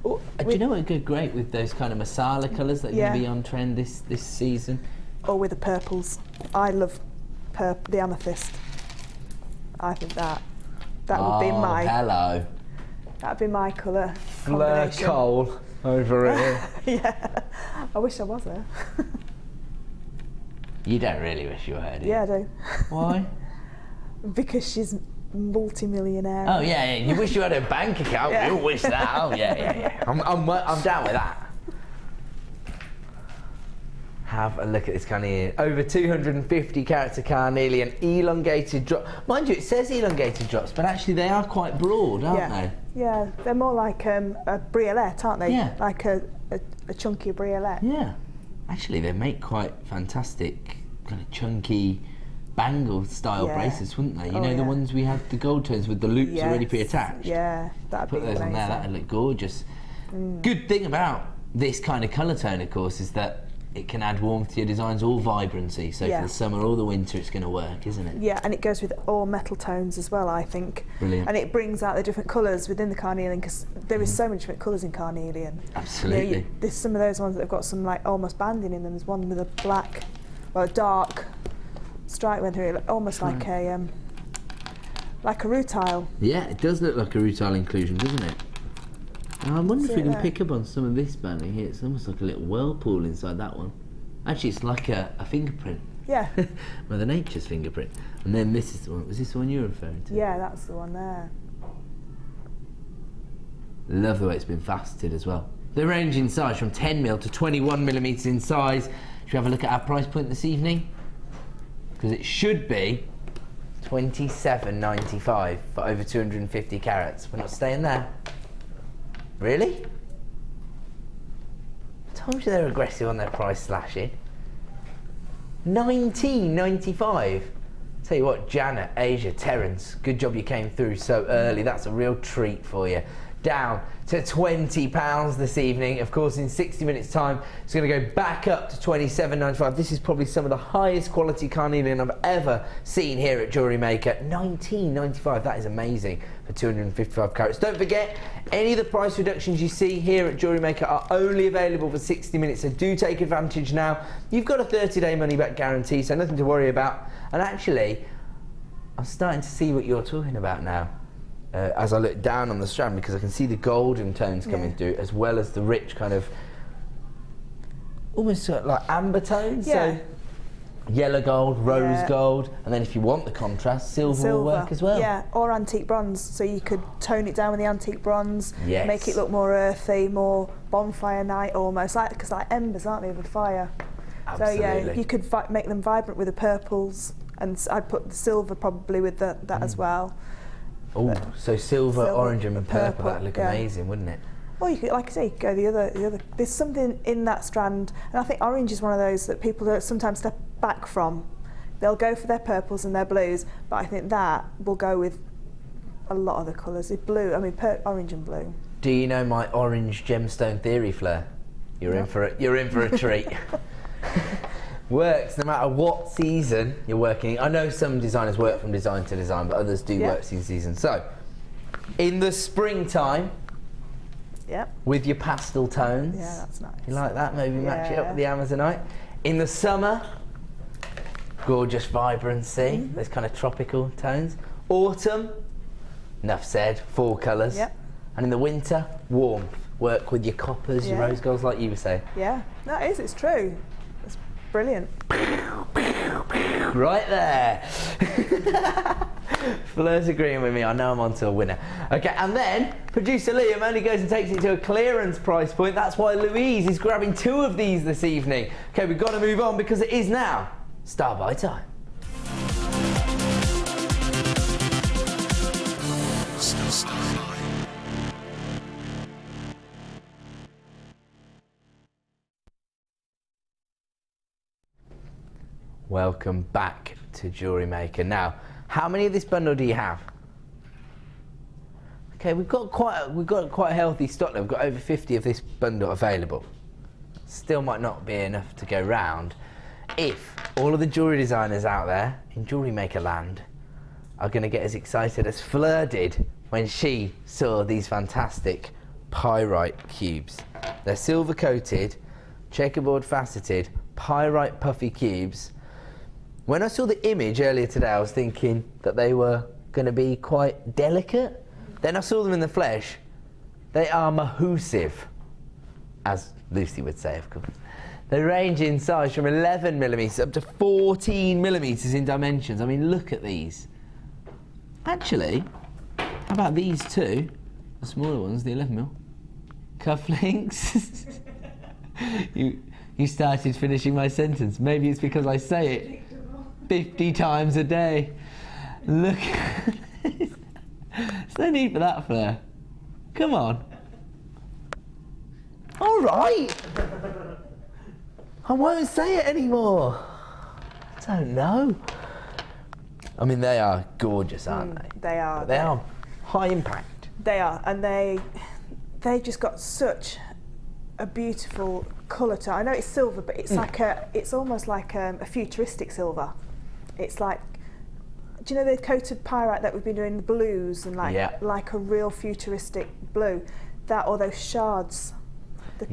Oh, do you know what would go great with those kind of masala colours that are going to be on trend this season? Or with the purples. I love the amethyst. I think that would be my... hello. That'd be my colour Fleur combination. Cole over here. Yeah, I wish I was there. You don't really wish you were here, do you? Yeah, I do. Why? Because she's multi-millionaire. Oh yeah, you wish you had a bank account. Yeah. You wish that. Oh yeah. I'm down with that. Have a look at this carnelian. Over 250 carats of carnelian, elongated drop. Mind you, it says elongated drops, but actually they are quite broad, aren't they? Yeah, they're more like a briolette, aren't they? Yeah. Like a chunky briolette. Yeah. Actually, they make quite fantastic, kind of chunky bangle style bracelets, wouldn't they? You know the ones we have, the gold tones with the loops already pre-attached. Yeah, that'd Put be those amazing. on there, that'd look gorgeous. Good thing about this kind of colour tone, of course, is that it can add warmth to your designs or vibrancy. So for the summer or the winter, it's going to work, isn't it? Yeah, and it goes with all metal tones as well, I think. Brilliant. And it brings out the different colours within the carnelian, because there is so many different colours in carnelian. Absolutely. You know, there's some of those ones that have got some like almost banding in them. There's one with a black, well, a dark stripe went through it, almost like a rutile. Yeah, it does look like a rutile inclusion, doesn't it? I wonder if we can there. pick up on some of this banding here. It's almost like a little whirlpool inside that one. Actually, it's like a fingerprint. Yeah. Mother Nature's fingerprint. And then this is the one. Was this the one you were referring to? Yeah, that's the one there. Love the way it's been faceted as well. They range in size from 10mm to 21mm in size. Should we have a look at our price point this evening? Because it should be $27.95 for over 250 carats. We're not staying there. Really? I told you they're aggressive on their price slashing. $19.95. Tell you what, Janet, Asia, Terence, good job you came through so early. That's a real treat for you. Down to £20 this evening. Of course, in 60 minutes time, it's going to go back up to $27.95. This is probably some of the highest quality carnelian I've ever seen here at JewelleryMaker. $19.95, that is amazing for 255 carats. Don't forget, any of the price reductions you see here at JewelleryMaker are only available for 60 minutes, so do take advantage now. You've got a 30-day money-back guarantee, so nothing to worry about. And actually, I'm starting to see what you're talking about now. As I look down on the strand, because I can see the golden tones coming through, as well as the rich kind of almost sort of like amber tones. Yeah. So yellow gold, rose gold, and then if you want the contrast, silver will work as well. Yeah, or antique bronze. So you could tone it down with the antique bronze, Yes. make it look more earthy, more bonfire night almost, like because like embers, aren't they, with fire? Absolutely. So yeah, you could make them vibrant with the purples, and I'd put the silver probably with that as well. Oh, so silver, orange, and purple. purple, That'd look amazing, wouldn't it? Or you could, like I say, you could go the other. There's something in that strand, and I think orange is one of those that people don't sometimes step back from. They'll go for their purples and their blues, but I think that will go with a lot of the colours. With blue, I mean, orange and blue. Do you know my orange gemstone theory, Fleur? You're in for it. You're in for a treat. Works no matter what season you're working. I know some designers work from design to design, but others do work season. So, in the springtime, with your pastel tones, that's nice. You like that? Maybe match it up with the Amazonite. In the summer, gorgeous vibrancy, those kind of tropical tones. Autumn, enough said, fall colours. And in the winter, warmth. Work with your coppers, your rose golds, like you were saying. Yeah, that is. It's true. It's brilliant. Right there. Fleur's agreeing with me. I know I'm on to a winner. Okay, and then producer Liam only goes and takes it to a clearance price point. That's why Louise is grabbing 2 of these this evening. Okay, we've got to move on because it is now Star Buy time. Welcome back to JewelleryMaker. Now, how many of this bundle do you have? Okay, we've got quite a healthy stock now. We've got over 50 of this bundle available. Still might not be enough to go round. If all of the jewellery designers out there in JewelleryMaker land are going to get as excited as Fleur did when she saw these fantastic Pyrite cubes. They're silver coated, checkerboard faceted, Pyrite puffy cubes. When I saw the image earlier today, I was thinking that they were going to be quite delicate. Then I saw them in the flesh. They are mahoosive, as Lucy would say, of course. They range in size from 11mm up to 14mm in dimensions. I mean, look at these. Actually, how about these two? The smaller ones, the 11mm. Cufflinks. You started finishing my sentence. Maybe it's because I say it 50 times a day. Look at this. There's no need for that, Fleur. Come on. All right. I won't say it anymore. I don't know. I mean, they are gorgeous, aren't they? They are. But they are high impact. They are, and they just got such a beautiful colour to it. I know it's silver, but it's like it's almost like a futuristic silver. It's like, do you know the coated pyrite that we've been doing, the blues and like a real futuristic blue? That, or those shards. The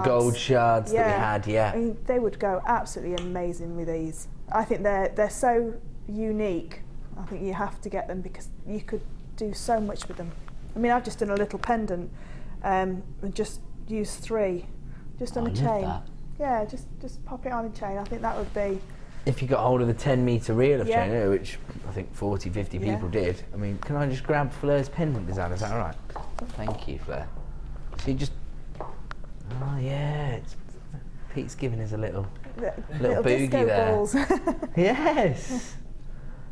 gold shards that we had, yeah. I mean, they would go absolutely amazing with these. I think they're so unique. I think you have to get them because you could do so much with them. I mean, I've just done a little pendant and just used 3, just on a chain. That. Yeah, just pop it on a chain. I think that would be. If you got hold of the 10-metre reel of chain, which I think 40, 50 people did. I mean, can I just grab Fleur's pendant design? Is that all right? Thank you, Fleur. So you just. Oh yeah, Pete's giving us a little boogie disco there. balls. Yes.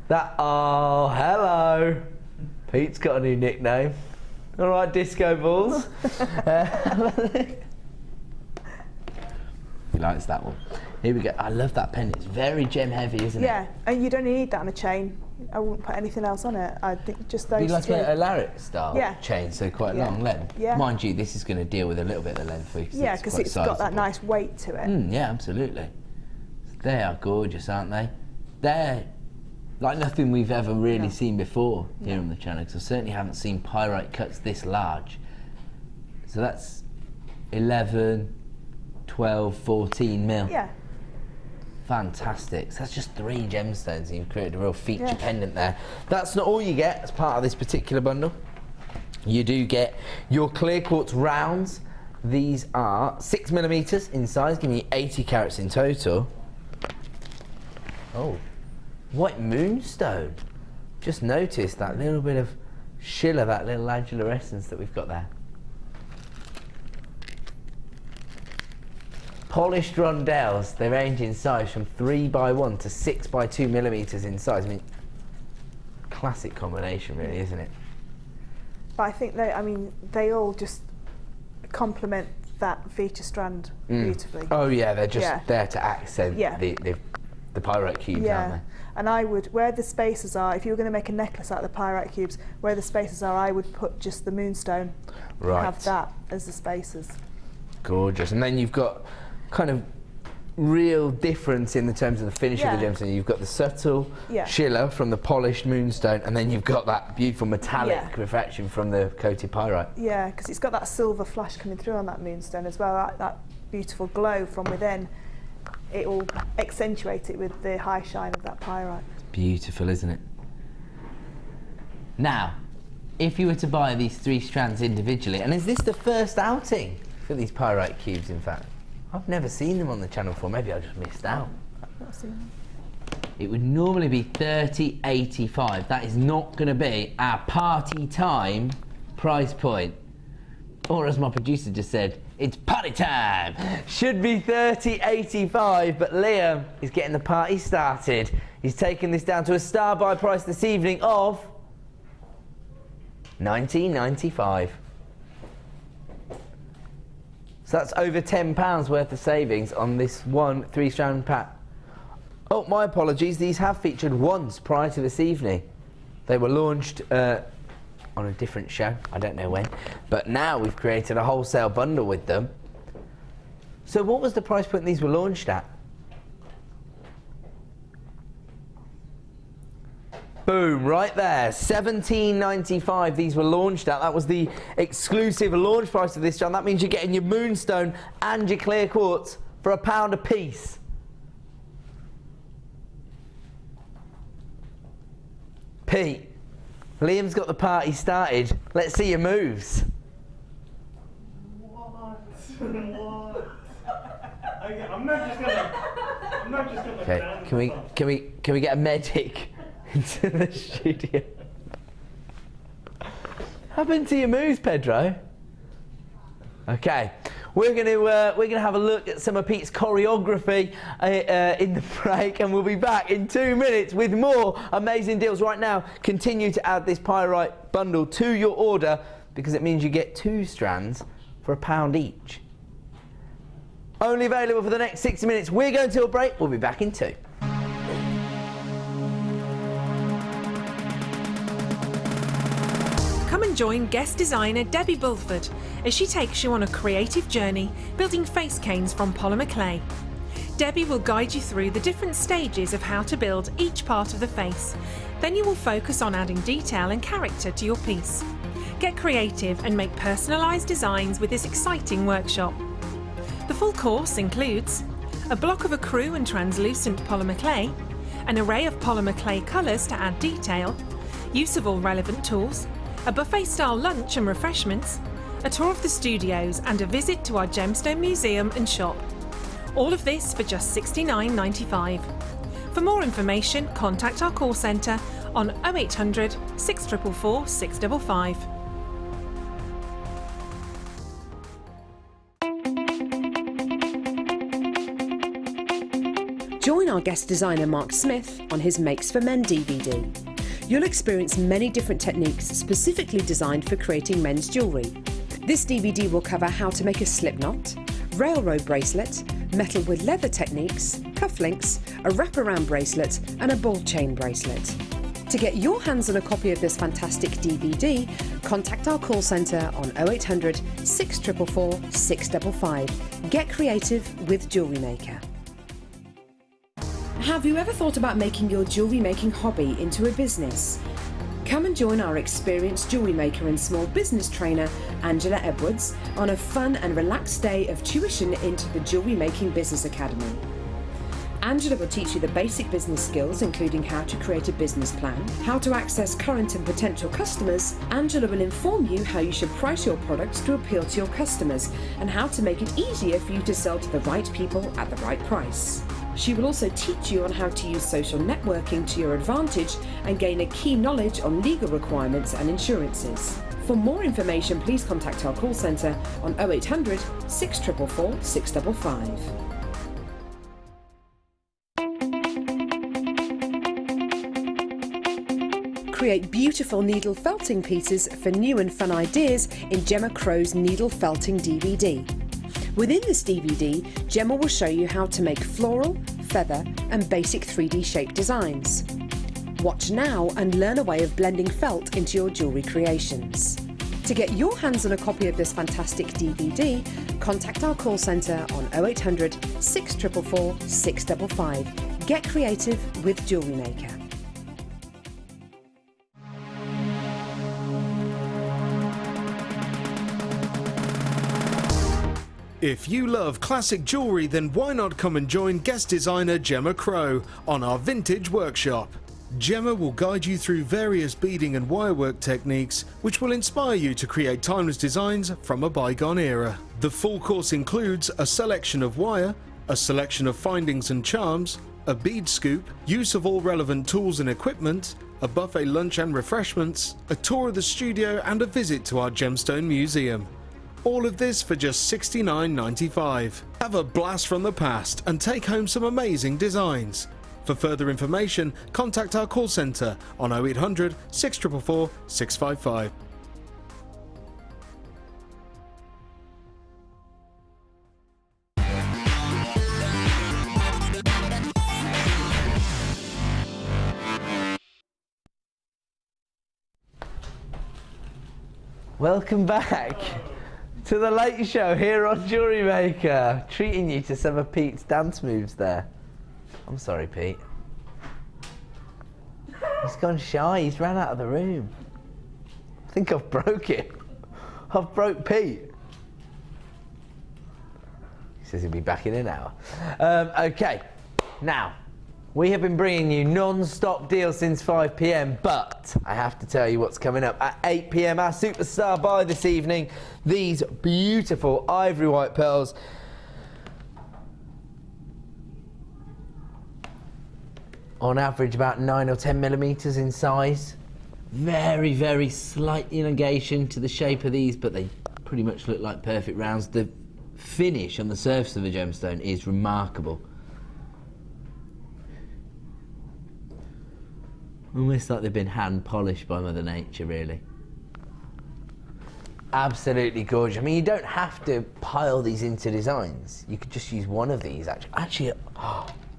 That. Oh, hello. Pete's got a new nickname. All right, disco balls. He likes that one. Here we go. I love that pen. It's very gem heavy, isn't it? Yeah, and you don't need that on a chain. I wouldn't put anything else on it. I think just those. You like 2. a Lariat style chain, so quite long length. Yeah. Mind you, this is going to deal with a little bit of the length for you. Yeah, because it's got that nice weight to it. Yeah, absolutely. They are gorgeous, aren't they? They're like nothing we've ever really seen before here on the channel, because I certainly haven't seen pyrite cuts this large. So that's 11, 12, 14 mil. Yeah. Fantastic. So that's just 3 gemstones, and you've created a real feature pendant there. That's not all you get as part of this particular bundle. You do get your clear quartz rounds. These are 6mm in size, giving you 80 carats in total. Oh, white moonstone. Just notice that little bit of schiller, that little angular essence that we've got there. Polished Rondelles, they range in size from 3x1 to 6x2mm in size. I mean, classic combination really, isn't it? But I think they all just complement that feature strand beautifully. Oh yeah, they're just there to accent the pyrite cubes, aren't they? And I would, where the spacers are, if you were going to make a necklace out of the pyrite cubes, where the spacers are, I would put just the moonstone. Right. Have that as the spacers. Gorgeous. And then you've got kind of real difference in the terms of the finish of the gemstone. You've got the subtle schiller from the polished moonstone, and then you've got that beautiful metallic refraction from the coated pyrite. Yeah, because it's got that silver flash coming through on that moonstone as well, that beautiful glow from within. It will accentuate it with the high shine of that pyrite. It's beautiful, isn't it? Now, if you were to buy these 3 strands individually, and is this the first outing for these pyrite cubes, in fact? I've never seen them on the channel before. Maybe I just missed out. I've not seen them. It would normally be $30.85. That is not going to be our party time price point. Or as my producer just said, it's party time. Should be $30.85, but Liam is getting the party started. He's taken this down to a star buy price this evening of $19.95. So that's over £10 worth of savings on this one 3-strand pack. Oh, my apologies. These have featured once prior to this evening. They were launched on a different show, I don't know when, but now we've created a wholesale bundle with them. So what was the price point these were launched at? Boom, right there, $17.95 these were launched at. That was the exclusive launch price of this, John. That means you're getting your Moonstone and your clear quartz for £1 a piece. Pete, Liam's got the party started. Let's see your moves. What? I'm not just gonna Okay, dance. can we get a medic into the studio? What happened to your moves, Pedro? Okay, we're gonna have a look at some of Pete's choreography in the break, and we'll be back in 2 minutes with more amazing deals. Right now, continue to add this Pyrite bundle to your order because it means you get 2 strands for £1 each. Only available for the next 60 minutes. We're going to a break. We'll be back in 2. Come and join guest designer Debbie Bulford as she takes you on a creative journey building face canes from polymer clay. Debbie will guide you through the different stages of how to build each part of the face. Then you will focus on adding detail and character to your piece. Get creative and make personalised designs with this exciting workshop. The full course includes a block of ecru and translucent polymer clay, an array of polymer clay colours to add detail, use of all relevant tools, a buffet-style lunch and refreshments, a tour of the studios and a visit to our Gemstone Museum and shop. All of this for just $69.95. For more information, contact our call centre on 0800 644 655. Join our guest designer Mark Smith on his Makes for Men DVD. You'll experience many different techniques specifically designed for creating men's jewellery. This DVD will cover how to make a slip knot, railroad bracelet, metal with leather techniques, cufflinks, a wraparound bracelet and a ball chain bracelet. To get your hands on a copy of this fantastic DVD, contact our call centre on 0800 644 655. Get creative with JewelleryMaker. Have you ever thought about making your jewellery making hobby into a business? Come and join our experienced jewellery maker and small business trainer, Angela Edwards, on a fun and relaxed day of tuition into the Jewellery Making Business Academy. Angela will teach you the basic business skills, including how to create a business plan, how to access current and potential customers. Angela will inform you how you should price your products to appeal to your customers and how to make it easier for you to sell to the right people at the right price. She will also teach you on how to use social networking to your advantage and gain a key knowledge on legal requirements and insurances. For more information, please contact our call centre on 0800 644 655. Create beautiful needle felting pieces for new and fun ideas in Gemma Crow's Needle Felting DVD. Within this DVD, Gemma will show you how to make floral, feather and basic 3D shape designs. Watch now and learn a way of blending felt into your jewellery creations. To get your hands on a copy of this fantastic DVD, contact our call centre on 0800 644 655. Get creative with JewelleryMaker. If you love classic jewellery, then why not come and join guest designer Gemma Crow on our vintage workshop. Gemma will guide you through various beading and wirework techniques which will inspire you to create timeless designs from a bygone era. The full course includes a selection of wire, a selection of findings and charms, a bead scoop, use of all relevant tools and equipment, a buffet lunch and refreshments, a tour of the studio and a visit to our Gemstone Museum. All of this for just $69.95. Have a blast from the past and take home some amazing designs. For further information, contact our call centre on 0800 644 655. Welcome back to the late show here on Jewellery Maker. Treating you to some of Pete's dance moves there. I'm sorry, Pete. He's gone shy, he's ran out of the room. I think I've broke it. I've broke Pete. He says he'll be back in an hour. Okay, now, we have been bringing you non-stop deals since 5 p.m, but I have to tell you what's coming up at 8 p.m. Our superstar buy this evening, these beautiful ivory white pearls. On average about 9 or 10 millimeters in size. Very, very slight elongation to the shape of these, but they pretty much look like perfect rounds. The finish on the surface of a gemstone is remarkable. Almost like they've been hand polished by Mother Nature, really. Absolutely gorgeous. I mean, you don't have to pile these into designs. You could just use one of these, actually.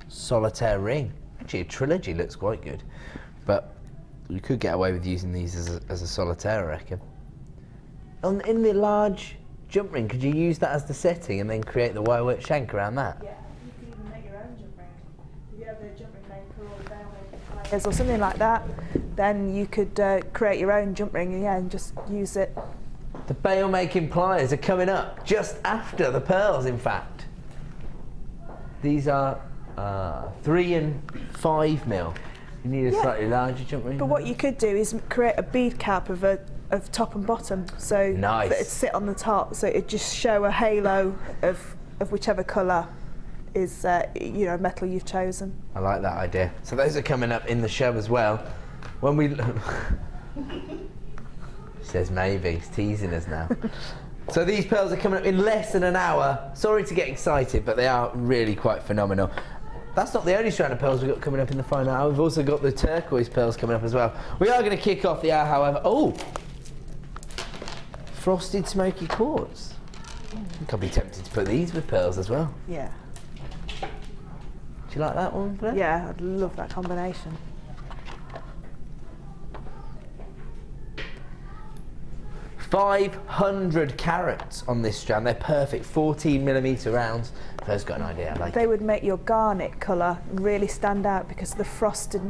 Solitaire ring. Actually, a trilogy looks quite good. But you could get away with using these as a solitaire, I reckon. In the large jump ring, could you use that as the setting and then create the wirework shank around that? Yeah, you can even make your own jump ring. If you have the jump ring maker or the JewelleryMaker or something like that, then you could create your own jump ring, and just use it. The bail making pliers are coming up just after the pearls, in fact. These are 3 and 5 mil. You need a slightly larger jump ring. But what you could do is create a bead cap of top and bottom, so nice. that it'd sit on the top, so it'd just show a halo of whichever colour is metal you've chosen. I like that idea. So those are coming up in the show as well. When we says maybe, he's teasing us now. So these pearls are coming up in less than an hour. Sorry to get excited, but they are really quite phenomenal. That's not the only strand of pearls we've got coming up in the final hour. We've also got the turquoise pearls coming up as well. We are going to kick off the hour, however. Oh! Frosted smoky quartz. I think I'll be tempted to put these with pearls as well. Yeah. Do you like that one, Blair? Yeah, I'd love that combination. $500 carats on this strand. They're perfect 14mm rounds. Claire's got an idea. I like They it. would make your garnet colour really stand out because the frosted.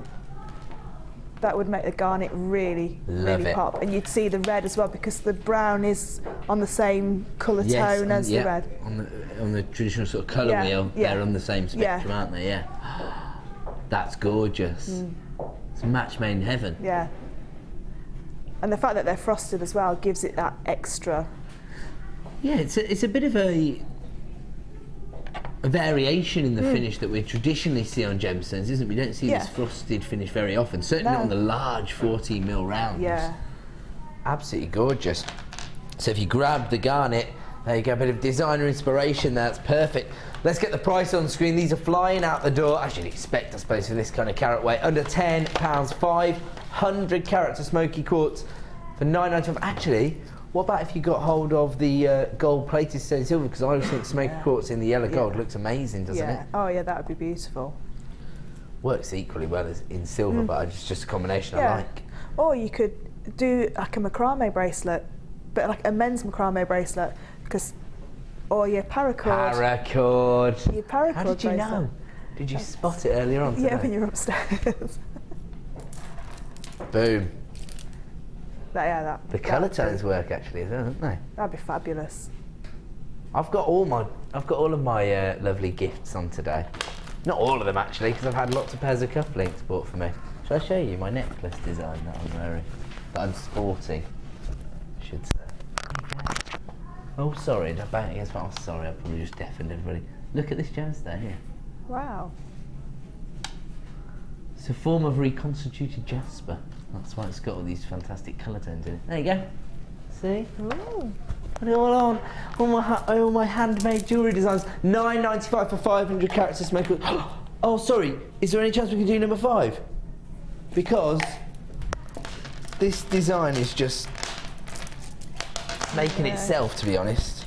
That would make the garnet really pop, and you'd see the red as well because the brown is on the same colour tone as the red. On the traditional sort of colour wheel, they're on the same spectrum, aren't they? Yeah. That's gorgeous. It's a match made in heaven. Yeah. And the fact that they're frosted as well gives it that extra. Yeah, it's a bit of a variation in the finish that we traditionally see on gemstones, isn't it? We don't see this frosted finish very often, certainly not on the large 14mm rounds. Yeah. Absolutely gorgeous. So if you grab the garnet, there you go, a bit of designer inspiration, that's perfect. Let's get the price on screen. These are flying out the door, as you'd expect, I suppose, for this kind of carat weight. Under £10, 500 carats of smoky quartz for $9.95. Actually, what about if you got hold of the gold-plated sterling silver? Because I always think smoky quartz in the yellow gold looks amazing, doesn't it? Oh yeah, that would be beautiful. Works equally well as in silver, but it's just a combination I like. Or you could do like a macrame bracelet, but like a men's macrame bracelet, or your paracord. Paracord. Your paracord. How did you know? Did you spot it earlier on today? Yeah, when you're upstairs. Boom. The colour tones work actually, don't they? That'd be fabulous. I've got all of my lovely gifts on today. Not all of them actually, because I've had lots of pairs of cufflinks bought for me. Shall I show you my necklace design that I'm sporting? I should say. Oh, sorry, did I bang against my... Oh, sorry, I probably just deafened everybody. Look at this gemstone here. Wow. It's a form of reconstituted jasper. That's why it's got all these fantastic colour tones in it. There you go. See? Ooh. Put it all on. All my handmade jewellery designs. $9.95 for 500 carats of smoke. Oh, sorry. Is there any chance we can do number 5? Because this design is just making itself, to be honest.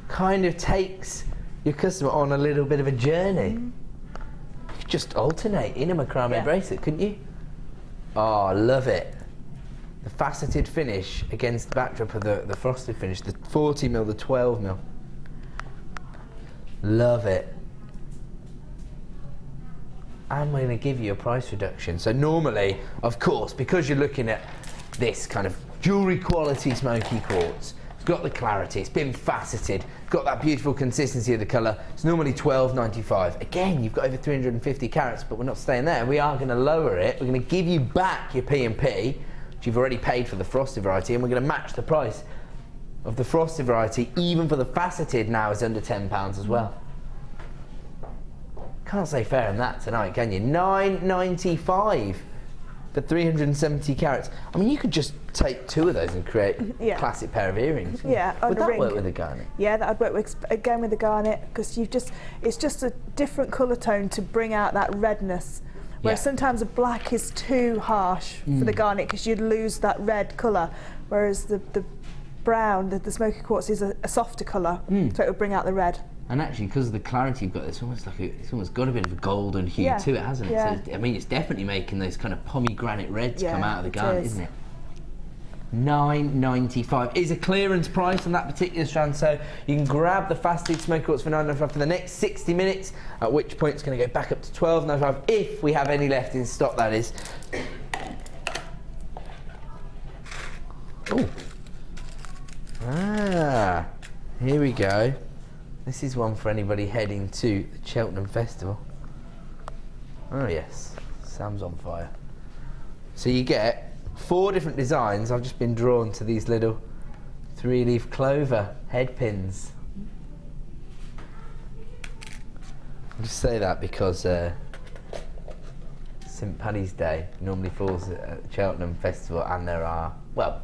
Kind of takes your customer on a little bit of a journey. You could just alternate in a macrame bracelet, couldn't you? Oh, I love it. The faceted finish against the backdrop of the frosted finish, the 40mm, the 12mm. Love it. And we're going to give you a price reduction. So normally, of course, because you're looking at this kind of jewellery quality smoky quartz, it's got the clarity, it's been faceted, got that beautiful consistency of the colour. It's normally $12.95. Again, you've got over 350 carats, but we're not staying there. We are going to lower it. We're going to give you back your P&P, which you've already paid for the frosted variety, and we're going to match the price of the frosted variety, even for the faceted now is under £10 as well. Can't say fair on that tonight, can you? $9.95 for 370 carats. I mean, you could just take 2 of those and create a classic pair of earrings. Yeah, would that work with the garnet? Yeah, that would work with, again with the garnet, because it's just a different colour tone to bring out that redness. Whereas sometimes a black is too harsh for the garnet because you'd lose that red colour. Whereas the brown, the smoky quartz is a softer colour, so it would bring out the red. And actually, because of the clarity you've got, it's almost like it's almost got a bit of a golden hue to it, hasn't it? Yeah. So, I mean, it's definitely making those kind of pomegranate reds come out of the garnet, isn't it? $9.95 is a clearance price on that particular strand, so you can grab the faceted smoky quartz for $9.95 for the next 60 minutes, at which point it's going to go back up to $12.95 if we have any left in stock, that is. Oh. Ah, here we go. This is one for anybody heading to the Cheltenham Festival. Oh yes, Sam's on fire. So you get 4 different designs. I've just been drawn to these little 3-leaf clover head pins. I'll just say that because St Paddy's Day normally falls at the Cheltenham Festival, and there are, well,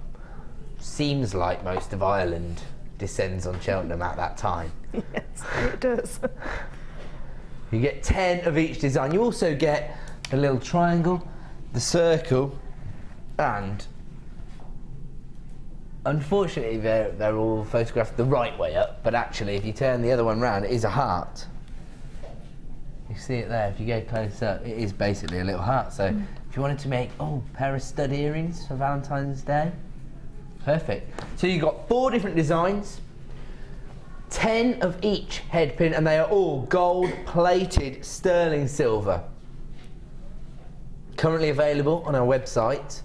seems like most of Ireland descends on Cheltenham at that time. Yes, it does. You get 10 of each design. You also get the little triangle, the circle, and unfortunately they're all photographed the right way up, but actually if you turn the other one round, it is a heart. You see it there, if you go close up, it is basically a little heart. So if you wanted to make a pair of stud earrings for Valentine's Day, perfect. So you've got 4 different designs, 10 of each head pin, and they are all gold plated sterling silver. Currently available on our website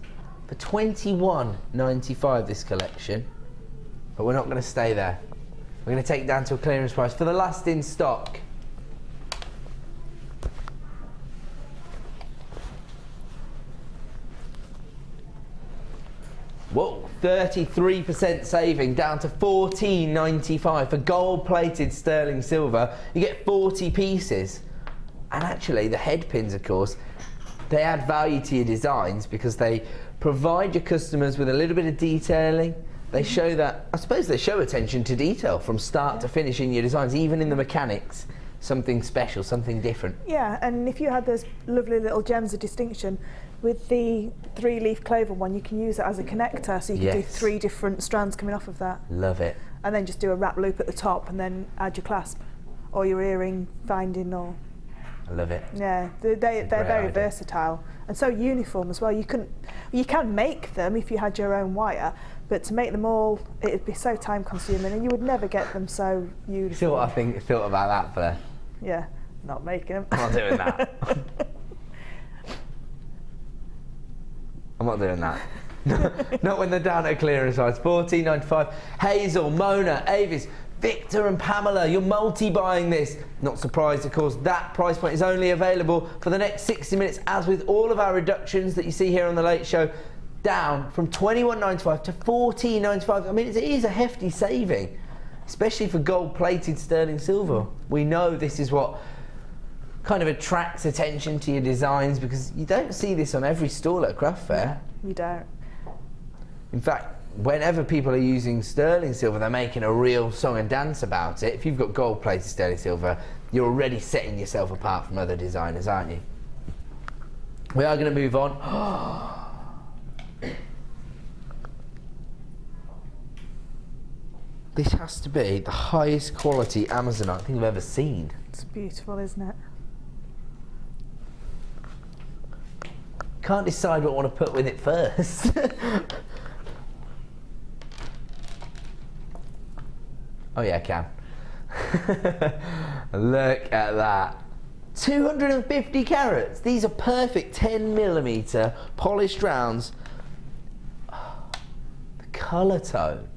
for $21.95 this collection, but we're not going to stay there. We're going to take it down to a clearance price for the last in stock. Whoa, 33% saving, down to $14.95 for gold-plated sterling silver. You get 40 pieces. And actually, the head pins, of course, they add value to your designs because they provide your customers with a little bit of detailing. They show that, I suppose they show attention to detail from start to finish in your designs, even in the mechanics. Something special, something different. Yeah, and if you had those lovely little gems of distinction, with the 3-leaf clover one, you can use it as a connector, so you can do 3 different strands coming off of that. Love it. And then just do a wrap loop at the top and then add your clasp or your earring finding, or... I love it. Yeah, they're very versatile and so uniform as well. You can make them if you had your own wire, but to make them all, it'd be so time consuming and you would never get them so uniform. See what I thought about that, Blair? Yeah, not making them. I'm not doing that. I'm not doing that. Not when they're down at clearance price. $14.95. Hazel, Mona, Avis, Victor and Pamela, you're multi-buying this. Not surprised, of course, that price point is only available for the next 60 minutes, as with all of our reductions that you see here on The Late Show, down from $21.95 to $14.95. I mean, it is a hefty saving, especially for gold-plated sterling silver. We know this is what kind of attracts attention to your designs, because you don't see this on every stall at a craft fair. You don't. In fact, whenever people are using sterling silver, they're making a real song and dance about it. If you've got gold-plated sterling silver, you're already setting yourself apart from other designers, aren't you? We are going to move on. This has to be the highest quality Amazonite I think I've ever seen. It's beautiful, isn't it? Can't decide what I want to put with it first. Oh yeah, I can. Look at that. 250 carats. These are perfect 10mm polished rounds. Oh, the colour tone.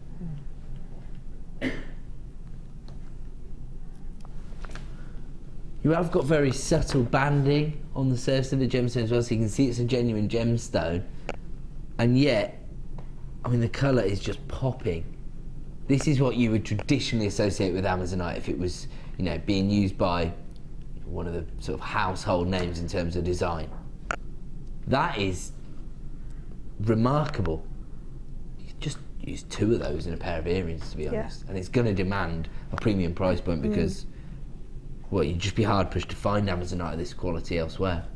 You have got very subtle banding on the surface of the gemstone as well, so you can see it's a genuine gemstone. And yet, I mean, the colour is just popping. This is what you would traditionally associate with Amazonite if it was, you know, being used by one of the sort of household names in terms of design. That is remarkable. You could just use 2 of those in a pair of earrings, to be honest. And it's going to demand a premium price point because, well, you'd just be hard pushed to find Amazonite of this quality elsewhere.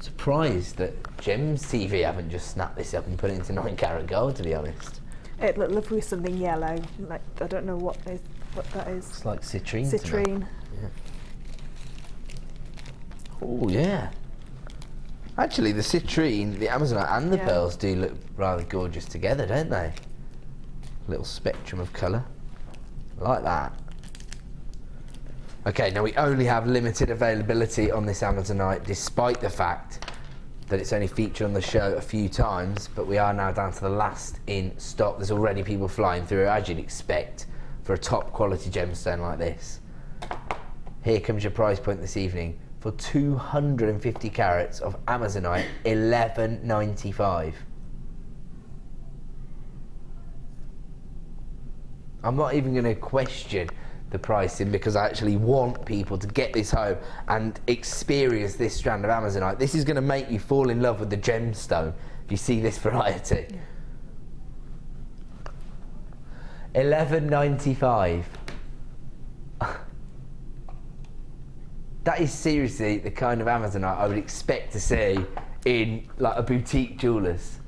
Surprised that Gems TV haven't just snapped this up and put it into 9-carat gold, to be honest. It looked lovely with something yellow. Like, I don't know what that is. It's like citrine. Citrine. Yeah. Oh yeah. Actually, the citrine, the Amazonite, and the pearls do look rather gorgeous together, don't they? Little spectrum of colour. Like that. Okay, now we only have limited availability on this Amazonite, despite the fact that it's only featured on the show a few times, but we are now down to the last in stock. There's already people flying through, as you'd expect, for a top quality gemstone like this. Here comes your price point this evening for 250 carats of Amazonite, $11.95. I'm not even going to question the pricing because I actually want people to get this home and experience this strand of Amazonite. This is going to make you fall in love with the gemstone if you see this variety. $11.95. That is seriously the kind of Amazonite I would expect to see in like a boutique jeweller's,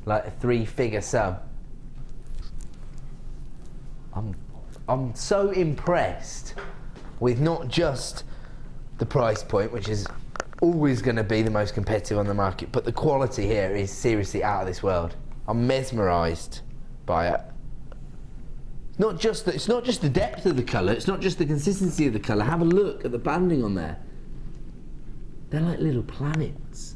like a 3-figure sum. I'm so impressed with not just the price point, which is always going to be the most competitive on the market, but the quality here is seriously out of this world. I'm mesmerised by it. It's not just the depth of the colour, it's not just the consistency of the colour. Have a look at the banding on there. They're like little planets.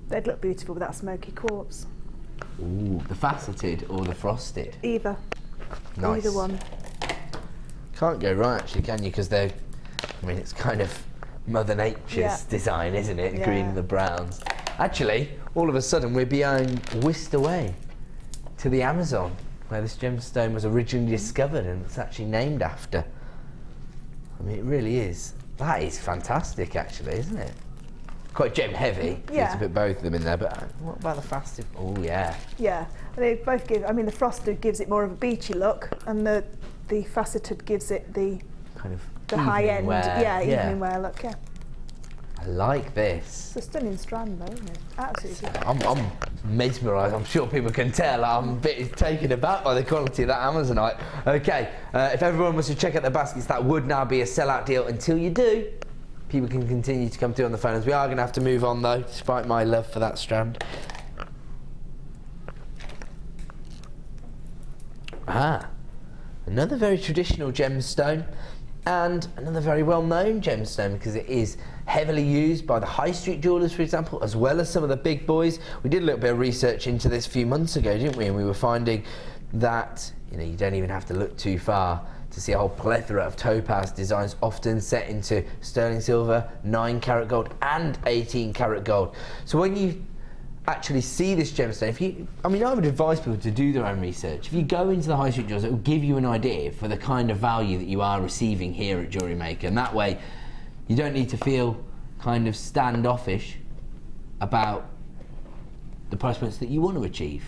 They'd look beautiful with that smoky quartz. Ooh, the faceted or the frosted? Either. Nice. Either one. Can't go right actually, can you? Because they're, I mean, it's kind of Mother Nature's design, isn't it? Yeah. Green and the browns. Actually, all of a sudden we're being whisked away to the Amazon, where this gemstone was originally discovered and it's actually named after. I mean, it really is. That is fantastic actually, isn't it? Quite gem heavy. Yeah. Need to put both of them in there, but what about the faceted? Oh yeah. Yeah, they both give, I mean the frosted gives it more of a beachy look and the faceted gives it the kind of the high end, wear. evening wear look, yeah. I like this. It's a stunning strand though, isn't it? Absolutely. I'm mesmerised. I'm sure people can tell. I'm a bit taken aback by the quality of that Amazonite. Okay, if everyone was to check out their baskets, that would now be a sellout deal. Until you do, people can continue to come through on the phones. We are going to have to move on though, despite my love for that strand. Another very traditional gemstone, and another very well-known gemstone because it is heavily used by the high street jewellers, for example, as well as some of the big boys. We did a little bit of research into this a few months ago, didn't we? And we were finding that, you know, you don't even have to look too far to see a whole plethora of topaz designs, often set into sterling silver, 9-carat gold and 18-carat gold. So when you actually see this gemstone, I would advise people to do their own research. If you go into the high street jewellers, it will give you an idea for the kind of value that you are receiving here at JewelleryMaker, and that way you don't need to feel kind of standoffish about the price points that you want to achieve.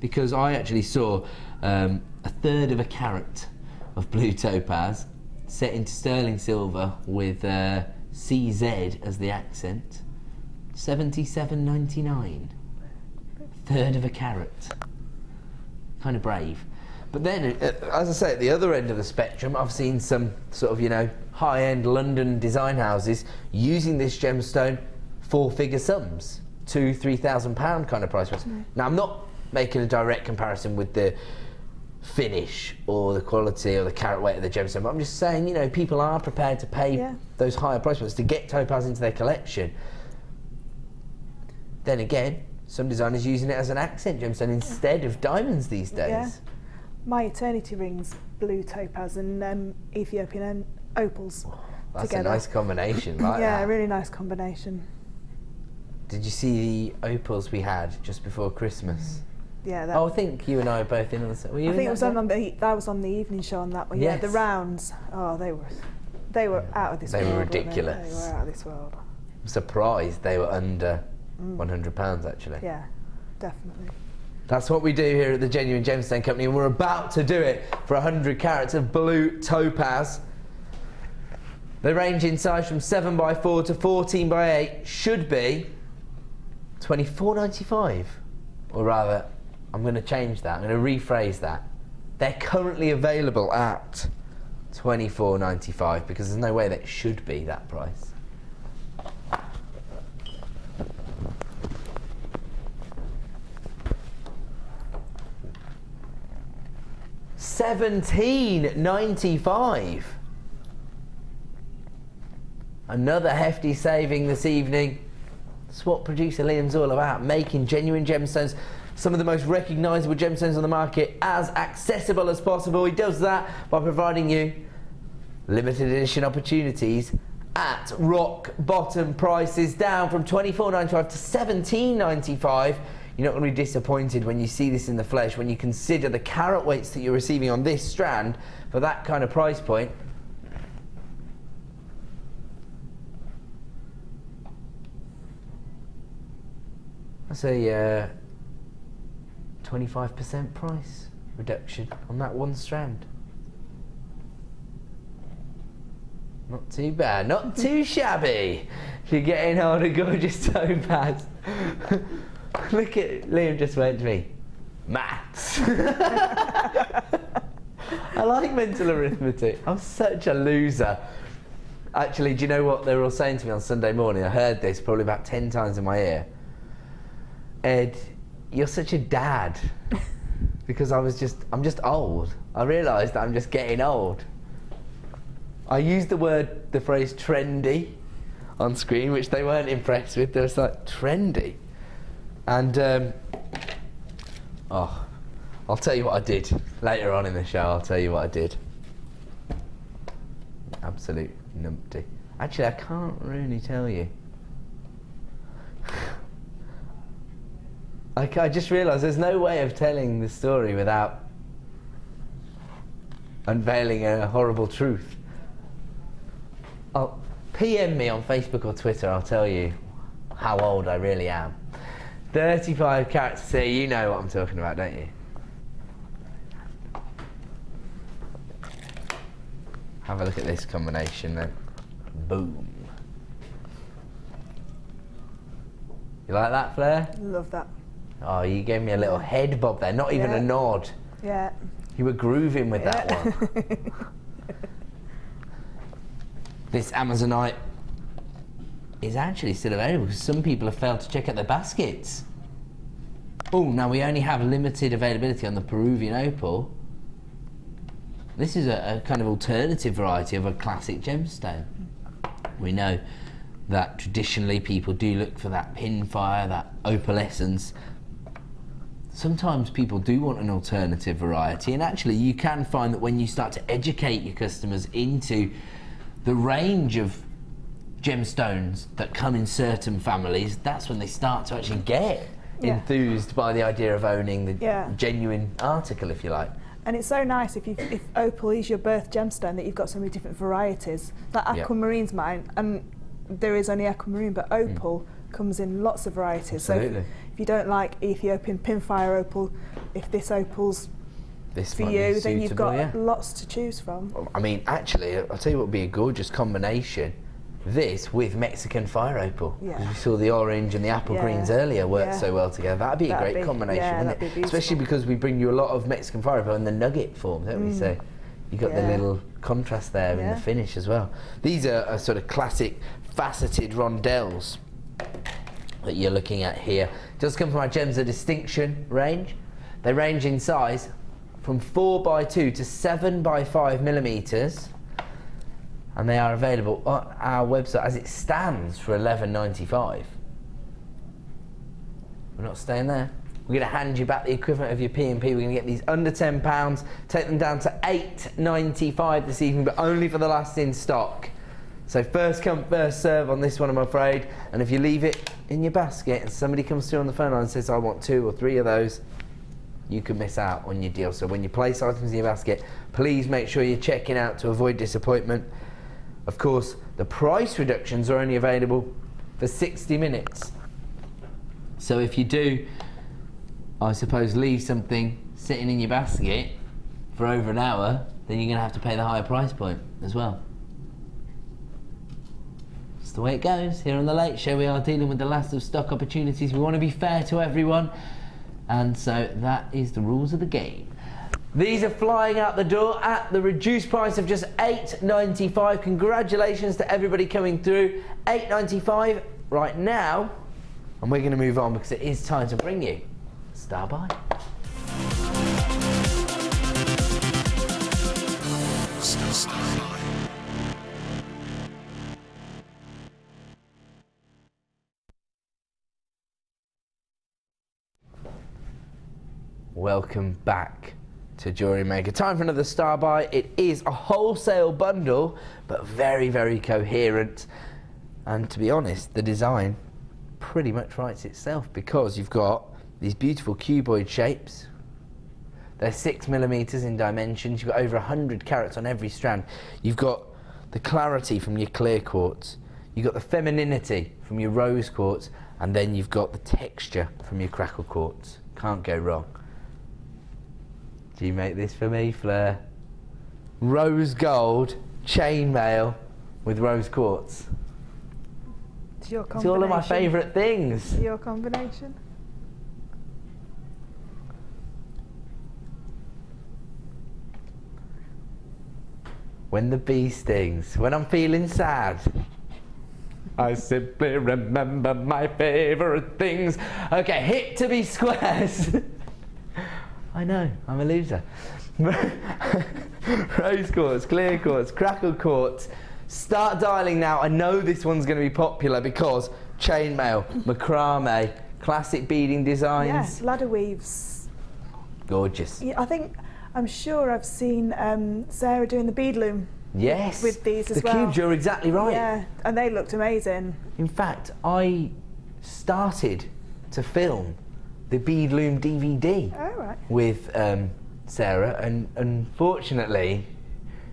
Because I actually saw 1/3 of a carat of blue topaz set into sterling silver with CZ as the accent, $77.99. 1/3 of a carat. Kind of brave. But then, as I say, at the other end of the spectrum, I've seen some sort of, you know, high-end London design houses using this gemstone for figure sums, £2,000-3,000 kind of price points. Now, I'm not making a direct comparison with the finish or the quality or the carat weight of the gemstone, but I'm just saying, you know, people are prepared to pay those higher price points to get topaz into their collection. Then again, some designers using it as an accent gemstone instead of diamonds these days. Yeah. My eternity rings, blue topaz and Ethiopian opals That's together. a nice combination, like yeah, that. a really nice combination. Did you see the opals we had just before Christmas? Yeah. That, I think you and I were both in on the. Were you I in think it that was day? that was on the evening show on that one. Yeah, the Yes. rounds. Oh, they were out of this world. They were weren't ridiculous. They were out of this world. I'm surprised they were under £100 actually. Yeah, definitely. That's what we do here at the Genuine Gemstone Company, and we're about to do it for 100 carats of blue topaz. They range in size from 7x4 to 14x8, should be £24.95. Or rather, I'm going to change that, I'm going to rephrase that. They're currently available at £24.95 because there's no way that should be that price. £17.95. Another hefty saving this evening. That's what producer Liam's all about, making genuine gemstones, some of the most recognisable gemstones on the market, as accessible as possible. He does that by providing you limited edition opportunities at rock bottom prices, down from £24.95 to £17.95. You're not going to be disappointed when you see this in the flesh, when you consider the carat weights that you're receiving on this strand for that kind of price point. That's a 25% price reduction on that one strand. Not too bad, not too shabby. If you're getting hold of gorgeous topaz. Look at Liam just went to me. Maths. I like mental arithmetic. I'm such a loser. Actually, do you know what they were all saying to me on Sunday morning? I heard this probably about 10 times in my ear. Ed, you're such a dad. Because I'm just old. I realised that I'm just getting old. I used the phrase trendy on screen, which they weren't impressed with. They were like, trendy? And, I'll tell you what I did. Later on in the show, I'll tell you what I did. Absolute numpty. Actually, I can't really tell you. I just realised there's no way of telling the story without unveiling a horrible truth. PM me on Facebook or Twitter, I'll tell you how old I really am. 35 carats to see, you know what I'm talking about, don't you? Have a look at this combination then. Boom. You like that, Flair? Love that. Oh, you gave me a little head bob there, not even a nod. Yeah. You were grooving with that one. This Amazonite is actually still available because some people have failed to check out their baskets. Oh, now we only have limited availability on the Peruvian opal. This is a kind of alternative variety of a classic gemstone. We know that traditionally people do look for that pinfire, that opalescence. Sometimes people do want an alternative variety, and actually you can find that when you start to educate your customers into the range of gemstones that come in certain families, that's when they start to actually get enthused by the idea of owning the genuine article, if you like. And it's so nice if opal is your birth gemstone that you've got so many different varieties. Like aquamarine's mine, and there is only aquamarine, but opal comes in lots of varieties. Absolutely. So if you don't like Ethiopian pinfire opal, if this opal's for you, then you've got lots to choose from. I mean, actually, I'll tell you what would be a gorgeous combination this with Mexican fire opal. Yeah. Because we saw the orange and the apple greens earlier work so well together. That'd be a great combination, wouldn't it? Especially because we bring you a lot of Mexican fire opal in the nugget form, don't we? So you got the little contrast there in the finish as well. These are sort of classic faceted rondelles that you're looking at here. It does come from our Gems of Distinction range. They range in size from 4x2 to 7x5 millimeters, and they are available on our website as it stands for $11.95. We're not staying there. We're going to hand you back the equivalent of your P&P. We're going to get these under £10, take them down to $8.95 this evening, but only for the last in stock. So first come, first serve on this one, I'm afraid. And if you leave it in your basket and somebody comes through on the phone line and says, I want 2 or 3 of those, you can miss out on your deal. So when you place items in your basket, please make sure you're checking out to avoid disappointment. Of course, the price reductions are only available for 60 minutes. So if you do, I suppose, leave something sitting in your basket for over an hour, then you're going to have to pay the higher price point as well. It's the way it goes. Here on The Late Show, we are dealing with the last of stock opportunities. We want to be fair to everyone, and so that is the rules of the game. These are flying out the door at the reduced price of just $8.95. Congratulations to everybody coming through. $8.95 right now, and we're going to move on because it is time to bring you Star Buy. Welcome back to Jewellery Maker. Time for another Star Buy. It is a wholesale bundle, but very, very coherent. And to be honest, the design pretty much writes itself, because you've got these beautiful cuboid shapes. They're 6mm in dimensions. You've got over 100 carats on every strand. You've got the clarity from your clear quartz. You've got the femininity from your rose quartz. And then you've got the texture from your crackled quartz. Can't go wrong. Do you make this for me, Fleur? Rose gold chainmail with rose quartz. It's your It's all of my favourite things. Your combination. When the bee stings, when I'm feeling sad, I simply remember my favourite things. Okay, hit to be squares. I know, I'm a loser. Rose quartz, clear quartz, crackled quartz. Start dialing now. I know this one's going to be popular because chainmail, macrame, classic beading designs. Yes, ladder weaves. Gorgeous. Yeah, I'm sure I've seen Sarah doing the bead loom. Yes. With these as the well. cubes, you're exactly right. Yeah, and they looked amazing. In fact, I started to film the bead loom DVD with Sarah, and unfortunately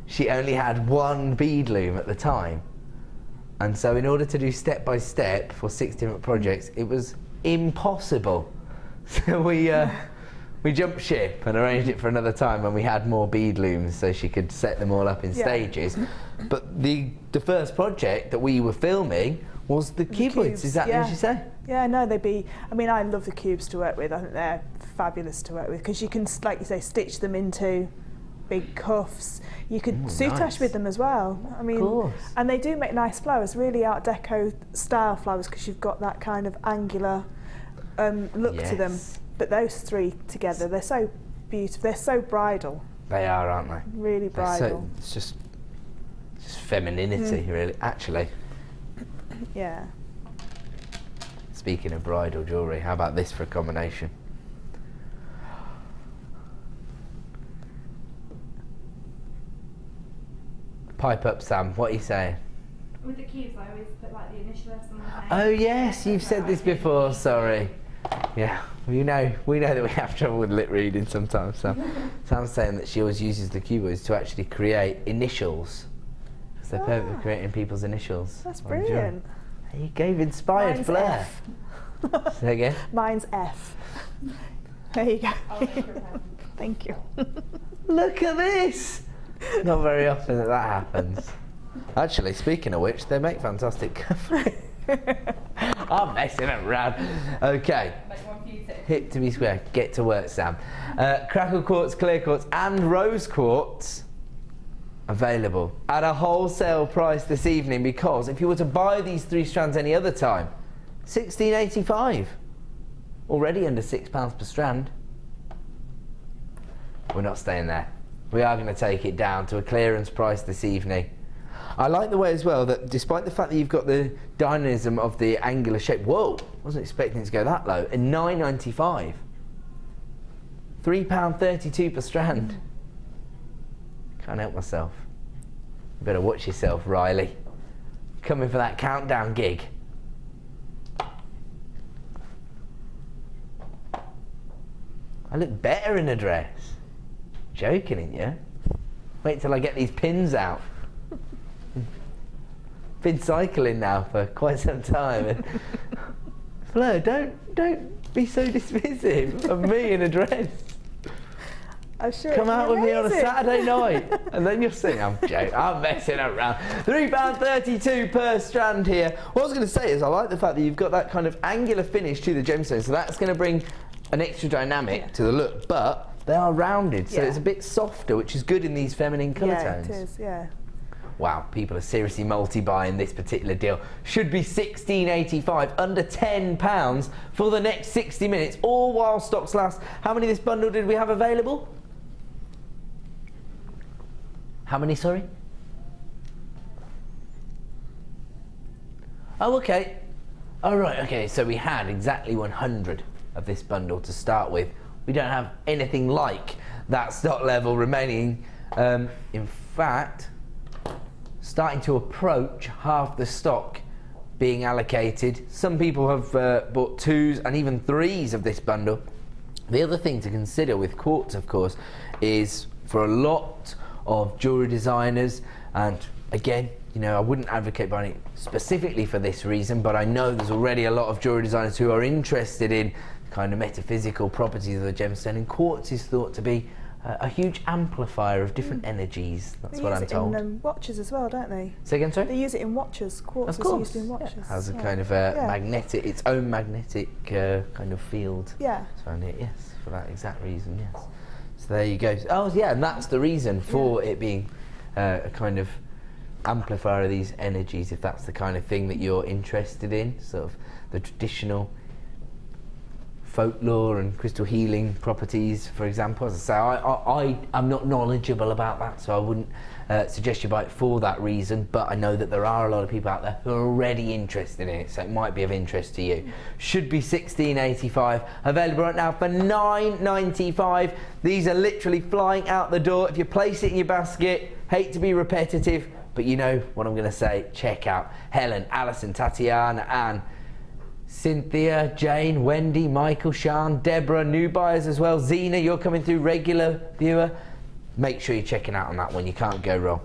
she only had one bead loom at the time, and so in order to do step by step for 6 different projects, it was impossible. So we jumped ship and arranged it for another time when we had more bead looms, so she could set them all up in stages. But the first project that we were filming was the cuboids. Is that what you say? Yeah, no, they'd be. I mean, I love the cubes to work with. I think they're fabulous to work with because you can, like you say, stitch them into big cuffs. You could soutache with them as well. I mean, and they do make nice flowers, really Art Deco style flowers, because you've got that kind of angular look to them. But those three together, they're so beautiful. They're so bridal. They are, aren't they? Really bridal. It's just femininity, really. Actually. Yeah. Speaking of bridal jewellery, how about this for a combination? Pipe up, Sam. What are you saying? With the cubes, I always put like the initial S on the name. Oh yes, you've said this before. Sorry. Yeah, we know that we have trouble with lip reading sometimes. So Sam's saying that she always uses the cuboids to actually create initials. So they're perfect for creating people's initials. That's brilliant. There you go, inspired Mine's flair. F. Say again? Mine's F. There you go. Thank you. Look at this. Not very often that happens. Actually, speaking of which, they make fantastic coffee. I'm messing around. Okay. Make one for you too. Hip to be square. Get to work, Sam. Crackled quartz, clear quartz, and rose quartz available at a wholesale price this evening, because if you were to buy these 3 strands any other time, $16.85. Already under £6 per strand. We're not staying there. We are going to take it down to a clearance price this evening. I like the way as well that despite the fact that you've got the dynamism of the angular shape, whoa, wasn't expecting it to go that low, at £9.95. £3.32 per strand. Can't help myself. You better watch yourself, Riley. Coming for that countdown gig. I look better in a dress. Joking, ain't you? Wait till I get these pins out. Been cycling now for quite some time. And Fleur, don't be so dismissive of me in a dress. I'm sure. Come out with me on a Saturday night, and then you'll see. I'm joking. I'm messing around. £3.32 per strand here. What I was going to say is I like the fact that you've got that kind of angular finish to the gemstone, so that's going to bring an extra dynamic to the look, but they are rounded, so it's a bit softer, which is good in these feminine colour tones. Yeah, it is, yeah. Wow, people are seriously multi-buying this particular deal. Should be $16.85, under £10 for the next 60 minutes, all while stocks last. How many of this bundle did we have available? How many, sorry? Oh, okay. Oh, right, okay, so we had exactly 100 of this bundle to start with. We don't have anything like that stock level remaining. In fact, starting to approach half the stock being allocated. Some people have bought 2s and even 3s of this bundle. The other thing to consider with quartz, of course, is for a lot of jewellery designers, and again, you know, I wouldn't advocate buying it specifically for this reason, but I know there's already a lot of jewellery designers who are interested in kind of metaphysical properties of the gemstone, and quartz is thought to be a huge amplifier of different energies. That's what I'm told. They use it in watches as well, don't they? Say again, sorry? They use it in watches. Quartz is used in watches. Yeah. Has a kind of magnetic, its own magnetic kind of field. Yeah. So yes, for that exact reason, yes. So there you go. Oh yeah, and that's the reason for it being a kind of amplifier of these energies, if that's the kind of thing that you're interested in, sort of the traditional folklore and crystal healing properties, for example. As I say, I'm not knowledgeable about that, so I wouldn't suggest you buy it for that reason, but I know that there are a lot of people out there who are already interested in it, so it might be of interest to you. Should be $16.85, available right now for $9.95. These are literally flying out the door. If you place it in your basket, hate to be repetitive, but you know what I'm going to say. Check out Helen, Alison, Tatiana, Anne, Cynthia, Jane, Wendy, Michael, Sean, Deborah, new buyers as well. Zena, you're coming through, regular viewer. Make sure you're checking out on that one, you can't go wrong.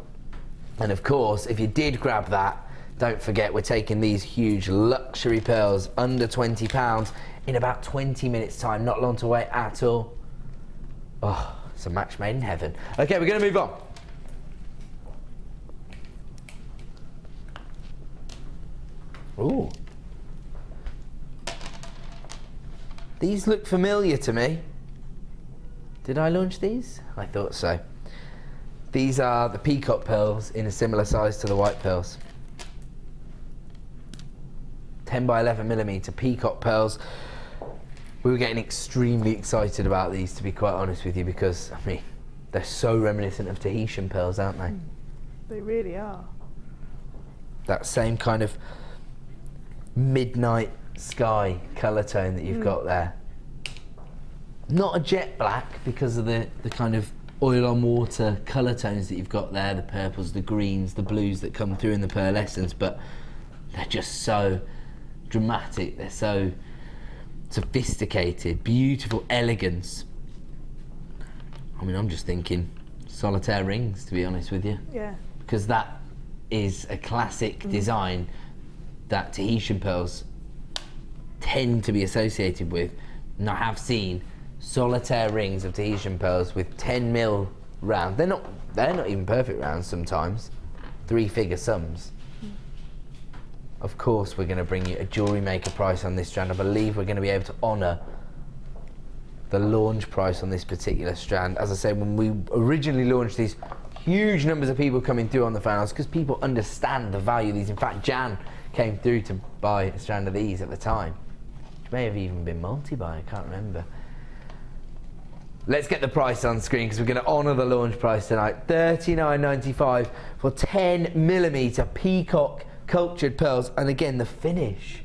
And of course, if you did grab that, don't forget we're taking these huge luxury pearls under £20 in about 20 minutes time, not long to wait at all. Oh, it's a match made in heaven. Okay, we're going to move on. Ooh. These look familiar to me. Did I launch these? I thought so. These are the peacock pearls in a similar size to the white pearls. 10 by 11 millimeter peacock pearls. We were getting extremely excited about these, to be quite honest with you, because, I mean, they're so reminiscent of Tahitian pearls, aren't they? They really are. That same kind of midnight sky colour tone that you've got there. Not a jet black because of the kind of oil on water colour tones that you've got there, the purples, the greens, the blues that come through in the pearlescence, but they're just so dramatic, they're so sophisticated, beautiful elegance. I mean, I'm just thinking solitaire rings, to be honest with you. Yeah. Because that is a classic design that Tahitian pearls tend to be associated with, and I have seen solitaire rings of Tahitian pearls with 10mm round. They're not even perfect rounds sometimes, 3-figure sums. Of course, we're going to bring you a Jewellery Maker price on this strand. I believe we're going to be able to honour the launch price on this particular strand. As I said, when we originally launched these, huge numbers of people coming through on the fan because people understand the value of these. In fact, Jan came through to buy a strand of these at the time. Which may have even been multi-buy, I can't remember. Let's get the price on screen because we're going to honour the launch price tonight. $39.95 for 10mm peacock cultured pearls. And again, the finish.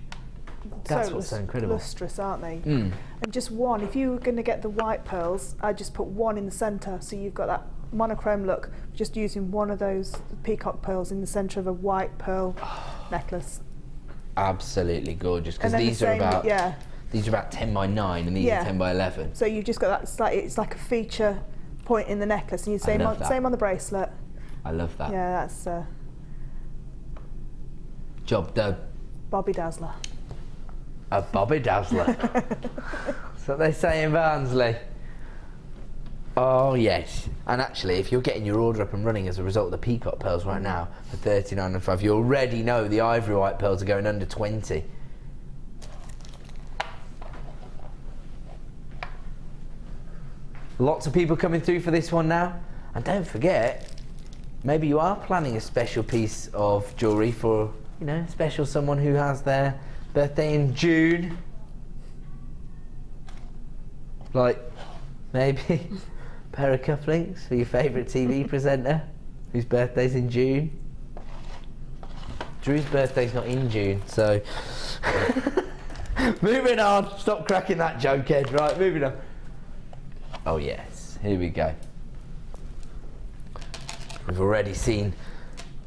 That's what's so incredible. Lustrous, aren't they? And just one. If you were going to get the white pearls, I'd just put one in the centre, so you've got that monochrome look. Just using one of those peacock pearls in the centre of a white pearl necklace. Absolutely gorgeous. Because these are about these are about 10 by 9, and these are 10 by 11. So you've just got that slight. It's like a feature point in the necklace, and you same on the bracelet. I love that. Yeah, that's job done. Bobby Dazzler. A Bobby Dazzler. That's what they say in Barnsley. Oh yes. And actually, if you're getting your order up and running as a result of the peacock pearls right now for $39.95, you already know the ivory white pearls are going under 20. Lots of people coming through for this one now. And don't forget, maybe you are planning a special piece of jewellery for, you know, special someone who has their birthday in June. Like, maybe a pair of cufflinks for your favourite TV presenter whose birthday's in June. Drew's birthday's not in June, so... Moving on. Stop cracking that joke, Ed. Right, moving on. Oh yes, here we go. We've already seen...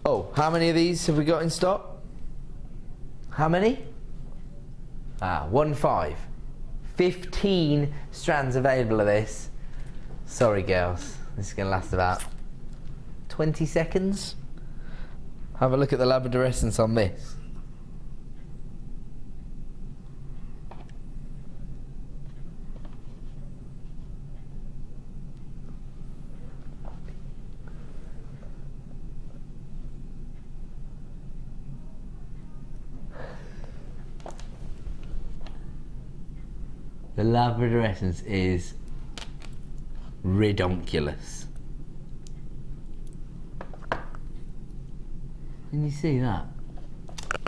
Oh, how many of these have we got in stock? How many? 15. 15 strands available of this. Sorry girls, this is going to last about 20 seconds. Have a look at the Labradorescence on this. The Labradorescence is redonkulous. Can you see that?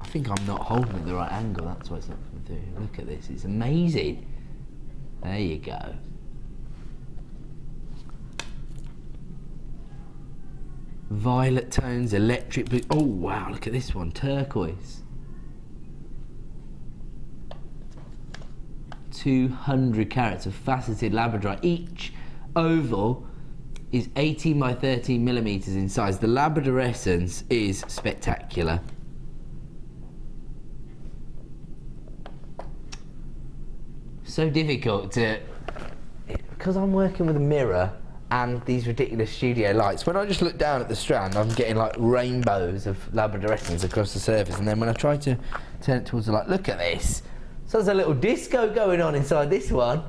I think I'm not holding it at the right angle, that's why it's not coming through. Look at this, it's amazing. There you go. Violet tones, electric blue. Oh wow, look at this one, turquoise. 200 carats of faceted labradorite. Each oval is 18 by 13 millimeters in size. The Labradorescence is spectacular. So difficult to... Because I'm working with a mirror and these ridiculous studio lights, when I just look down at the strand, I'm getting like rainbows of Labradorescence across the surface, and then when I try to turn it towards the light, look at this. So there's a little disco going on inside this one.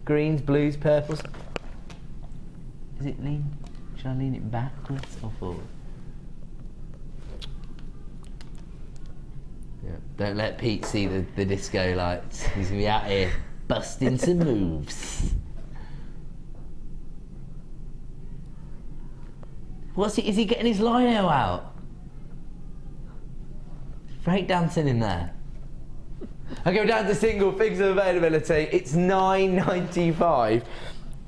Greens, blues, purples. Is it lean? Should I lean it backwards or forward? Yeah. Don't let Pete see the disco lights. He's gonna be out here busting some moves. What's he? Is he getting his lino out? Breakdancing in there. Okay, we're down to single figures of availability. It's $9.95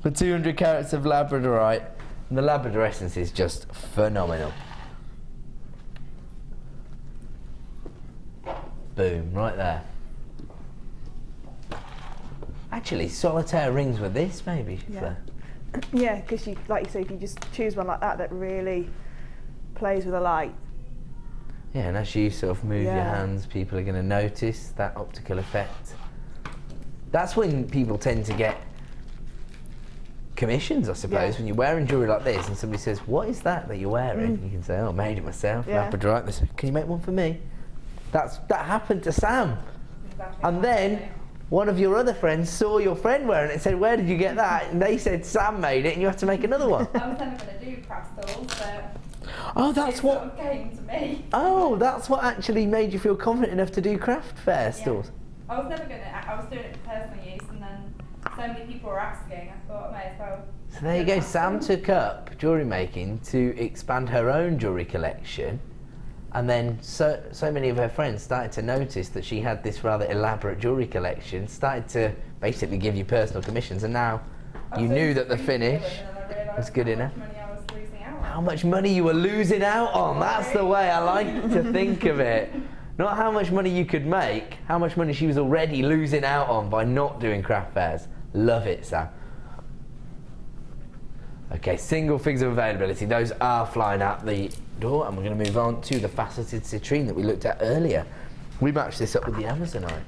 for 200 carats of Labradorite. And the Labradorescence is just phenomenal. Boom, right there. Actually, solitaire rings with this, maybe. Yeah, yeah, because you, like you say, if you just choose one like that that really plays with the light. Yeah, and as you sort of move your hands, people are going to notice that optical effect. That's when people tend to get commissions, I suppose, when you're wearing jewellery like this and somebody says, what is that you're wearing? You can say, oh, I made it myself, Labradorite. They say, can you make one for me? That happened to Sam. Exactly. And then one of your other friends saw your friend wearing it and said, where did you get that? And they said, Sam made it, and you have to make another one. I was never going to do crystals, but... Oh, that's It what. sort of came to me. Oh, that's what actually made you feel confident enough to do craft fair stalls. I was never gonna. I was doing it for personal use, and then so many people were asking. I thought I may as well. So there you go. Sam took up jewellery making to expand her own jewellery collection, and then so many of her friends started to notice that she had this rather elaborate jewellery collection. Started to basically give you personal commissions, and now you knew that the finish was good enough. How much money you were losing out on, that's the way I like to think of it. Not how much money you could make, how much money she was already losing out on by not doing craft fairs. Love it, Sam. Okay, single figures of availability, those are flying out the door, and we're going to move on to the faceted citrine that we looked at earlier. We matched this up with the Amazonite.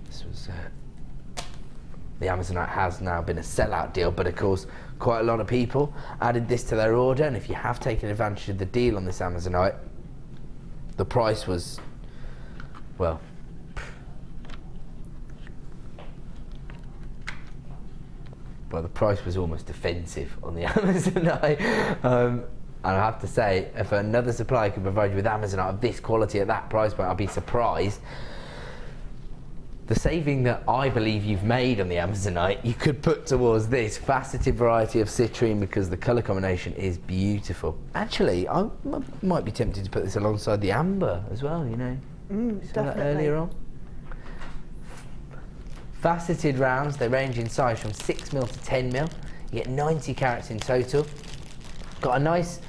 This was the Amazonite has now been a sellout deal, but of course quite a lot of people added this to their order, and if you have taken advantage of the deal on this Amazonite, the price was, well, the price was almost offensive on the Amazonite. And I have to say, if another supplier could provide you with Amazonite of this quality at that price point, I'd be surprised. The saving that I believe you've made on the Amazonite, you could put towards this faceted variety of citrine, because the colour combination is beautiful. Actually, I might be tempted to put this alongside the amber as well, you know. You saw that earlier on. Faceted rounds, they range in size from 6mm to 10mm. You get 90 carats in total. Got a nice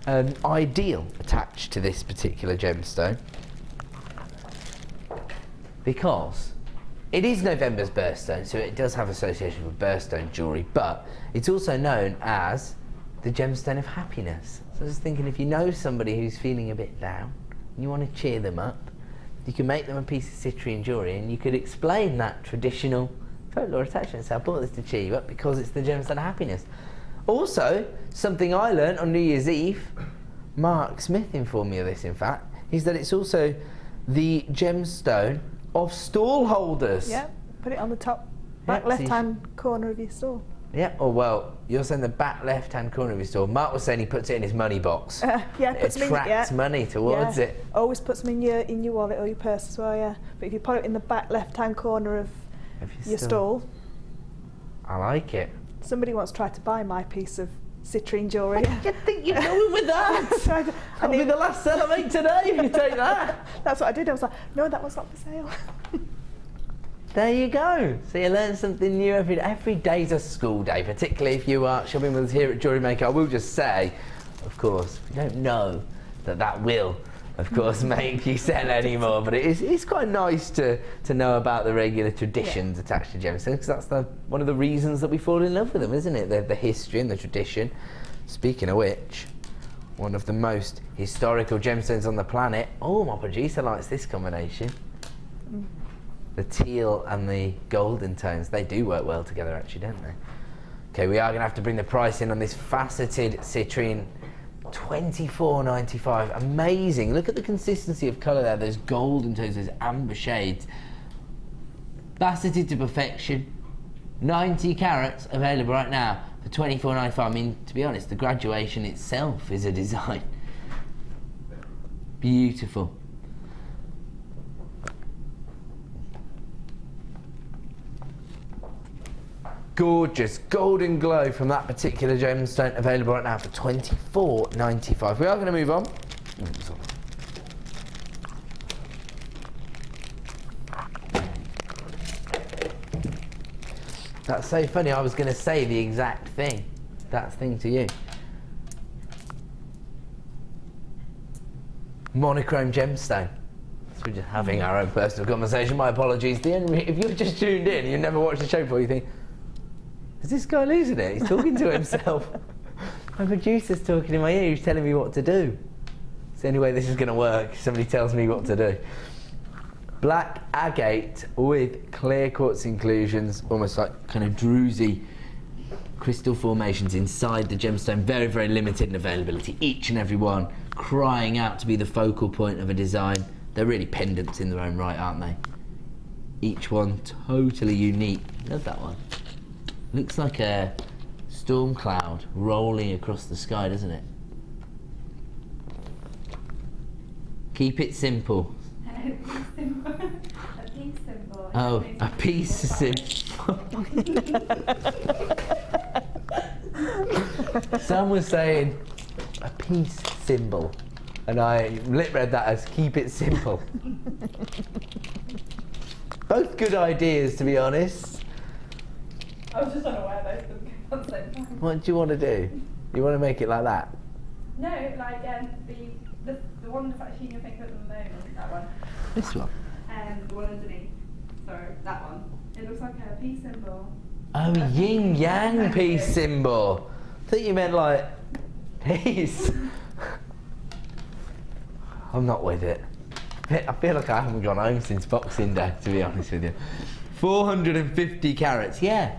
ideal attached to this particular gemstone, because it is November's birthstone, so it does have association with birthstone jewellery, but it's also known as the gemstone of happiness. So I was thinking, if you know somebody who's feeling a bit down and you want to cheer them up, you can make them a piece of citrine jewellery, and you could explain that traditional folklore attachment. So I bought this to cheer you up because it's the gemstone of happiness. Also, something I learned on New Year's Eve, Mark Smith informed me of this in fact, is that it's also the gemstone of stall holders. Yeah, put it on the top back left-hand corner of your stall. Yeah, or well, you're saying the back left-hand corner of your stall. Mark was saying he puts it in his money box. Yeah, it puts attracts money towards it. Always puts them in your wallet or your purse as well, yeah. But if you put it in the back left-hand corner of your stall. I like it. Somebody once tried to buy my piece of citrine jewellery. What do you think you're going with that? That'll be the last sale I make today if you take that. That's what I did. I was like, no, that one's not for sale. There you go. So you learn something new every day. Every day's a school day, particularly if you are shopping with us here at JewelleryMaker. I will just say, of course, we don't know that will, of course, make you sell anymore, but it's quite nice to know about the regular traditions attached to gemstones, because that's one of the reasons that we fall in love with them, isn't it? The history and the tradition. Speaking of which, one of the most historical gemstones on the planet. Oh, my producer likes this combination. The teal and the golden tones, they do work well together actually, don't they? Okay, we are going to have to bring the price in on this faceted citrine. $24.95, amazing. Look at the consistency of colour there, those golden tones, those amber shades. Faceted to perfection. 90 carats available right now for $24.95. I mean, to be honest, the graduation itself is a design. Beautiful. Gorgeous golden glow from that particular gemstone, available right now for $24.95. We are going to move on. That's so funny, I was going to say the exact thing. That thing to you. Monochrome gemstone. So we're just having our own personal conversation. My apologies. If you've just tuned in and you've never watched the show before, you think, is this guy losing it? He's talking to himself. My producer's talking in my ear, he's telling me what to do. It's the only way this is going to work. Somebody tells me what to do. Black agate with clear quartz inclusions, almost like kind of druzy crystal formations inside the gemstone. Very, very limited in availability. Each and every one crying out to be the focal point of a design. They're really pendants in their own right, aren't they? Each one totally unique. Love that one. Looks like a storm cloud rolling across the sky, doesn't it? Keep it simple. A peace symbol. Oh, a piece symbol. Sam was saying a peace symbol, and I lip read that as keep it simple. Both good ideas, to be honest. I was just unaware both of them came at the same time. What do you want to do? You want to make it like that? No, like the one that's actually in your finger at the moment, that one. This one? The one underneath. Sorry, that one. It looks like a peace symbol. Oh, yin yang peace symbol. I thought you meant like peace. I'm not with it. I feel like I haven't gone home since Boxing Day, to be honest with you. 450 carats, yeah.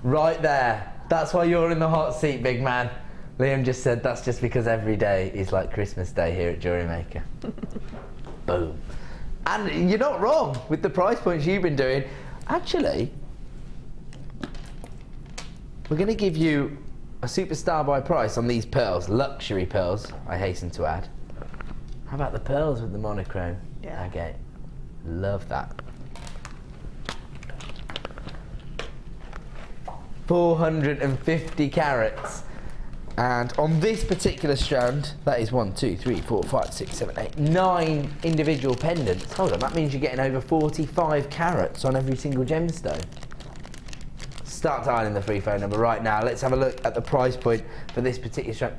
Right there. That's why you're in the hot seat, big man. Liam just said that's just because every day is like Christmas Day here at JewelleryMaker. Boom. And you're not wrong with the price points you've been doing. Actually, we're going to give you a superstar by price on these pearls, luxury pearls, I hasten to add. How about the pearls with the monochrome? Yeah. Okay, love that. 450 carats. And on this particular strand, that is 1, 2, 3, 4, 5, 6, 7, 8, 9 individual pendants. Hold on, that means you're getting over 45 carats on every single gemstone. Start dialing the free phone number right now. Let's have a look at the price point for this particular strand.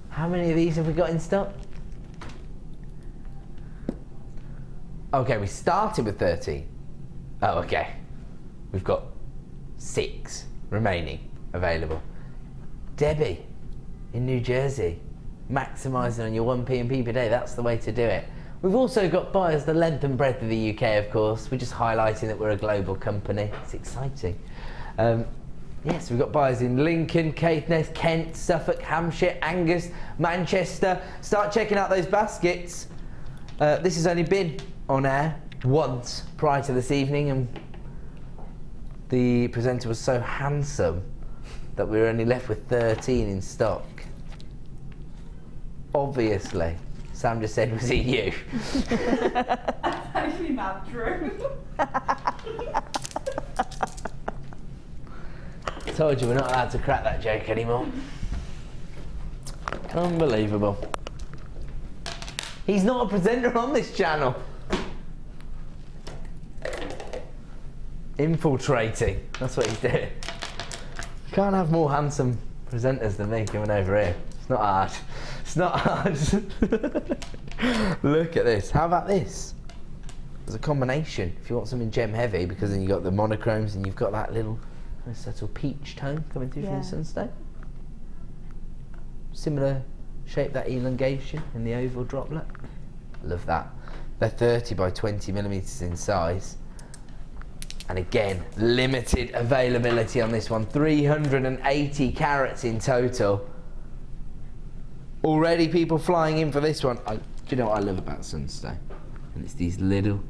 How many of these have we got in stock? Okay, we started with 30. Oh, okay. We've got 6 remaining available. Debbie in New Jersey, maximising on your 1p&p per day. That's the way to do it. We've also got buyers the length and breadth of the UK, of course. We're just highlighting that we're a global company. It's exciting. Yes, we've got buyers in Lincoln, Caithness, Kent, Suffolk, Hampshire, Angus, Manchester. Start checking out those baskets. This has only been on air once prior to this evening, and the presenter was so handsome that we were only left with 13 in stock. Obviously, Sam just said, was it you? That's actually not true. Told you we're not allowed to crack that joke anymore. Unbelievable. He's not a presenter on this channel. Infiltrating, that's what he's doing. Can't have more handsome presenters than me coming over here. It's not hard. It's not hard. Look at this. How about this? There's a combination if you want something gem heavy, because then you've got the monochromes and you've got that little subtle peach tone coming through from the sunstone. Similar shape, that elongation in the oval droplet. Love that. They're 30 by 20 millimeters in size. And again, limited availability on this one. 380 carats in total. Already people flying in for this one. Do you know what I love about sunstone? And it's these little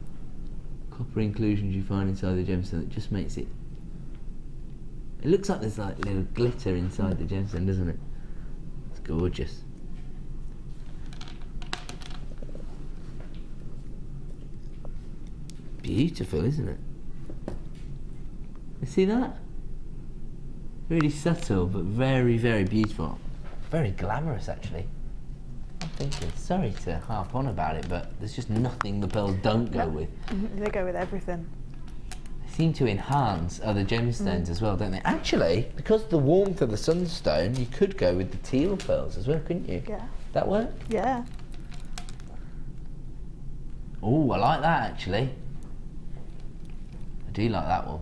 copper inclusions you find inside the gemstone that just makes it... It looks like there's like little glitter inside the gemstone, doesn't it? It's gorgeous. Beautiful, isn't it? You see that? Really subtle, but very, very beautiful. Very glamorous, actually. I'm thinking, sorry to harp on about it, but there's just nothing the pearls don't go with. They go with everything. They seem to enhance other gemstones as well, don't they? Actually, because of the warmth of the sunstone, you could go with the teal pearls as well, couldn't you? Yeah. That work? Yeah. Oh, I like that, actually. I do like that one.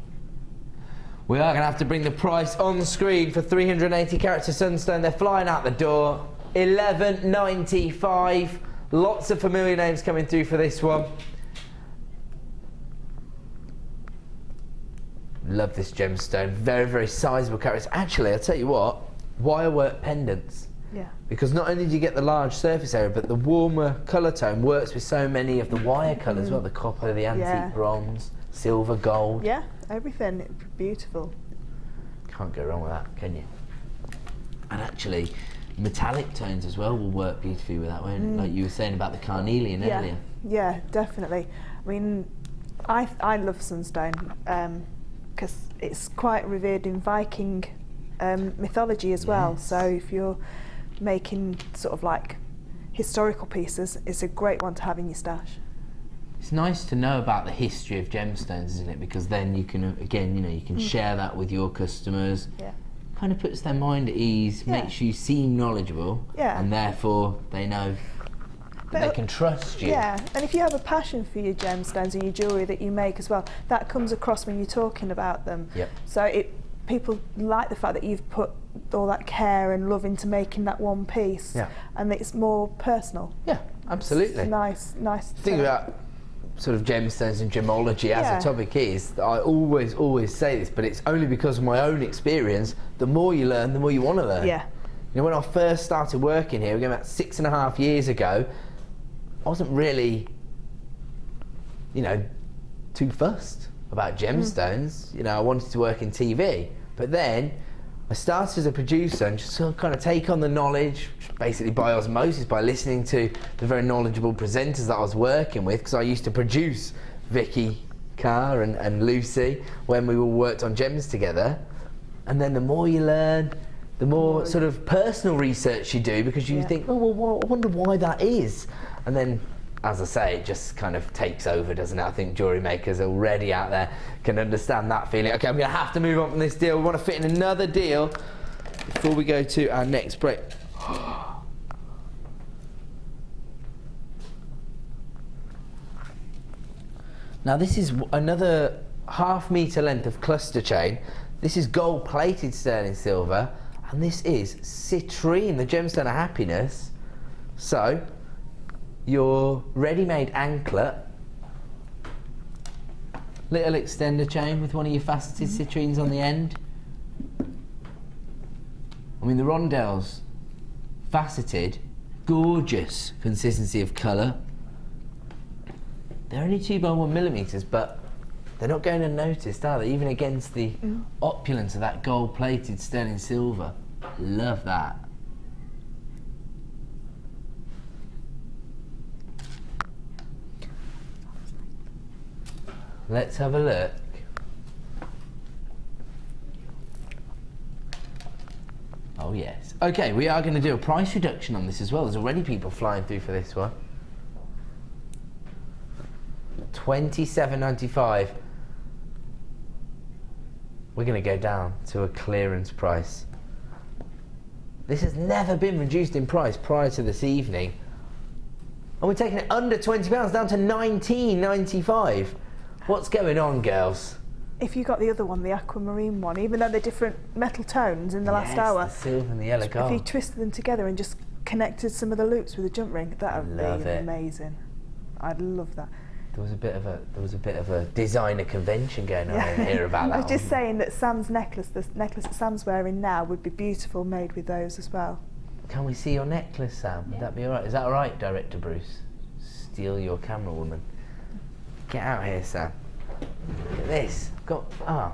We are going to have to bring the price on the screen for 380 carats of sunstone. They're flying out the door. $11.95. Lots of familiar names coming through for this one. Love this gemstone. Very, very sizable carats. Actually, I'll tell you what, wire work pendants. Yeah. Because not only do you get the large surface area, but the warmer colour tone works with so many of the wire colours as well. The copper, the antique bronze, silver, gold. Yeah, everything. It's beautiful. Can't go wrong with that, can you? And actually, metallic tones as well will work beautifully with that, won't it? Like you were saying about the carnelian earlier. Yeah, definitely. I mean, I love sunstone because it's quite revered in Viking mythology as well. So if you're making sort of like historical pieces, it's a great one to have in your stash. It's nice to know about the history of gemstones, isn't it? Because then you can, again, you know, you can share that with your customers. Yeah. Kind of puts their mind at ease, makes you seem knowledgeable, and therefore they know they can trust you. Yeah, and if you have a passion for your gemstones and your jewellery that you make as well, that comes across when you're talking about them. Yep. So people like the fact that you've put all that care and love into making that one piece, and it's more personal. Yeah, absolutely. It's nice. Think about sort of gemstones and gemology as a topic is, I always say this, but it's only because of my own experience. The more you learn, the more you want to learn. Yeah. You know, when I first started working here, about 6.5 years ago, I wasn't really, you know, too fussed about gemstones. You know, I wanted to work in TV, but then I started as a producer and just sort of kind of take on the knowledge, basically by osmosis, by listening to the very knowledgeable presenters that I was working with, because I used to produce Vicky Carr and Lucy when we all worked on gems together. And then the more you learn, the more sort of personal research you do, because you think, oh, well, I wonder why that is. And then, as I say, it just kind of takes over, doesn't it? I think jewellery makers already out there can understand that feeling. Okay, I'm going to have to move on from this deal. We want to fit in another deal before we go to our next break. Now this is another ½ metre length of cluster chain. This is gold plated sterling silver, and this is citrine, the gemstone of happiness. So your ready-made anklet, little extender chain with one of your faceted citrines on the end. I mean, the Rondelles, faceted, gorgeous consistency of colour. They're only 2x1mm, but they're not going unnoticed, are they? Even against the opulence of that gold-plated sterling silver. Love that. Let's have a look. Oh yes. Okay, we are going to do a price reduction on this as well. There's already people flying through for this one. $27.95. We're going to go down to a clearance price. This has never been reduced in price prior to this evening. And we're taking it under £20 down to $19.95. What's going on, girls? If you got the other one, the aquamarine one, even though they're different metal tones in the last hour, the silver and the yellow gold. If you twisted them together and just connected some of the loops with a jump ring, that would be amazing. I'd love that. There was a bit of a designer convention going on in here about that. I was just saying that Sam's necklace, the necklace that Sam's wearing now, would be beautiful made with those as well. Can we see your necklace, Sam? Would that be all right? Is that all right, Director Bruce? Steal your camera, woman. Get out here, Sam. Look at this. I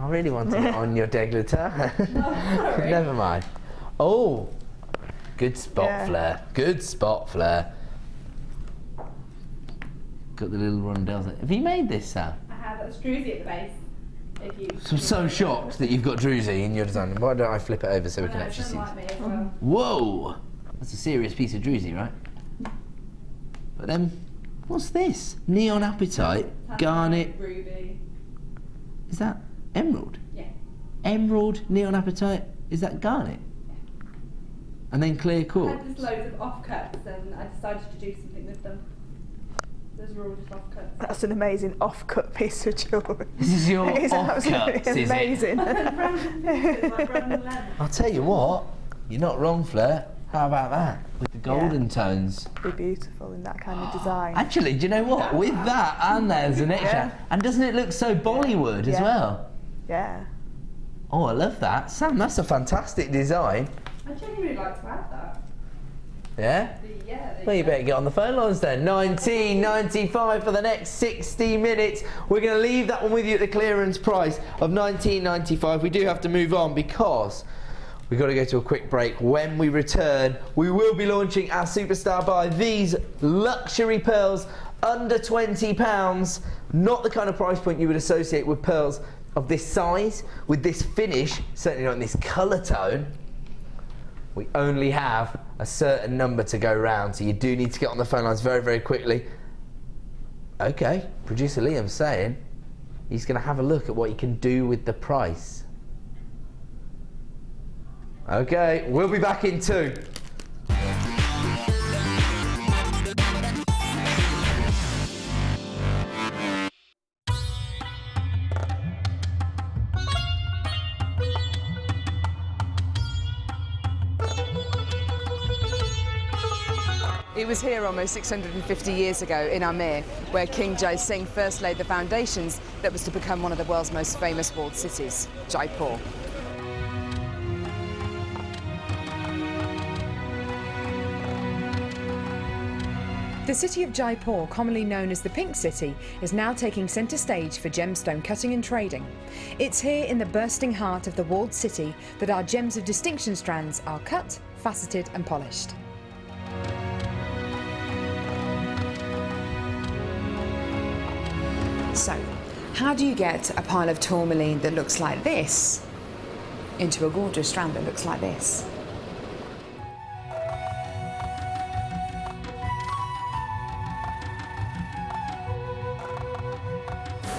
really wanted it on your décolleté. Oh, never mind. Oh, good spot flare. Good spot flare. Got the little Rondelles. Have you made this, Sam? I have. That's druzy at the base. I'm so shocked that you've got druzy in your design. Why don't I flip it over so we can actually see? Like me as well. Whoa! That's a serious piece of druzy, right? But then, what's this? Neon apatite, garnet. Ruby. Is that emerald? Yeah. Emerald, neon apatite. Is that garnet? Yeah. And then clear quartz. I had just loads of offcuts, and I decided to do something with them. Those were all just offcuts. That's an amazing off-cut piece of jewellery. This is your offcuts, is amazing. I'll tell you what, you're not wrong, Fleur. How about that? With the golden tones. Be beautiful in that kind of design. Actually, do you know what? With that, and there's an extra. And doesn't it look so Bollywood as well? Yeah. Oh, I love that. Sam, that's a fantastic design. I genuinely like to add that. Yeah? Yeah. Well, you better get on the phone lines then. $19.95 for the next 60 minutes. We're going to leave that one with you at the clearance price of $19.95. We do have to move on because we've got to go to a quick break. When we return, we will be launching our Superstar Buy. These luxury pearls under £20. Not the kind of price point you would associate with pearls of this size, with this finish, certainly not in this colour tone. We only have a certain number to go round, so you do need to get on the phone lines very, very quickly. Okay, producer Liam's saying he's going to have a look at what he can do with the price. Okay, we'll be back in 2. It was here almost 650 years ago in Amir where King Jai Singh first laid the foundations that was to become one of the world's most famous walled cities, Jaipur. The city of Jaipur, commonly known as the Pink City, is now taking centre stage for gemstone cutting and trading. It's here in the bursting heart of the walled city that our gems of distinction strands are cut, faceted and polished. So, how do you get a pile of tourmaline that looks like this into a gorgeous strand that looks like this?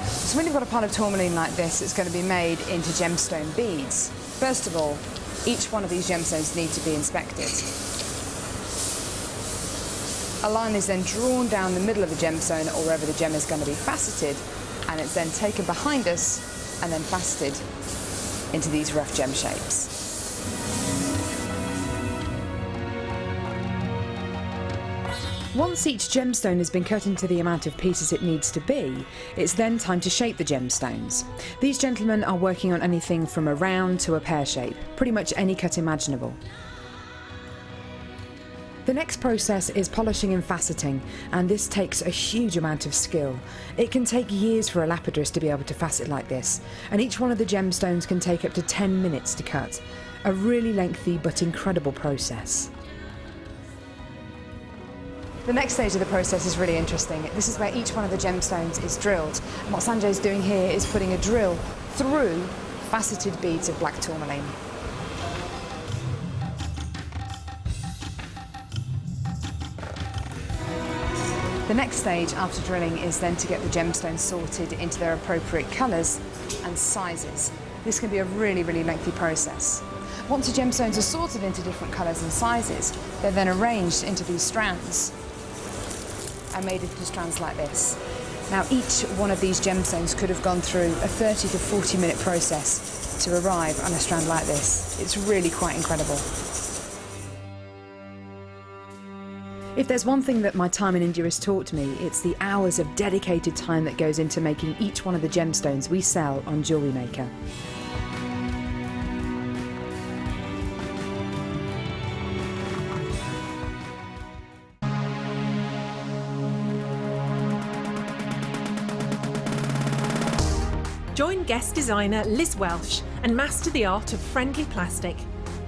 So when you've got a pile of tourmaline like this, it's going to be made into gemstone beads. First of all, each one of these gemstones need to be inspected. A line is then drawn down the middle of the gemstone or wherever the gem is going to be faceted, and it's then taken behind us and then faceted into these rough gem shapes. Once each gemstone has been cut into the amount of pieces it needs to be, it's then time to shape the gemstones. These gentlemen are working on anything from a round to a pear shape, pretty much any cut imaginable. The next process is polishing and faceting, and this takes a huge amount of skill. It can take years for a lapidurist to be able to facet like this, and each one of the gemstones can take up to 10 minutes to cut. A really lengthy but incredible process. The next stage of the process is really interesting. This is where each one of the gemstones is drilled. And what Sanjay's doing here is putting a drill through faceted beads of black tourmaline. The next stage after drilling is then to get the gemstones sorted into their appropriate colours and sizes. This can be a really, really lengthy process. Once the gemstones are sorted into different colours and sizes, they're then arranged into these strands and made into strands like this. Now each one of these gemstones could have gone through a 30 to 40 minute process to arrive on a strand like this. It's really quite incredible. If there's one thing that my time in India has taught me, it's the hours of dedicated time that goes into making each one of the gemstones we sell on JewelleryMaker. Join guest designer Liz Welsh and master the art of friendly plastic.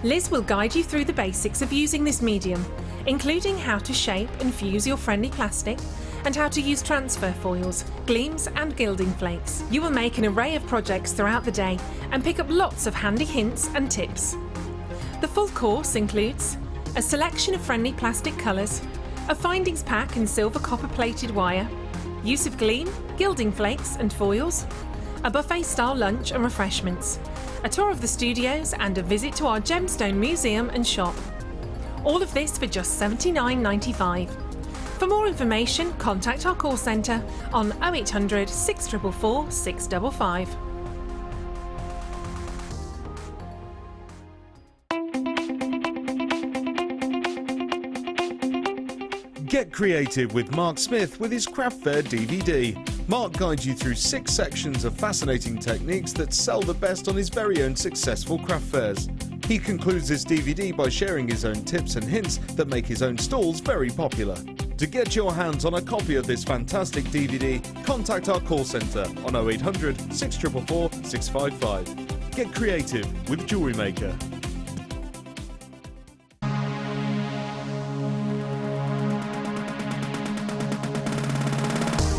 Liz will guide you through the basics of using this medium, including how to shape and fuse your friendly plastic and how to use transfer foils, gleams and gilding flakes. You will make an array of projects throughout the day and pick up lots of handy hints and tips. The full course includes a selection of friendly plastic colours, a findings pack in silver copper plated wire, use of gleam, gilding flakes and foils, a buffet style lunch and refreshments, a tour of the studios and a visit to our gemstone museum and shop. All of this for just $79.95. For more information, contact our call centre on 0800 644 655. Get creative with Mark Smith with his Craft Fair DVD. Mark guides you through 6 sections of fascinating techniques that sell the best on his very own successful craft fairs. He concludes this DVD by sharing his own tips and hints that make his own stalls very popular. To get your hands on a copy of this fantastic DVD, contact our call centre on 0800 644 655. Get creative with JewelleryMaker.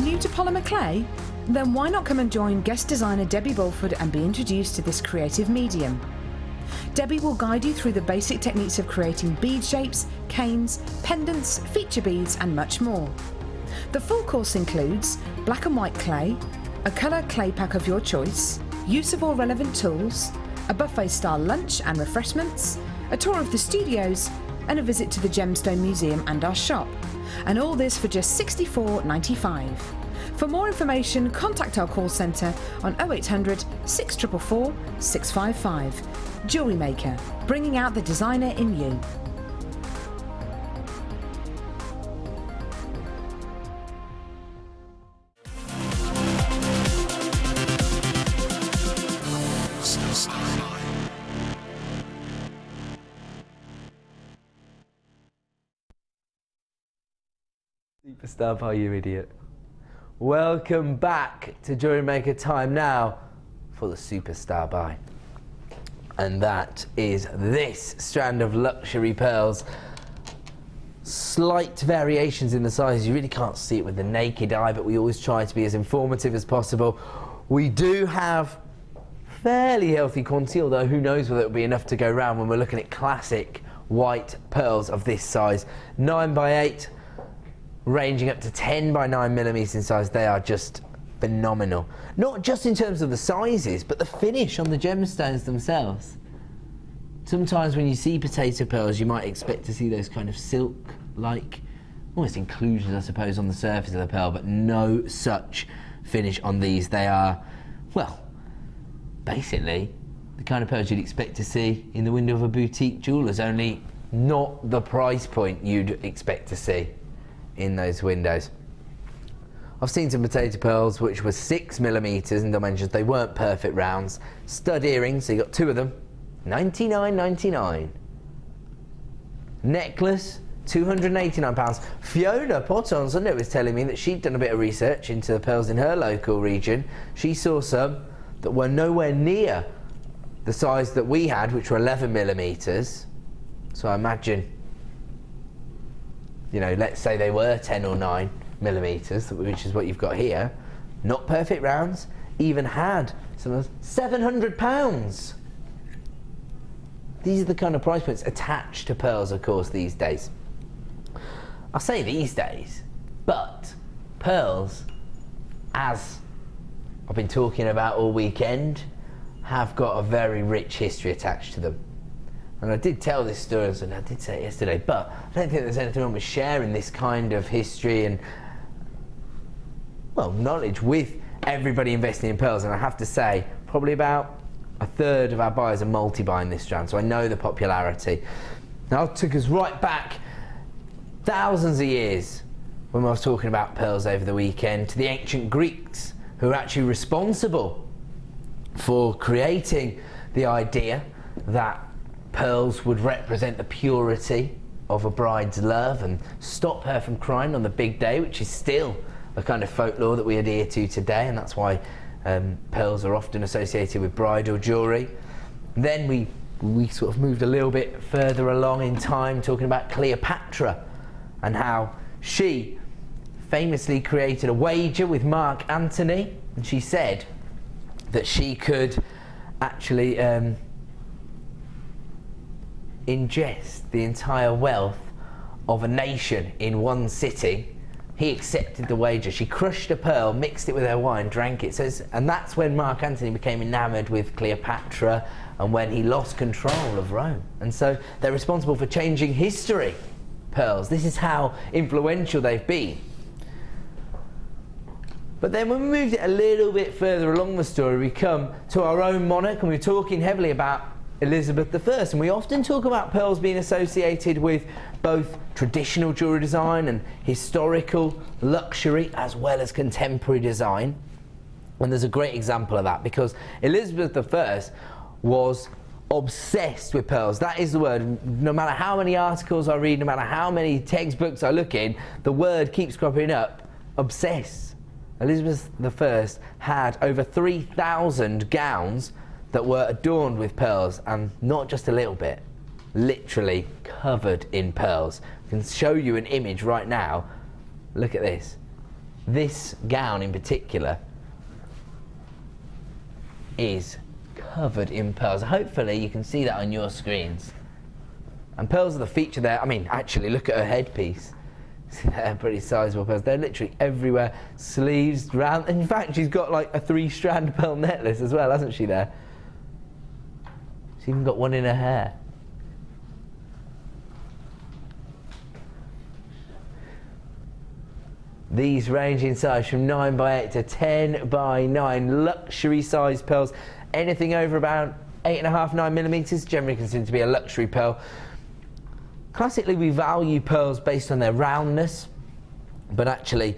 New to polymer clay? Then why not come and join guest designer Debbie Bulford and be introduced to this creative medium? Debbie will guide you through the basic techniques of creating bead shapes, canes, pendants, feature beads and much more. The full course includes black and white clay, a colour clay pack of your choice, use of all relevant tools, a buffet style lunch and refreshments, a tour of the studios and a visit to the Gemstone Museum and our shop. And all this for just $64.95. For more information, contact our call centre on 0800 644 655. JewelleryMaker, bringing out the designer in you. Superstar Buy, you idiot. Welcome back to JewelleryMaker time now for the Superstar Buy. And that is this strand of luxury pearls. Slight variations in the size. You really can't see it with the naked eye, but we always try to be as informative as possible. We do have fairly healthy quantity, although who knows whether it'll be enough to go round when we're looking at classic white pearls of this size. 9x8, ranging up to 10 by 9 millimeters in size. They are just phenomenal. Not just in terms of the sizes, but the finish on the gemstones themselves. Sometimes when you see potato pearls, you might expect to see those kind of silk-like, almost inclusions, I suppose, on the surface of the pearl, but no such finish on these. They are, well, basically the kind of pearls you'd expect to see in the window of a boutique jeweller's, only not the price point you'd expect to see in those windows. I've seen some potato pearls which were 6 millimeters in dimensions. They weren't perfect rounds. Stud earrings, so you got 2 of them, $99.99. Necklace, £289. Fiona Pot on Sunday was telling me that she'd done a bit of research into the pearls in her local region. She saw some that were nowhere near the size that we had, which were 11 millimeters. So I imagine, you know, let's say they were 10 or 9 millimeters, which is what you've got here. Not perfect rounds, even had some of those £700. These are the kind of price points attached to pearls, of course, these days. I say these days, but pearls, as I've been talking about all weekend, have got a very rich history attached to them. And I did tell this story, and I did say it yesterday, but I don't think there's anything wrong with sharing this kind of history and, well, knowledge with everybody investing in pearls. And I have to say, probably about a third of our buyers are multi-buying this strand, so I know the popularity. Now, it took us right back thousands of years when I was talking about pearls over the weekend to the ancient Greeks, who are actually responsible for creating the idea that pearls would represent the purity of a bride's love and stop her from crying on the big day, which is still a kind of folklore that we adhere to today, and that's why pearls are often associated with bridal jewellery. Then we sort of moved a little bit further along in time, talking about Cleopatra and how she famously created a wager with Mark Antony, and she said that she could actually ingest the entire wealth of a nation in one sitting. He accepted the wager. She crushed a pearl, mixed it with her wine, drank it. And that's when Mark Antony became enamoured with Cleopatra and when he lost control of Rome. And so they're responsible for changing history, pearls. This is how influential they've been. But then when we moved it a little bit further along the story, we come to our own monarch, and we're talking heavily about Elizabeth I. And we often talk about pearls being associated with both traditional jewellery design and historical luxury, as well as contemporary design. And there's a great example of that, because Elizabeth I was obsessed with pearls. That is the word. No matter how many articles I read, no matter how many textbooks I look in, the word keeps cropping up. Obsessed. Elizabeth I had over 3,000 gowns that were adorned with pearls, and not just a little bit, literally covered in pearls. I can show you an image right now. Look at this. This gown in particular is covered in pearls. Hopefully you can see that on your screens. And pearls are the feature there. I mean, actually, look at her headpiece. See, they're pretty sizable pearls. They're literally everywhere. Sleeves, round. In fact, she's got like a 3-strand pearl necklace as well, hasn't she, there? She's even got one in her hair. These range in size from 9x8 to 10x9, luxury size pearls. Anything over about 8.5, 9mm, generally considered to be a luxury pearl. Classically, we value pearls based on their roundness, but actually,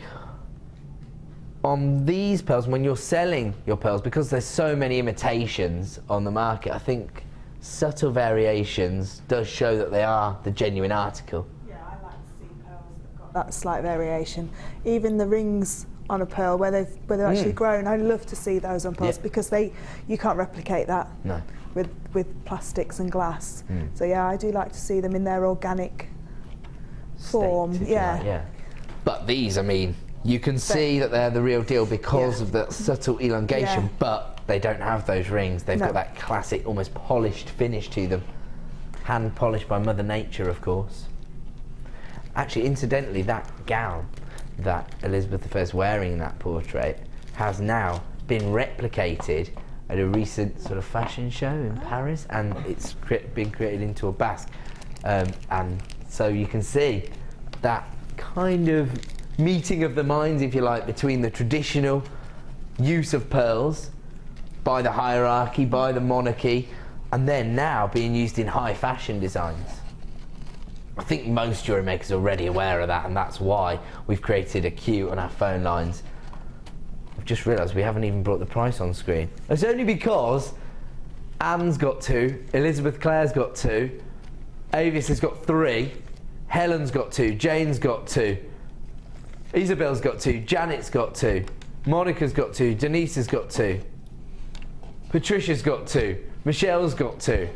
on these pearls, when you're selling your pearls, because there's so many imitations on the market, I think subtle variations does show that they are the genuine article. That slight variation. Even the rings on a pearl where they've actually grown, I love to see those on pearls because you can't replicate that with plastics and glass. So yeah, I do like to see them in their organic form. Yeah. But these, I mean, you can see that they're the real deal because of that subtle elongation, but they don't have those rings. They've got that classic, almost polished finish to them. Hand polished by Mother Nature, of course. Actually, incidentally, that gown that Elizabeth I is wearing in that portrait has now been replicated at a recent sort of fashion show in Paris, and it's been created into a basque. And so you can see that kind of meeting of the minds, if you like, between the traditional use of pearls by the hierarchy, by the monarchy, and then now being used in high fashion designs. I think most jewellery makers are already aware of that, and that's why we've created a queue on our phone lines. I've just realised we haven't even brought the price on screen. It's only because Anne's got 2, Elizabeth Clare's got 2, Avis has got 3, Helen's got 2, Jane's got 2, Isabel's got 2, Janet's got 2, Monica's got 2, Denise has got 2, Patricia's got 2, Michelle's got 2.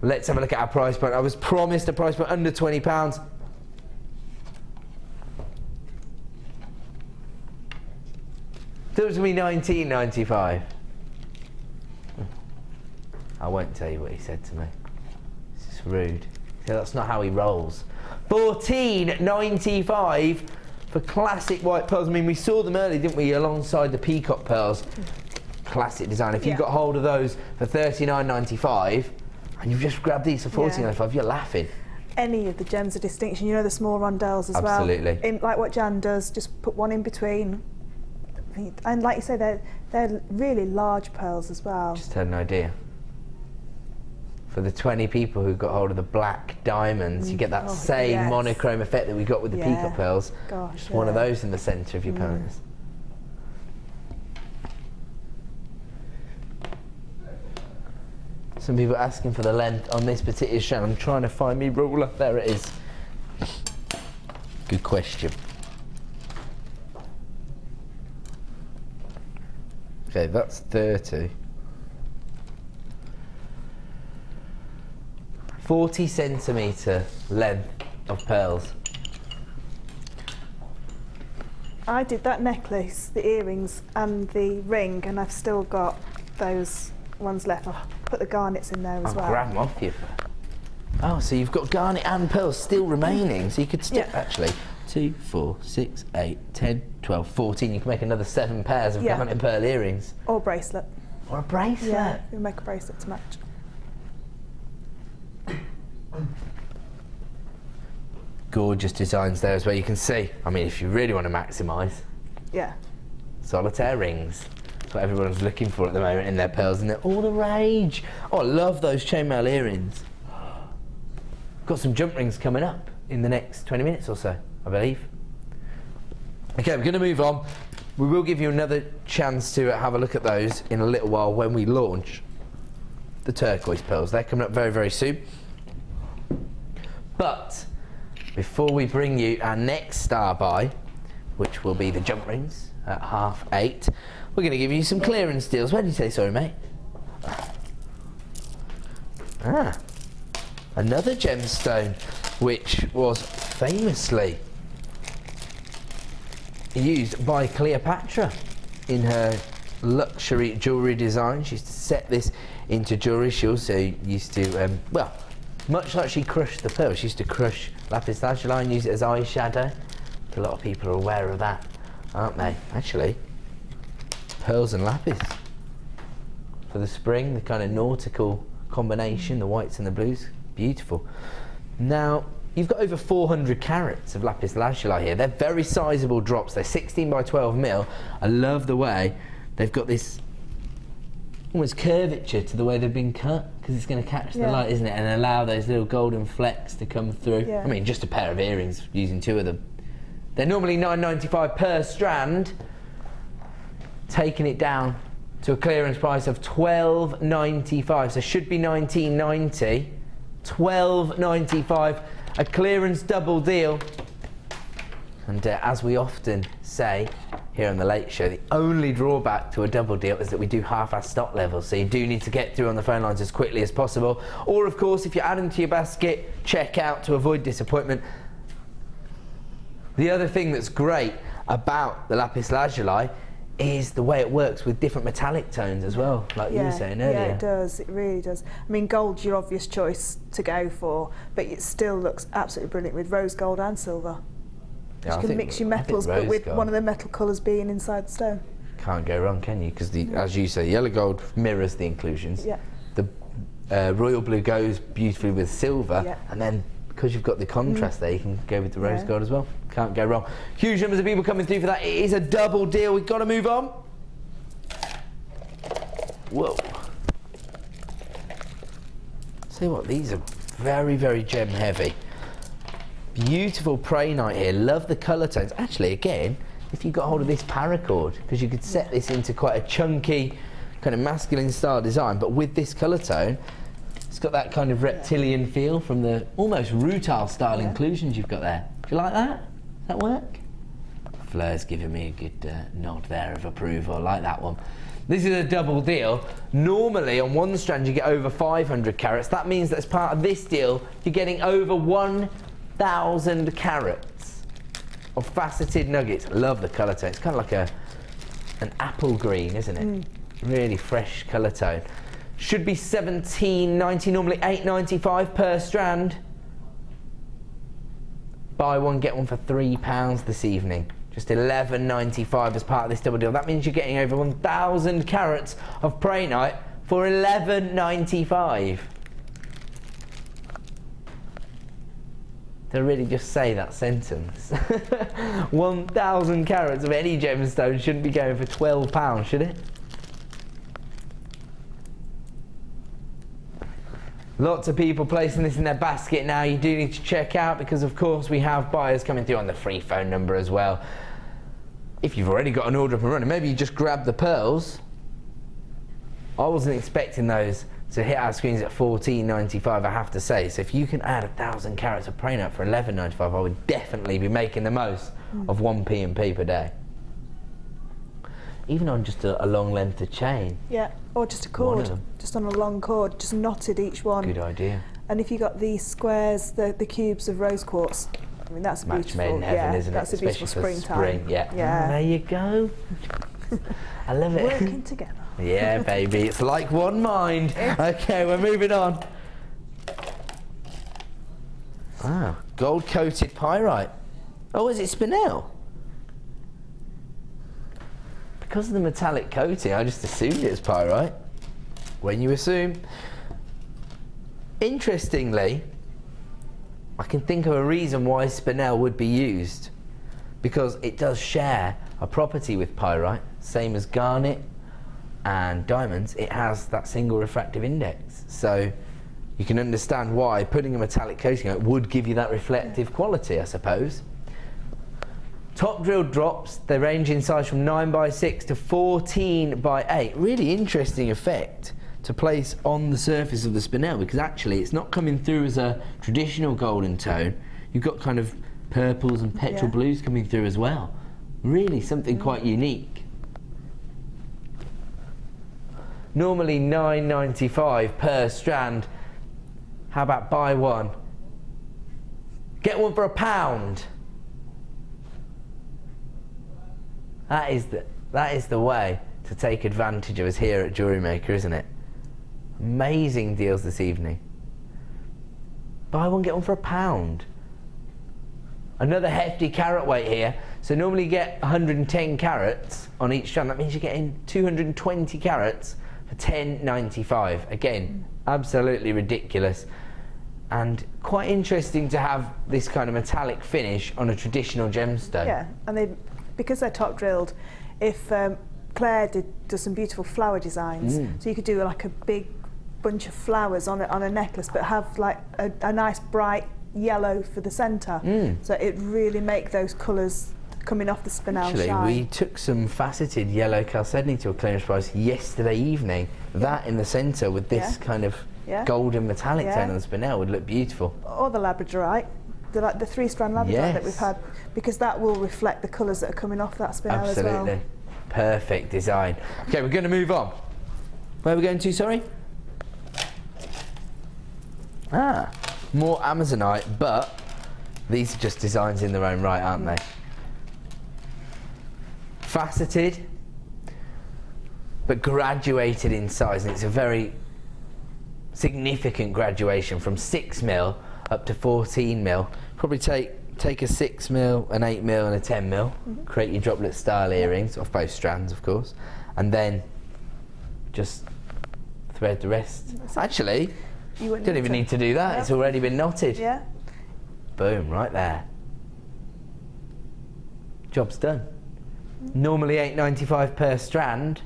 Let's have a look at our price point. I was promised a price point under £20. That was going to be £19.95. I won't tell you what he said to me. This is rude. Yeah, that's not how he rolls. £14.95 for classic white pearls. I mean, we saw them earlier, didn't we, alongside the peacock pearls. Classic design. If you got hold of those for £39.95, and you've just grabbed these for £14.95, you're laughing. Any of the gems of distinction, you know, the small rondelles as well. Absolutely. Like what Jan does, just put one in between. And like you say, they're really large pearls as well. Just had an idea. For the 20 people who got hold of the black diamonds, you get that same monochrome effect that we got with the peacock pearls. Gosh, just one of those in the centre of your pearls. Some people asking for the length on this particular shell. I'm trying to find me ruler. There it is. Good question. Okay, that's 30. 40 centimetre length of pearls. I did that necklace, the earrings and the ring, and I've still got those ones left. I'll put the garnets in there as well. I'll grab them off you. Oh, so you've got garnet and pearls still remaining, so you could stick actually 2, 4, 6, 8, 10, 12, 14. You can make another 7 pairs of garnet and pearl earrings. Or a bracelet. Or a bracelet. Yeah, we'll make a bracelet to match. Gorgeous designs there as well. You can see, I mean, if you really want to maximise, solitaire rings. That's what everyone's looking for at the moment in their pearls, and they're all the rage. Oh, I love those chainmail earrings. Got some jump rings coming up in the next 20 minutes or so, I believe. Okay, we're going to move on. We will give you another chance to have a look at those in a little while when we launch. the turquoise pearls. They're coming up very, very soon. But before we bring you our next star buy, which will be the jump rings at 8:30, we're going to give you some clearance deals. Where did you say sorry, mate? Ah, another gemstone, which was famously used by Cleopatra in her luxury jewellery design. She used to set this into jewellery. She also used to, well, much like she crushed the pearl, she used to crush lapis lazuli and use it as eyeshadow. A lot of people are aware of that, aren't they? Actually, pearls and lapis for the spring, the kind of nautical combination, the whites and the blues, beautiful. Now, you've got over 400 carats of lapis lazuli here. They're very sizable drops. They're 16 by 12 mil. I love the way they've got this almost curvature to the way they've been cut, because it's going to catch the light, isn't it, and allow those little golden flecks to come through. I mean, just a pair of earrings using 2 of them. They're normally $9.95 per strand, taking it down to a clearance price of $12.95, so should be $19.90. $12.95, a clearance double deal. And as we often say here on the Late Show, the only drawback to a double deal is that we do half our stock levels, so you do need to get through on the phone lines as quickly as possible. Or of course, if you're adding to your basket, check out to avoid disappointment. The other thing that's great about the lapis lazuli is the way it works with different metallic tones as well, like you were saying earlier. Yeah, it does, it really does. I mean, gold's your obvious choice to go for, but it still looks absolutely brilliant with rose gold and silver. Yeah, you can mix your metals, but with one of the metal colours being inside the stone. Can't go wrong, can you? Because, as you say, yellow gold mirrors the inclusions. Yeah. The royal blue goes beautifully with silver, and then because you've got the contrast there, you can go with the rose gold as well. Can't go wrong. Huge numbers of people coming through for that. It is a double deal. We've got to move on. Whoa. See what, these are very, very gem heavy. Beautiful Pyrite here. Love the colour tones. Actually, again, if you got hold of this paracord, because you could set this into quite a chunky, kind of masculine style design, but with this colour tone, it's got that kind of reptilian feel from the almost rutile style inclusions you've got there. Do you like that? Does that work? Fleur's giving me a good nod there of approval. I like that one. This is a double deal. Normally on one strand you get over 500 carats. That means that as part of this deal you're getting over 1,000 carats of faceted nuggets. Love the colour tone. It's kind of like an apple green, isn't it? Really fresh colour tone. Should be $17.90, normally $8.95 per strand. Buy one, get one for £3 this evening. Just $11.95 as part of this double deal. That means you're getting over 1,000 carats of Pyrite for $11.95. Did I really just say that sentence? 1,000 carats of any gemstone shouldn't be going for £12, should it? Lots of people placing this in their basket now. You do need to check out, because of course we have buyers coming through on the free phone number as well. If you've already got an order up and running, maybe you just grab the pearls. I wasn't expecting those to hit our screens at $14.95, I have to say. So if you can add 1,000 carats of Pyrite for $11.95, I would definitely be making the most of 1 P&P per day. Even on just a long length of chain. Yeah, or just a cord, just on a long cord, just knotted each one. Good idea. And if you got these squares, the cubes of rose quartz, I mean, that's Match beautiful. made in heaven, isn't it? That's a beautiful Especially springtime. for spring, yeah. Yeah. There you go. I love it. Working together. Yeah, baby, it's like one mind. Okay, we're moving on. Wow, gold-coated Pyrite. Oh, is it spinel? Because of the metallic coating, I just assumed it was Pyrite. When you assume. Interestingly, I can think of a reason why spinel would be used. Because it does share a property with Pyrite, same as garnet and diamonds. It has that single refractive index. So you can understand why putting a metallic coating on it would give you that reflective quality, I suppose. Top drilled drops, they range in size from 9 by 6 to 14 by 8. Really interesting effect. to place on the surface of the spinel, because actually it's not coming through as a traditional golden tone. You've got kind of purples and petrol blues coming through as well. Really something quite unique. Normally $9.95 per strand. How about buy one, get one for £1? That is the way to take advantage of us here at JewelleryMaker, isn't it? Amazing deals this evening. Buy one, get one for £1. Another hefty carat weight here. So normally you get 110 carats on each strand. That means you're getting 220 carats for $10.95. Again, absolutely ridiculous. And quite interesting to have this kind of metallic finish on a traditional gemstone. Yeah, and because they're top drilled, if Claire does some beautiful flower designs, so you could do like a big bunch of flowers on a necklace, but have like a nice bright yellow for the centre. So it really make those colours coming off the spinel shine. Actually, we took some faceted yellow chalcedony to a clearance price yesterday evening. That in the centre with this kind of golden metallic tone on the spinel would look beautiful. Or the Labradorite, the 3-strand Labradorite that we've had, because that will reflect the colours that are coming off that spinel as well. Absolutely. Perfect design. Okay, we're going to move on. Where are we going to, sorry? More Amazonite, but these are just designs in their own right, aren't they? Faceted, but graduated in size, and it's a very significant graduation from 6mm up to 14mm. Probably take a 6mm, an 8mm and a 10mm, create your droplet style earrings off both strands, of course, and then just thread the rest. Actually, you don't even need to do that. It's already been knotted. Yeah. Boom, right there. Job's done. Normally $8.95 per strand,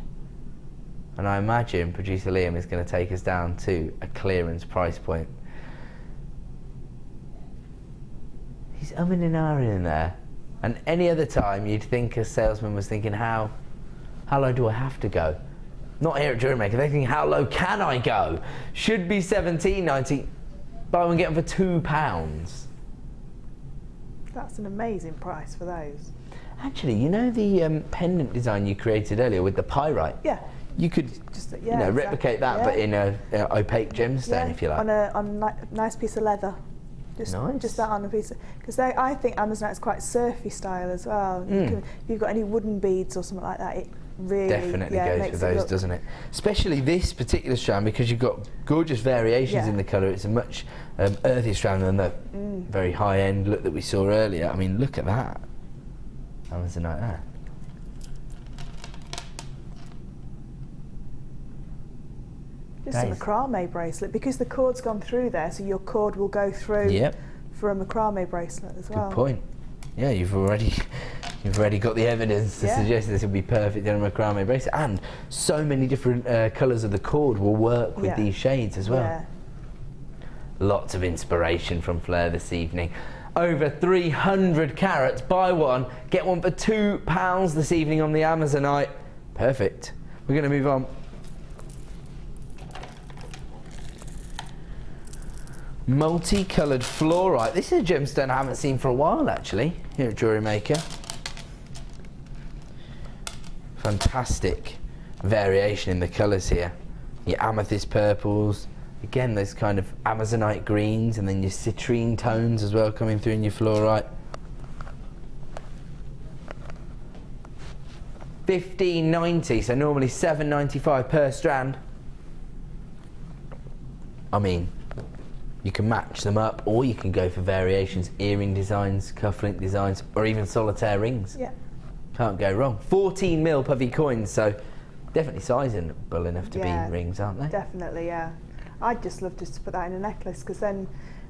and I imagine producer Liam is going to take us down to a clearance price point. He's umming and ahhing in there. And any other time you'd think a salesman was thinking, how low do I have to go? Not here at JewelleryMaker, they're thinking, how low can I go? Should be $17.90, buy one get them for £2. That's an amazing price for those. Actually, you know the pendant design you created earlier with the pyrite? Yeah. You could just replicate that, but in a opaque gemstone, if you like. On a nice piece of leather. Just that on a piece of, because I think Amazonite is quite surfy style as well. If you've got any wooden beads or something like that, it really definitely goes with those, doesn't it? Especially this particular strand, because you've got gorgeous variations in the colour. It's a much earthier strand than the very high-end look that we saw earlier. I mean, look at that. Amazonite there. Just a macrame bracelet, because the cord's gone through there, so your cord will go through for a macrame bracelet as well. Good point. Yeah, you've already got the evidence to suggest this would be perfect in a macrame bracelet, and so many different colours of the cord will work with these shades as well. Yeah. Lots of inspiration from Fleur this evening. Over 300 carats, buy one, get one for £2 this evening on the Amazonite. Perfect. We're going to move on. Multicoloured fluorite. This is a gemstone I haven't seen for a while, actually, here at JewelleryMaker. Fantastic variation in the colours here. Your amethyst purples, again those kind of Amazonite greens, and then your citrine tones as well coming through in your fluorite. $15.90, so normally $7.95 per strand. I mean, you can match them up, or you can go for variations, earring designs, cufflink designs, or even solitaire rings. Yeah. Can't go wrong. 14mm Puffy coins, so definitely sizable enough to be rings, aren't they? Definitely, yeah. I'd just love to put that in a necklace, because then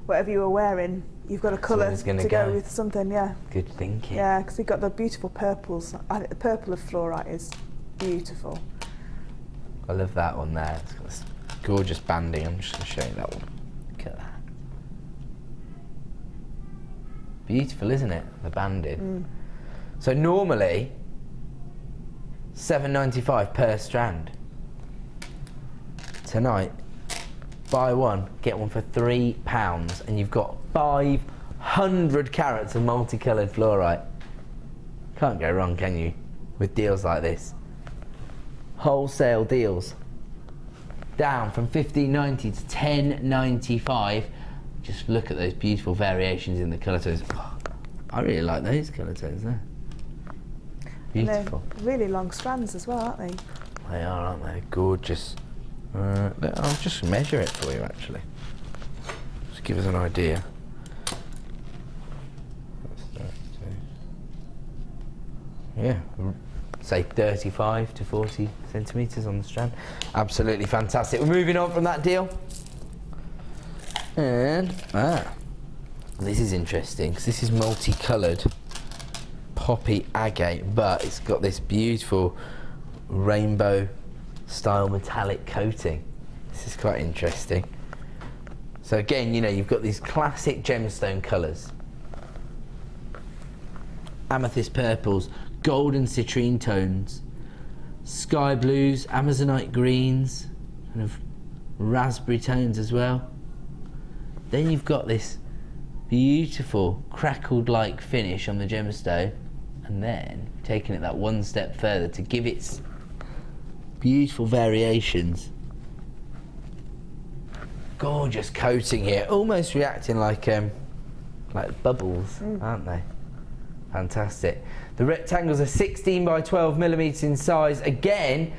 whatever you were wearing, you've got a colour to go with something, Good thinking. Yeah, because we've got the beautiful purples. I think the purple of fluorite is beautiful. I love that one there. It's got this gorgeous banding. I'm just going to show you that one. Look at that. Beautiful, isn't it? The banding. So normally $7.95 per strand. tonight, buy one, get one for £3, and you've got 500 carats of multicoloured fluorite. Can't go wrong, can you, with deals like this? Wholesale deals. Down from £15.90 to £10.95. Just look at those beautiful variations in the colour tones. Oh, I really like those colour tones there. Beautiful. And they're really long strands as well, aren't they? They are, aren't they? Gorgeous. I'll just measure it for you, actually. Just give us an idea. Yeah, say 35 to 40 centimetres on the strand. Absolutely fantastic. We're moving on from that deal. And, this is interesting, because this is multicoloured poppy agate, but it's got this beautiful rainbow style metallic coating. This is quite interesting. So again, you know, you've got these classic gemstone colours. Amethyst purples, golden citrine tones, sky blues, amazonite greens, kind of raspberry tones as well. Then you've got this beautiful crackled-like finish on the gemstone, and then taking it that one step further to give its beautiful variations. Gorgeous coating here, almost reacting like bubbles, aren't they? Fantastic. The rectangles are 16 by 12 millimetres in size. Again,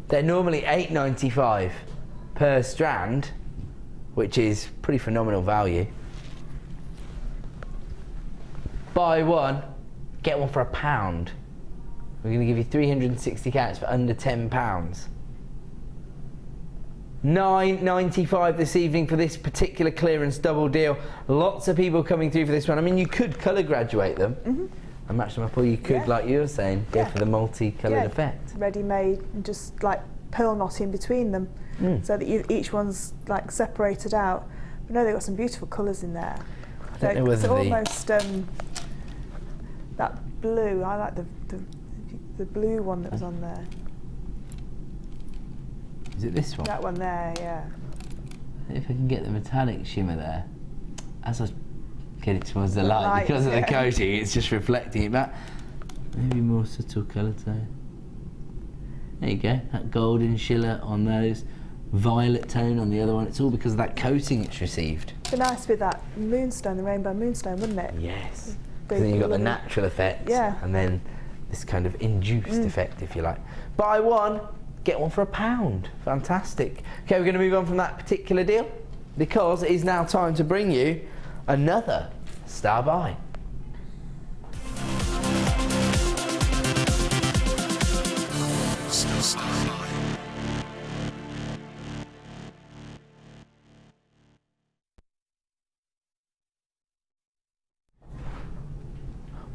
they're normally £8.95 per strand, which is pretty phenomenal value. Buy one, get one for £1. We're going to give you 360 carats for under £10. £9.95 this evening for this particular clearance double deal. Lots of people coming through for this one. I mean, you could colour graduate them and match them up, or you could, like you were saying, go for the multi-coloured effect. Ready-made, and just like pearl knot in between them, so that each one's like separated out. But no, they've got some beautiful colours in there. I don't know whether it's almost that blue. I like the blue one that was on there. Is it this one? That one there, yeah. If I can get the metallic shimmer there, as I get it towards the light, because of the coating, it's just reflecting it back. Maybe more subtle colour tone. There you go, that golden shimmer on those, violet tone on the other one. It's all because of that coating it's received. It'd be nice with that moonstone, the rainbow moonstone, wouldn't it? Yes. Then you've got the natural effect, and then this kind of induced effect, if you like. Buy one, get one for £1. Fantastic. Okay, we're going to move on from that particular deal, because it is now time to bring you another star buy.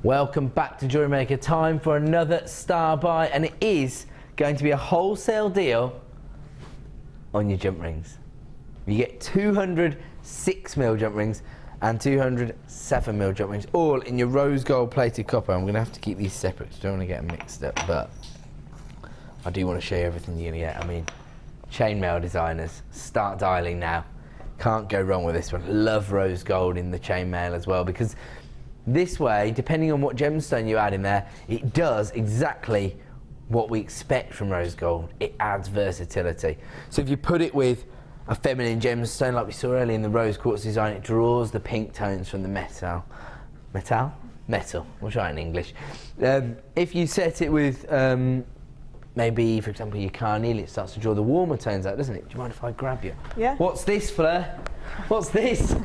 Welcome back to JewelleryMaker. Time for another star buy, and it is going to be a wholesale deal on your jump rings. You get 206mm jump rings and 207mm jump rings, all in your rose gold plated copper. I'm going to have to keep these separate, so I don't want to get them mixed up, but I do want to show you everything you're going to get. I mean, chainmail designers, start dialing now. Can't go wrong with this one. Love rose gold in the chainmail as well, because this way, depending on what gemstone you add in there, it does exactly what we expect from rose gold. It adds versatility. So if you put it with a feminine gemstone like we saw earlier in the rose quartz design, it draws the pink tones from the metal. We'll try it in English. If you set it with maybe, for example, your carnelian, it starts to draw the warmer tones out, doesn't it? Do you mind if I grab you? Yeah. What's this, Fleur? What's this?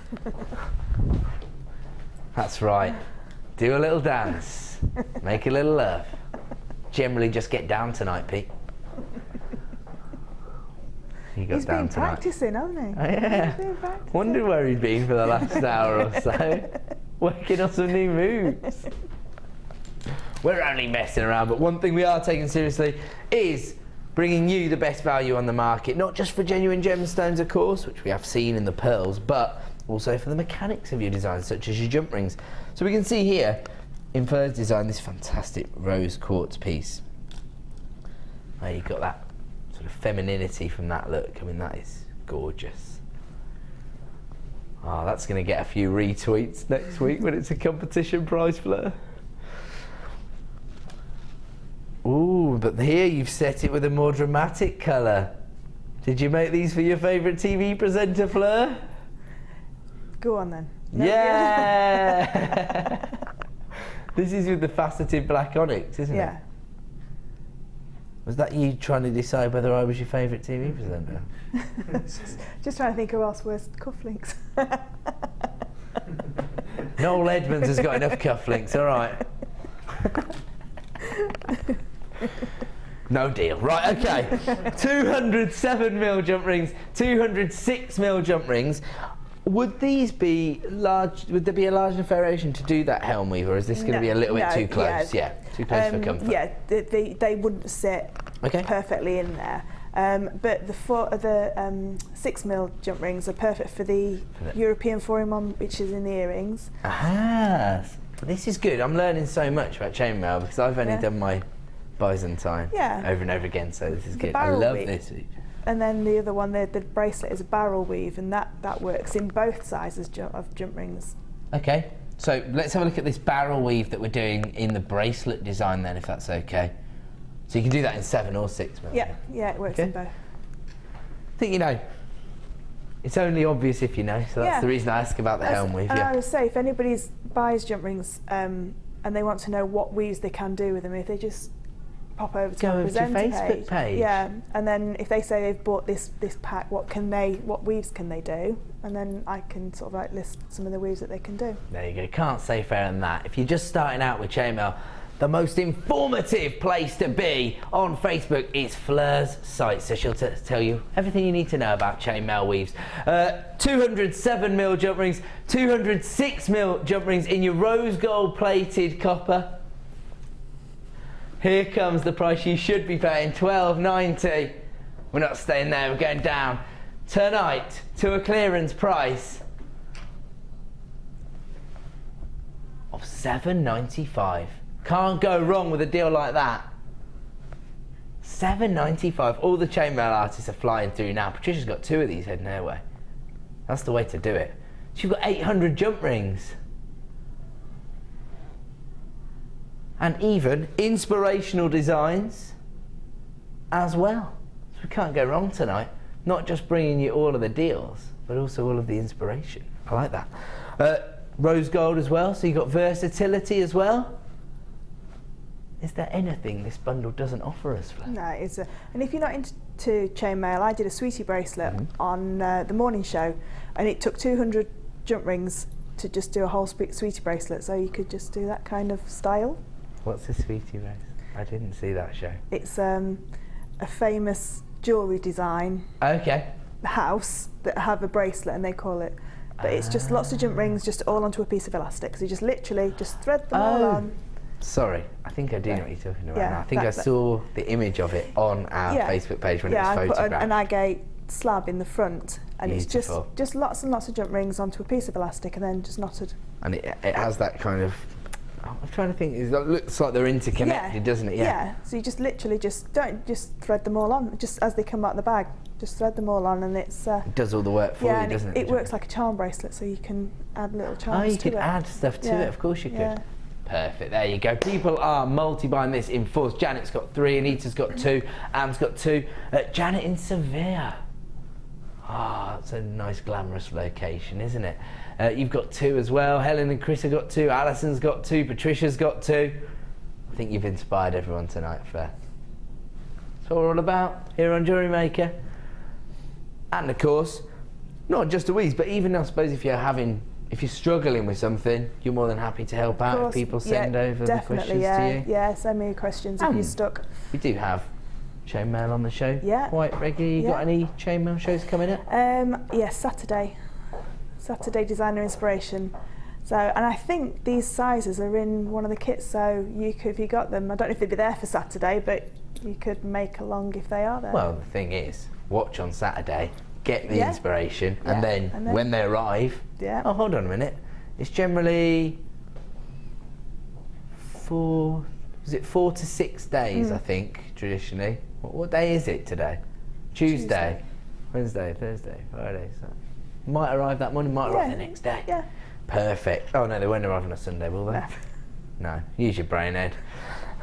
That's right. Do a little dance. Make a little love. Generally just get down tonight, Pete. He's been practising, hasn't he? Oh, yeah. Wondered where he'd been for the last hour or so. Working on some new moves. We're only messing around, but one thing we are taking seriously is bringing you the best value on the market, not just for genuine gemstones, of course, which we have seen in the pearls, but also for the mechanics of your designs, such as your jump rings. So we can see here, in Fleur's design, this fantastic rose quartz piece. Where you've got that sort kind of femininity from that look. I mean, that is gorgeous. Oh, that's going to get a few retweets next week when it's a competition prize, Fleur. Ooh, but here you've set it with a more dramatic colour. Did you make these for your favourite TV presenter, Fleur? Go on then. No, Yeah! This is with the faceted black onyx, isn't it? Yeah. Was that you trying to decide whether I was your favourite TV presenter? Just trying to think who else wears cufflinks. Noel Edmonds has got enough cufflinks, all right. No deal. Right, okay. 207mm jump rings, 206mm jump rings. Would these be large? Would there be a large enough variation to do that helm weave, or is this going to be a little bit too close? Yeah, too close for comfort. Yeah, they wouldn't sit perfectly in there. But the 6mm jump rings are perfect for the European 4-in-1, which is in the earrings. Ah, this is good. I'm learning so much about chainmail because I've only done my Byzantine over and over again, so this is good. I love this. And then the other one, the bracelet, is a barrel weave, and that works in both sizes of jump rings. Okay, so let's have a look at this barrel weave that we're doing in the bracelet design then, if that's okay. So you can do that in 7 or 6mm. Yeah, it works in both. I think you know. It's only obvious if you know, so that's the reason I ask about the helm weave. I would say if anybody buys jump rings and they want to know what weaves they can do with them, if they just pop over to my presenter Facebook page. Yeah, and then if they say they've bought this pack, what weaves can they do? And then I can sort of like list some of the weaves that they can do. There you go. Can't say fairer than that. If you're just starting out with chainmail, the most informative place to be on Facebook is Fleur's site, so she'll tell you everything you need to know about chainmail weaves. 207mm jump rings, 206mm jump rings in your rose gold plated copper. Here comes the price you should be paying, $12.90. We're not staying there, we're going down tonight to a clearance price of $7.95. Can't go wrong with a deal like that. $7.95. All the chainmail artists are flying through now. Patricia's got 2 of these heading her way. That's the way to do it. She's got 800 jump rings. And even inspirational designs as well. So we can't go wrong tonight. Not just bringing you all of the deals, but also all of the inspiration. I like that. Rose gold as well, so you've got versatility as well. Is there anything this bundle doesn't offer us, Fleur? No, it's and if you're not into chainmail, I did a sweetie bracelet on the morning show, and it took 200 jump rings to just do a whole sweetie bracelet, so you could just do that kind of style. What's a sweetie bracelet? I didn't see that show. It's a famous jewellery design house that have a bracelet, and they call it, but it's just lots of jump rings just all onto a piece of elastic, so you just literally just thread them all on. Sorry, I think I do know what you're talking about now. I think I saw the image of it on our Facebook page when it was photographed. I put an agate slab in the front, and Beautiful. it's just lots and lots of jump rings onto a piece of elastic and then just knotted. And it has that kind of, I'm trying to think, it looks like they're interconnected, doesn't it? Yeah, so you just literally don't thread them all on, just as they come out the bag, just thread them all on, and it does all the work for you, doesn't it? It works like a charm bracelet, so you can add little charms to it. Oh, you could add stuff to it, of course you could. Perfect, there you go. People are multi-buying this in force. Janet's got 3, Anita's got 2, Am's got 2. Janet in Sevilla. Ah, that's a nice glamorous location, isn't it? You've got 2 as well. Helen and Chris have got 2, Alison's got 2, Patricia's got 2. I think you've inspired everyone tonight, Fleur. That's what we're all about here on JewelleryMaker. And of course, not just a weaves, but even I suppose if you're struggling with something, you're more than happy to help out if people send over the questions to you. Yeah, send me questions if you're stuck. We do have chainmail on the show quite regularly. You got any chainmail shows coming up? Yes, Saturday Designer Inspiration. So, and I think these sizes are in one of the kits, so if you got them, I don't know if they'd be there for Saturday, but you could make along if they are there. Well, the thing is, watch on Saturday, get the inspiration, and then when they arrive, oh, hold on a minute, it's generally 4 to 6 days, I think, traditionally. What day is it today? Tuesday. Wednesday, Thursday, Friday. So might arrive that morning, might arrive the next day. Yeah. Perfect. Oh no, they won't arrive on a Sunday, will they? No. Use your brain, Ed.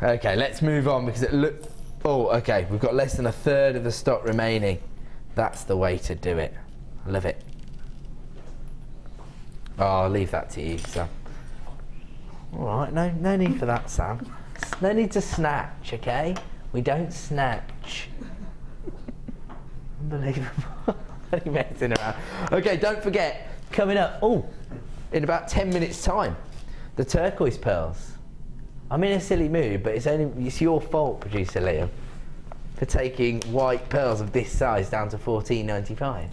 Okay, let's move on because it look. Oh, okay. We've got less than a third of the stock remaining. That's the way to do it. I love it. Oh, I'll leave that to you, Sam. All right. No need for that, Sam. No need to snatch. Okay. We don't snatch. Unbelievable. Only messing around. Okay, don't forget, coming up, in about 10 minutes time, the turquoise pearls. I'm in a silly mood, but it's your fault, producer Liam, for taking white pearls of this size down to $14.95.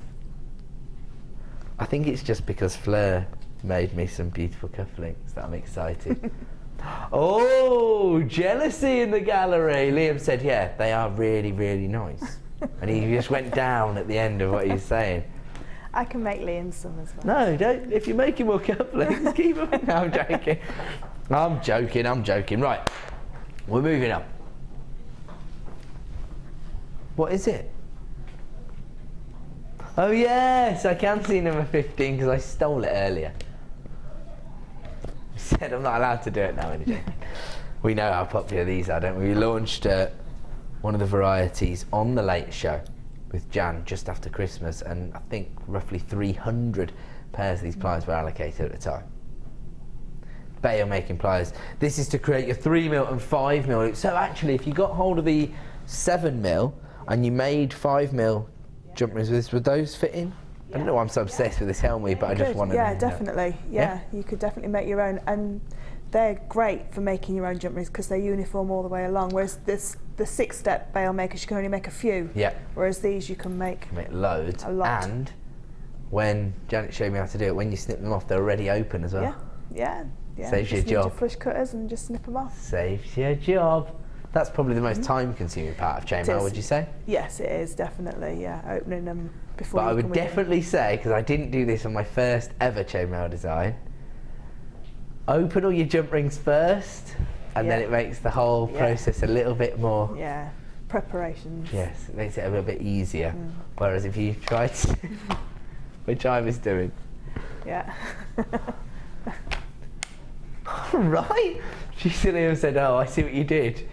I think it's just because Fleur made me some beautiful cufflinks that I'm excited. Oh, jealousy in the gallery. Liam said, yeah, they are really, really nice. And he just went down at the end of what he was saying. I can make Liam some as well. No, don't. If you're making more cufflinks, keep them. No, I'm joking. I'm joking. Right, we're moving on. What is it? Oh yes, I can see number 15 because I stole it earlier. I said I'm not allowed to do it now. We know how popular these are, don't we? We launched one of the varieties on the late show with Jan just after Christmas, and I think roughly 300 pairs of these pliers were allocated at the time. Bail making pliers. This is to create your 3mm and 5mm. So actually, if you got hold of the 7mm and you made 5mm jump rings with this, would those fit in? I don't know why I'm so obsessed with this helmet, but I just want to. Yeah, definitely. Yeah, you could definitely make your own, and they're great for making your own jump rings because they're uniform all the way along. Whereas the 6-step bail makers, you can only make a few. Yeah. Whereas these, you can make loads. A lot. And when Janet showed me how to do it, when you snip them off, they're already open as well. Yeah. Saves your just job. Need your flush cutters and just snip them off. Saves your job. That's probably the most time-consuming part of chainmail, would you say? Yes, it is, definitely, yeah. Opening them before But I would definitely say, because I didn't do this on my first ever chainmail design, open all your jump rings first, and then it makes the whole process a little bit more... Yeah, preparations. Yes, it makes it a little bit easier. Whereas if you try to... which I was doing. Yeah. Right? She said, oh, I see what you did.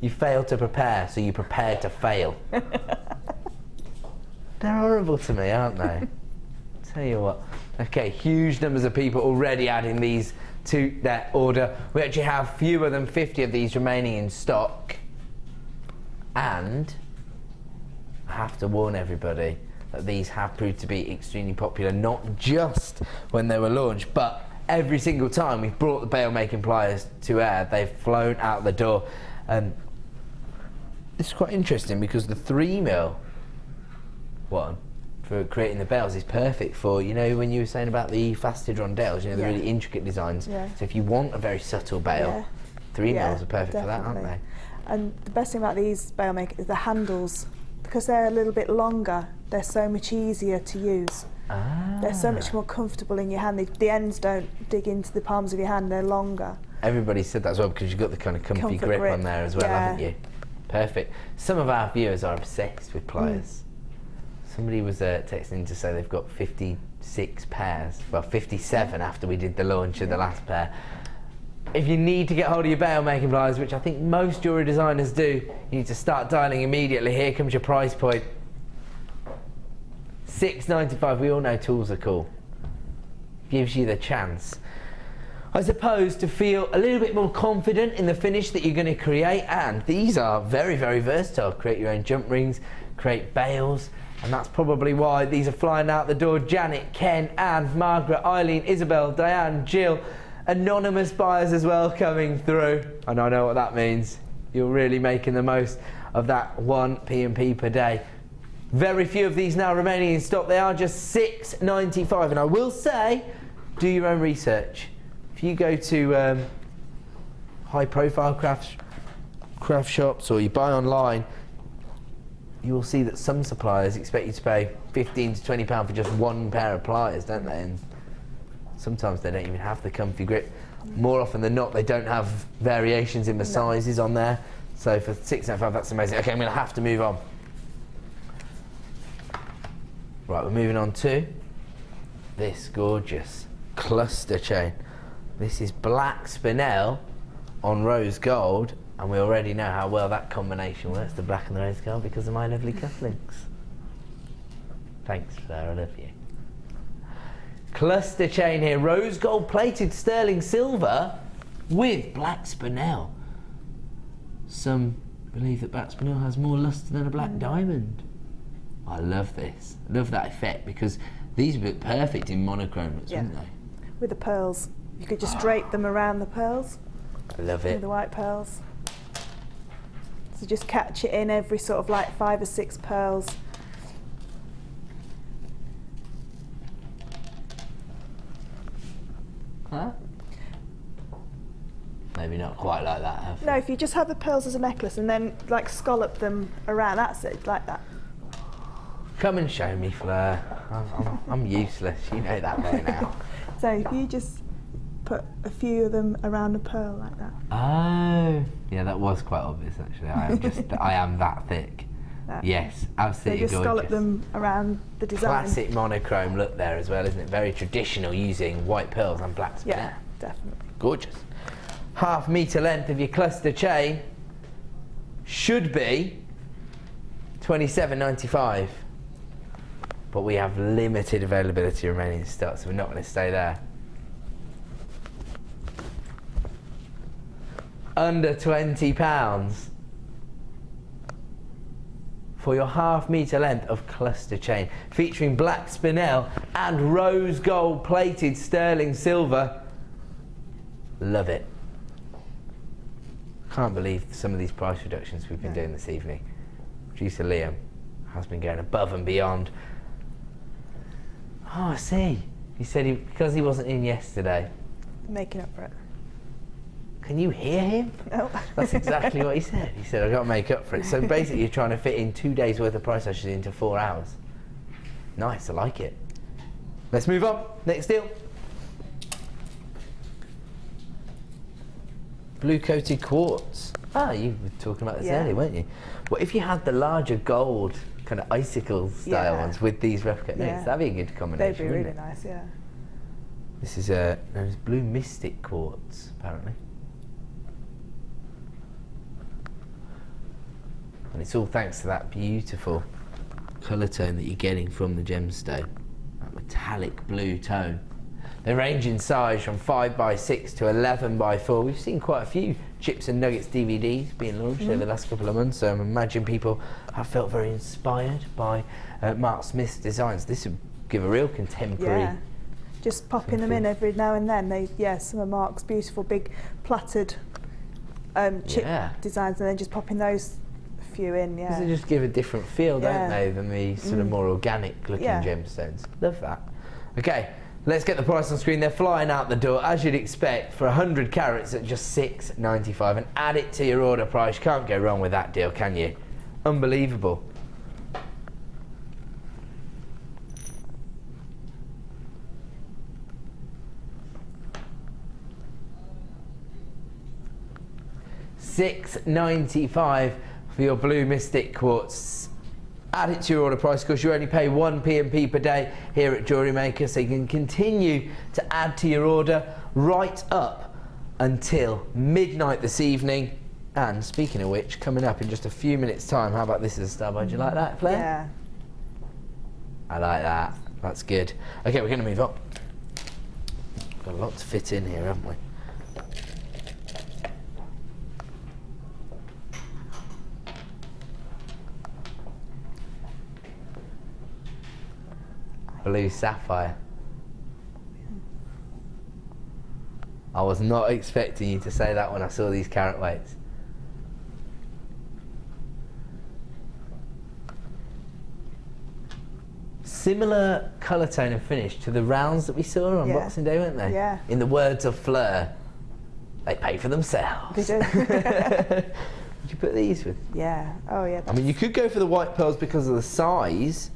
You failed to prepare, so you prepared to fail. They're horrible to me, aren't they? Tell you what. Okay, huge numbers of people already adding these to their order. We actually have fewer than 50 of these remaining in stock. And I have to warn everybody that these have proved to be extremely popular, not just when they were launched, but every single time we've brought the bail making pliers to air, they've flown out the door. And it's quite interesting because the 3mm one for creating the bails is perfect for, you know, when you were saying about the faceted rondelles, you know, the really intricate designs. Yeah. So if you want a very subtle bail, 3mm are perfect for that, aren't they? And the best thing about these bail makers is the handles, because they're a little bit longer, they're so much easier to use. They're so much more comfortable in your hand. The ends don't dig into the palms of your hand, they're longer. Everybody said that as well because you've got the kind of comfy grip on there as well, haven't you? Perfect. Some of our viewers are obsessed with pliers. Somebody was texting to say they've got 56 pairs, well 57 after we did the launch of the last pair. If you need to get hold of your bail making pliers, which I think most jewellery designers do, you need to start dialing immediately. Here comes your price point. $6.95. We all know tools are cool. Gives you the chance, I suppose, to feel a little bit more confident in the finish that you're going to create. And these are very, very versatile. Create your own jump rings, create bails, and that's probably why these are flying out the door. Janet, Ken, Anne, Margaret, Eileen, Isabel, Diane, Jill, anonymous buyers as well coming through. And I know what that means. You're really making the most of that 1 P&P per day. Very few of these now remaining in stock. They are just $6.95. And I will say, do your own research. If you go to high-profile craft shops or you buy online, you will see that some suppliers expect you to pay £15 to £20 for just one pair of pliers, don't they? And sometimes they don't even have the comfy grip. More often than not, they don't have variations in the sizes on there. So for $6.95, that's amazing. Okay, I'm going to have to move on. Right, we're moving on to this gorgeous cluster chain. This is black spinel on rose gold, and we already know how well that combination works, the black and the rose gold, because of my lovely cufflinks. Thanks, Sarah, I love you. Cluster chain here, rose gold plated sterling silver with black spinel. Some believe that black spinel has more luster than a black diamond. I love this. I love that effect, because these would look perfect in monochromes, wouldn't they? With the pearls. You could just drape them around the pearls. I love it. With the white pearls. So just catch it in every sort of like 5 or 6 pearls. Huh? Maybe not quite like that, have No, if you just have the pearls as a necklace and then like scallop them around, that's it, like that. Come and show me, Fleur. I'm useless, you know that by now. So if you just put a few of them around a pearl like that. Oh, yeah, that was quite obvious actually. I am that thick. Yes, absolutely So just gorgeous. scallop them around the design. Classic monochrome look there as well, isn't it? Very traditional, using white pearls and black spinel. Yeah, definitely. Gorgeous. Half metre length of your cluster chain should be $27.95, but we have limited availability remaining in stock, so we're not going to stay there. Under £20 for your half metre length of cluster chain, featuring black spinel and rose gold plated sterling silver. Love it. Can't believe some of these price reductions we've been doing this evening. Producer Liam has been going above and beyond. Oh, I see. He said because he wasn't in yesterday. Making up for it. Can you hear him? No. That's exactly what he said. He said, I've got to make up for it. So basically you're trying to fit in 2 days worth of price reductions into 4 hours. Nice, I like it. Let's move on. Next deal. Blue coated quartz. Ah, you were talking about this earlier, weren't you? Well, if you had the larger gold kind of icicle style ones with these replica notes, that'd be a good combination. They'd be really nice, yeah. This is known as blue mystic quartz, apparently. And it's all thanks to that beautiful colour tone that you're getting from the gemstone, that metallic blue tone. They range in size from 5x6 to 11x4. We've seen quite a few Chips and Nuggets DVDs being launched over the last couple of months, so I imagine people have felt very inspired by Mark Smith's designs. This would give a real contemporary... Yeah, just popping them in every now and then. Some of Mark's beautiful big plaited chip designs, and then just popping those few in, Because they just give a different feel, don't they, than the sort of more organic looking gemstones. Love that. Okay. Let's get the price on screen. They're flying out the door, as you'd expect, for 100 carats at just $6.95, and add it to your order price. Can't go wrong with that deal, can you? Unbelievable. $6.95 for your blue mystic quartz. Add it to your order price, because you only pay 1 P&P per day here at JewelleryMaker, so you can continue to add to your order right up until midnight this evening. And speaking of which, coming up in just a few minutes' time, how about this as a star bar? Do you like that, Claire? Yeah. I like that. That's good. Okay, we're going to move on. Got a lot to fit in here, haven't we? Blue sapphire. I was not expecting you to say that when I saw these carat weights. Similar colour tone and finish to the rounds that we saw on Boxing Day, weren't they? Yeah. In the words of Fleur, they pay for themselves. They do. Would you put these with? Yeah. Oh yeah. I mean, you could go for the white pearls because of the size,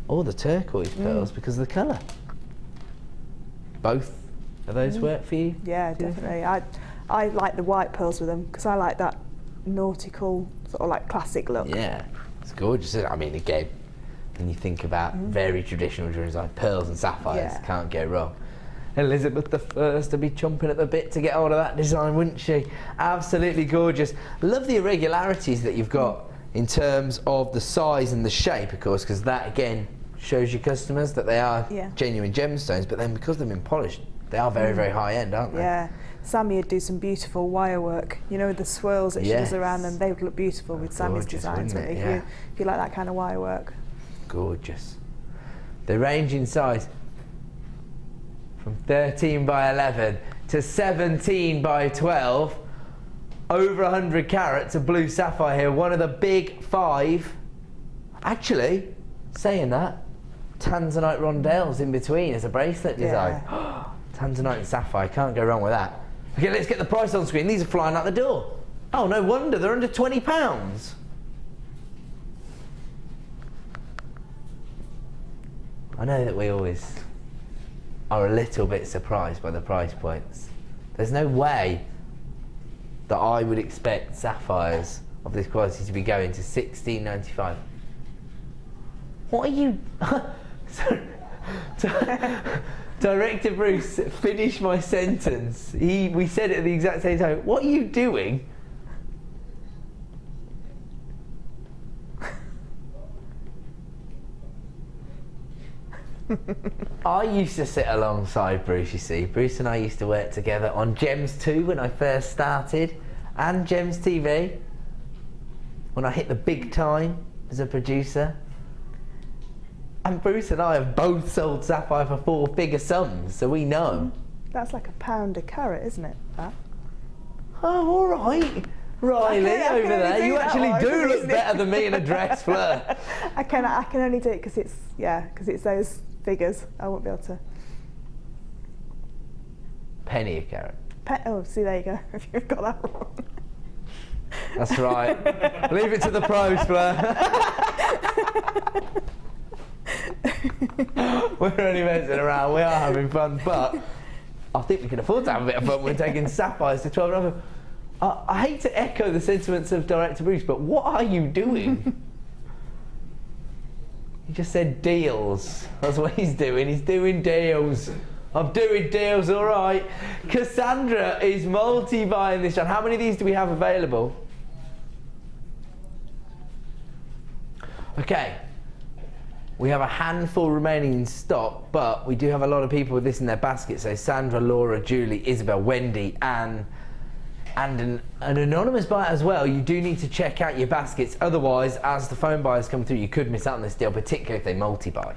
or the turquoise pearls because of the colour. Both of those work for you? Yeah, definitely. I like the white pearls with them because I like that nautical sort of like classic look. Yeah, it's gorgeous. I mean, again, And you think about very traditional jewellery like pearls and sapphires, Yeah. can't go wrong. Elizabeth I to be chomping at the bit to get hold of that design, wouldn't she? Absolutely gorgeous. Love the irregularities that you've got in terms of the size and the shape, of course, because that again shows your customers that they are genuine gemstones, but then because they've been polished, they are very, very high end, aren't they? Yeah. Sammy would do some beautiful wire work, you know, with the swirls that she does around them. They would look beautiful with Sammy's Gorgeous, designs, wouldn't it? if you like that kind of wire work. Gorgeous. They range in size from 13 by 11 to 17 by 12. Over 100 carats of blue sapphire here, one of the big 5. Actually, saying that, Tanzanite Rondelles in between as a bracelet design. Tanzanite and sapphire, can't go wrong with that. Okay, let's get the price on screen. These are flying out the door. Oh, no wonder, they're under £20. I know that we always are a little bit surprised by the price points. There's no way that I would expect sapphires of this quality to be going to £16.95. What are you... Director Bruce, finish my sentence. We said it at the exact same time. What are you doing? I used to sit alongside Bruce, you see. Bruce and I used to work together on Gems 2 when I first started, and Gems TV when I hit the big time as a producer. And Bruce and I have both sold sapphire for 4-figure sums, so we know. That's like £1 a carat, isn't it? That. Oh, all right. Riley, over there, you actually do look better than me in a dress flirt. I can only do it because it's those figures. I won't be able to. Penny a carat. Oh, see, there you go. If you've got that wrong. That's right. Leave it to the pros, Fleur. We're only messing around. We are having fun, but I think we can afford to have a bit of fun. We're taking sapphires to 12. I hate to echo the sentiments of Director Bruce, but what are you doing? He just said deals. That's what he's doing. He's doing deals. I'm doing deals, all right. Cassandra is multi-buying this one. How many of these do we have available? Okay. We have a handful remaining in stock, but we do have a lot of people with this in their basket. So Sandra, Laura, Julie, Isabel, Wendy, Anne, and an anonymous buyer as well. You do need to check out your baskets. Otherwise, as the phone buyers come through, you could miss out on this deal, particularly if they multi-buy.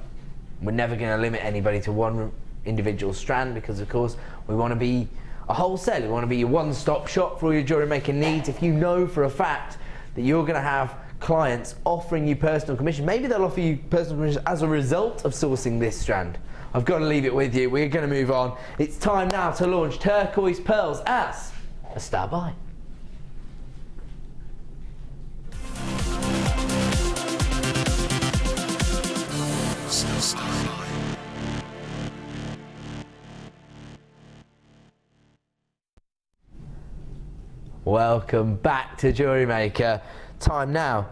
We're never going to limit anybody to one individual strand because, of course, we want to be a wholesaler. We want to be your one-stop shop for all your jewellery making needs. If you know for a fact that you're going to have clients offering you personal commission, maybe they'll offer you personal commission as a result of sourcing this strand. I've got to leave it with you. We're going to move on. It's time now to launch turquoise pearls as a star buy. Welcome back to Jewellery Maker. Time now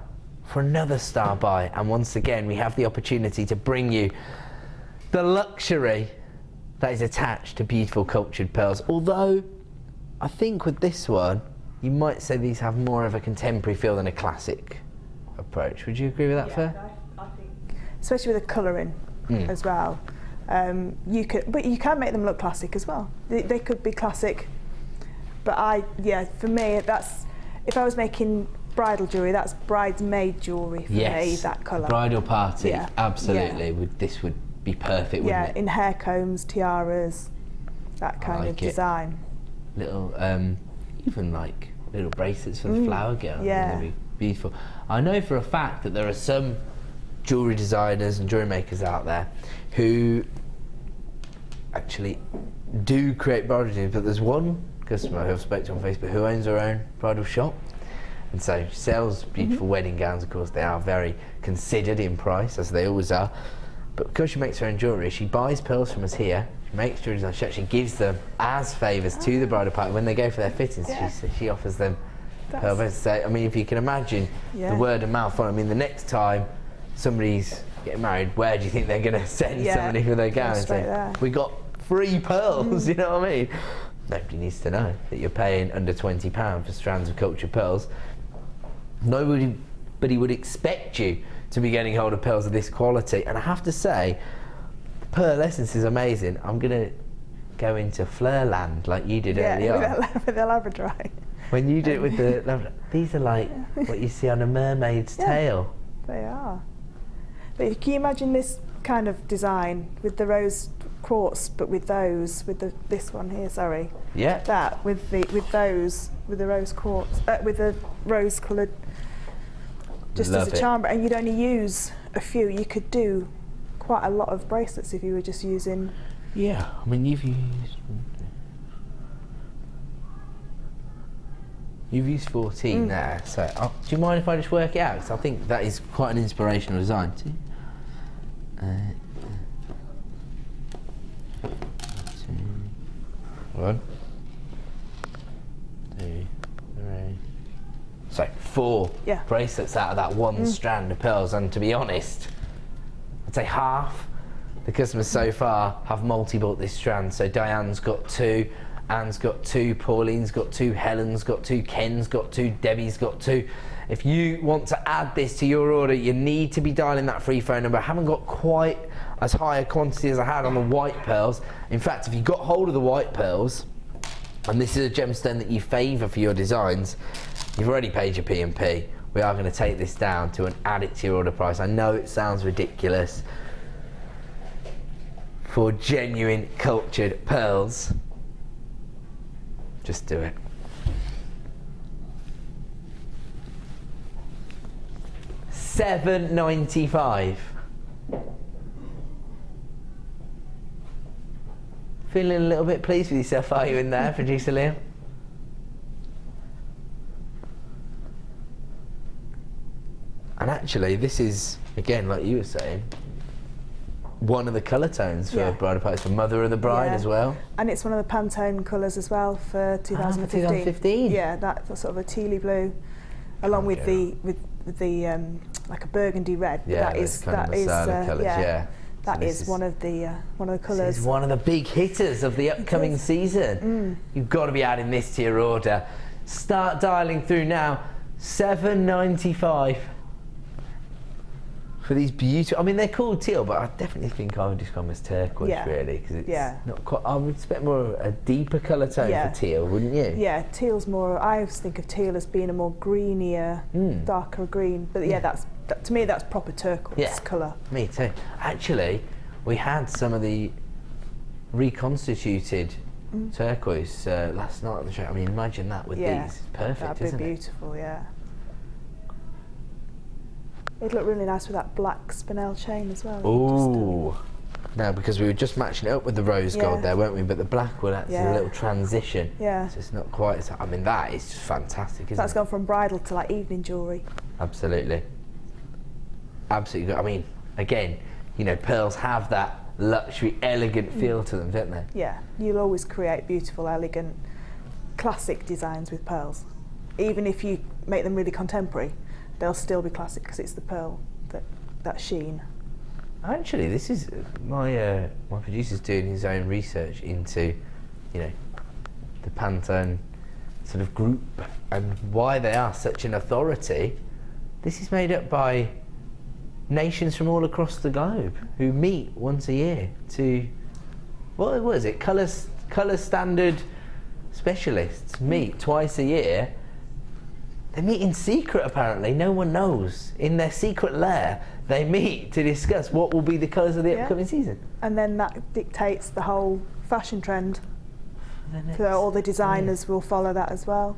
for another star buy, and once again we have the opportunity to bring you the luxury that is attached to beautiful cultured pearls. Although I think with this one you might say these have more of a contemporary feel than a classic approach. Would you agree with that, Fair? I think, especially with the colouring as well. But you can make them look classic as well. They could be classic, but for me, that's, if I was making bridal jewellery, that's bridesmaid jewellery for me, that colour. Bridal party, absolutely. This would be perfect, wouldn't it? In hair combs, tiaras, that kind of design. Little, even like little bracelets for the flower girl. Yeah. That'd be beautiful. I know for a fact that there are some jewellery designers and jewellery makers out there who actually do create bridal jewellery, but there's one customer who I've spoken to on Facebook who owns her own bridal shop. And so she sells beautiful wedding gowns. Of course, they are very considered in price, as they always are. But because she makes her own jewellery, she buys pearls from us here. She makes jewellery designs. She actually gives them as favours to the bridal party. When they go for their fittings, she offers them pearl bracelets. So, I mean, if you can imagine the word of mouth on. I mean, the next time somebody's getting married, where do you think they're going to send somebody for their gown? Straight there. We got free pearls, you know what I mean? Nobody needs to know that you're paying under £20 for strands of cultured pearls. Nobody would expect you to be getting hold of pearls of this quality. And I have to say, the pearl essence is amazing. I'm going to go into Fleur land like you did earlier on. With the Labradorite. When you did it with the Labradorite, these are like what you see on a mermaid's tail. They are. But can you imagine this kind of design with the rose quartz, but with those, with this one here, sorry. Yeah. That with the rose quartz, with the rose coloured, just as a charm. And you'd only use a few. You could do quite a lot of bracelets if you were just using. Yeah, I mean you've used 14 there. So do you mind if I just work it out? Because I think that is quite an inspirational design too. 1, 2, 3. So 4 bracelets out of that one strand of pearls, and to be honest, I'd say half the customers so far have multi-bought this strand. So Diane's got 2, Anne's got 2, Pauline's got 2, Helen's got 2, Ken's got 2, Debbie's got 2. If you want to add this to your order, you need to be dialing that free phone number. I haven't got quite as high a quantity as I had on the white pearls. In fact, if you got hold of the white pearls, and this is a gemstone that you favour for your designs, you've already paid your P&P. We are going to take this down to and add it to your order price. I know it sounds ridiculous. For genuine cultured pearls, just do it. $7.95. Feeling a little bit pleased with yourself, are you, in there, producer Liam? And actually, this is, again, like you were saying, one of the colour tones for Bride of Price, for Mother of the Bride as well. And it's one of the Pantone colours as well for 2015. 2015? Yeah, that's sort of a tealy blue, along with the like a burgundy red. Yeah, that is colours, that is one of the colours. This is one of the big hitters of the upcoming season. You've got to be adding this to your order. Start dialing through now. $7.95 for these beautiful. I mean, they're called teal, but I definitely think I would describe them as turquoise, really, because it's not quite. I would expect more a deeper colour tone for teal, wouldn't you? Yeah, teal's more. I always think of teal as being a more greenier, darker green. But to me, that's proper turquoise colour. Me too. Actually, we had some of the reconstituted turquoise last night on the show. I mean, imagine that with these. It's perfect, isn't it? That'd be beautiful, yeah. It'd look really nice with that black spinel chain as well. Ooh. No, because we were just matching it up with the rose gold there, weren't we? But the black one, that's a little transition. Yeah. So it's not quite as, I mean, that is just fantastic, isn't it? That's gone from bridal to like evening jewellery. Absolutely. Absolutely. I mean, again, you know, pearls have that luxury, elegant feel to them, don't they? Yeah. You'll always create beautiful, elegant, classic designs with pearls. Even if you make them really contemporary, they'll still be classic because it's the pearl, that sheen. Actually, this is my producer's doing his own research into, you know, the Pantone sort of group and why they are such an authority. This is made up by nations from all across the globe who meet once a year to, what was it? Colour standard specialists meet twice a year. They meet in secret, apparently. No one knows. In their secret lair, they meet to discuss what will be the colours of the upcoming season. And then that dictates the whole fashion trend. So all the designers will follow that as well.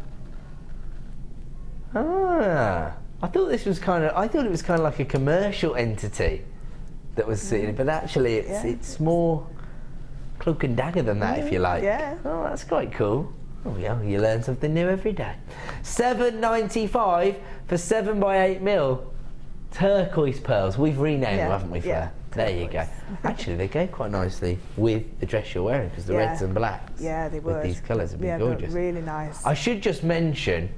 Ah, I thought it was kind of like a commercial entity that was sitting, but actually it's more cloak and dagger than that, if you like. Yeah. Oh, that's quite cool. Oh yeah, you learn something new every day. $7.95 for 7x8mm turquoise pearls. We've renamed them, haven't we, Claire? There you go. Actually, they go quite nicely with the dress you're wearing because the reds and blacks. Yeah, they would. With these colours would be gorgeous. Really nice. I should just mention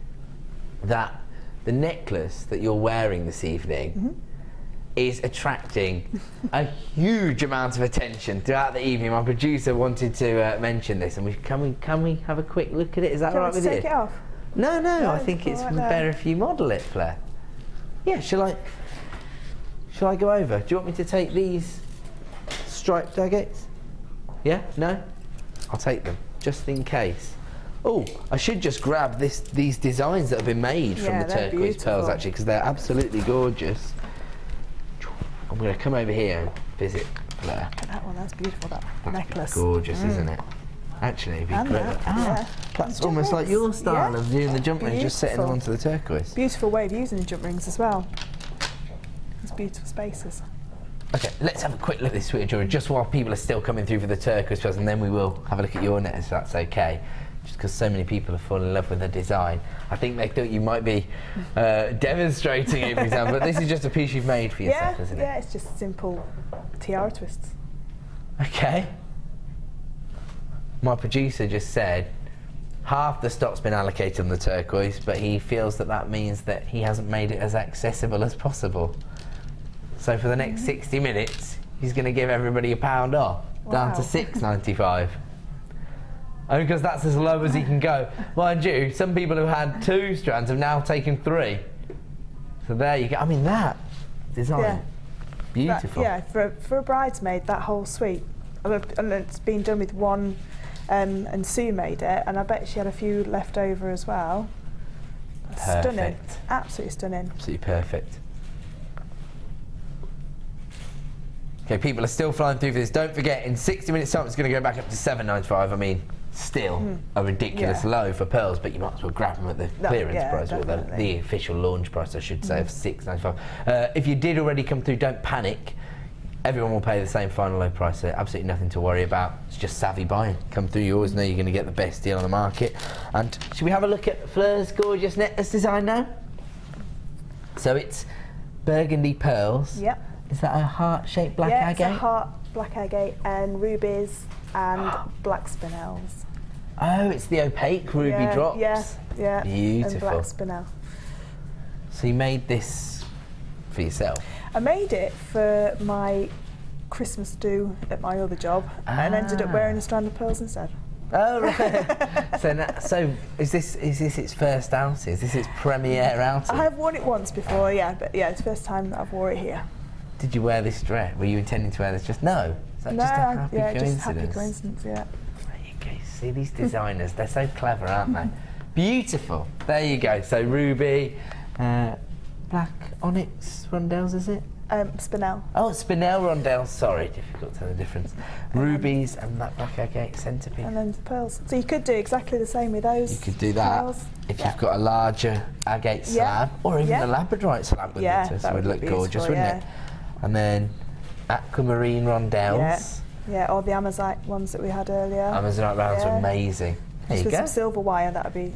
that the necklace that you're wearing this evening is attracting a huge amount of attention throughout the evening. My producer wanted to mention this, and can we have a quick look at it? Is that all right with you? Take it off? No, I think it's better if you model it, Fleur. Yeah, shall I go over? Do you want me to take these striped agates? Yeah? No? I'll take them, just in case. Oh, I should just grab these designs that have been made from the turquoise pearls, actually, because they're absolutely gorgeous. I'm going to come over here and visit Fleur. Look at that one, that's beautiful, that necklace. Gorgeous, isn't it? Actually, if you that's almost like your style of doing the jump rings, just setting them onto the turquoise. Beautiful way of using the jump rings as well. It's beautiful spaces. Okay, let's have a quick look at this suite of jewellery just while people are still coming through for the turquoise pearls, and then we will have a look at your net, if that's okay. Just because so many people have fallen in love with the design. I think they thought you might be demonstrating it, for example, but this is just a piece you've made for yourself, isn't it? Yeah, it's just simple tiara twists. Okay. My producer just said half the stock's been allocated on the turquoise, but he feels that means that he hasn't made it as accessible as possible. So for the next 60 minutes, he's going to give everybody £1 off, down to £6.95. Only because that's as low as he can go. Mind you, some people who had 2 strands have now taken 3. So there you go. I mean, that design, beautiful. For a bridesmaid, that whole suite, and it's been done with one, and Sue made it, and I bet she had a few left over as well. Perfect. Stunning, absolutely stunning. Absolutely perfect. Okay, people are still flying through for this. Don't forget, in 60 minutes time, it's going to go back up to £7.95. I mean, still a ridiculous low for pearls, but you might as well grab them at the clearance price, or the official launch price, I should say, of £6.95. If you did already come through, don't panic. Everyone will pay the same final low price, so absolutely nothing to worry about. It's just savvy buying. Come through, you always know you're going to get the best deal on the market. And should we have a look at Fleur's gorgeous necklace design now? So it's burgundy pearls. Yep. Is that a heart-shaped black agate? Yeah, it's a heart black agate and rubies and black spinels. Oh, it's the opaque ruby drops. Yeah, beautiful. And black spinel. So you made this for yourself? I made it for my Christmas do at my other job, and ended up wearing a strand of pearls instead. Oh, right. so is this its first outing? Is this its premiere outing? I have worn it once before, but it's the first time that I've wore it here. Did you wear this dress? Were you intending to wear this? Just no. Is that just a happy coincidence? Just happy coincidence. Yeah. There you go. See these designers? They're so clever, aren't they? Beautiful. There you go. So ruby, black onyx rondelles, is it? Spinel. Oh, spinel rondelles. Sorry, difficult to tell the difference. Rubies and that black agate centrepiece. And then the pearls. So you could do exactly the same with those. You could do that pearls. if you've got a larger agate slab, or even a labradorite slab with it. So it would look gorgeous, wouldn't it? And then aquamarine rondelles. Yeah, or the Amazonite ones that we had earlier. Amazonite rounds are amazing. There you go. Some silver wire, that would be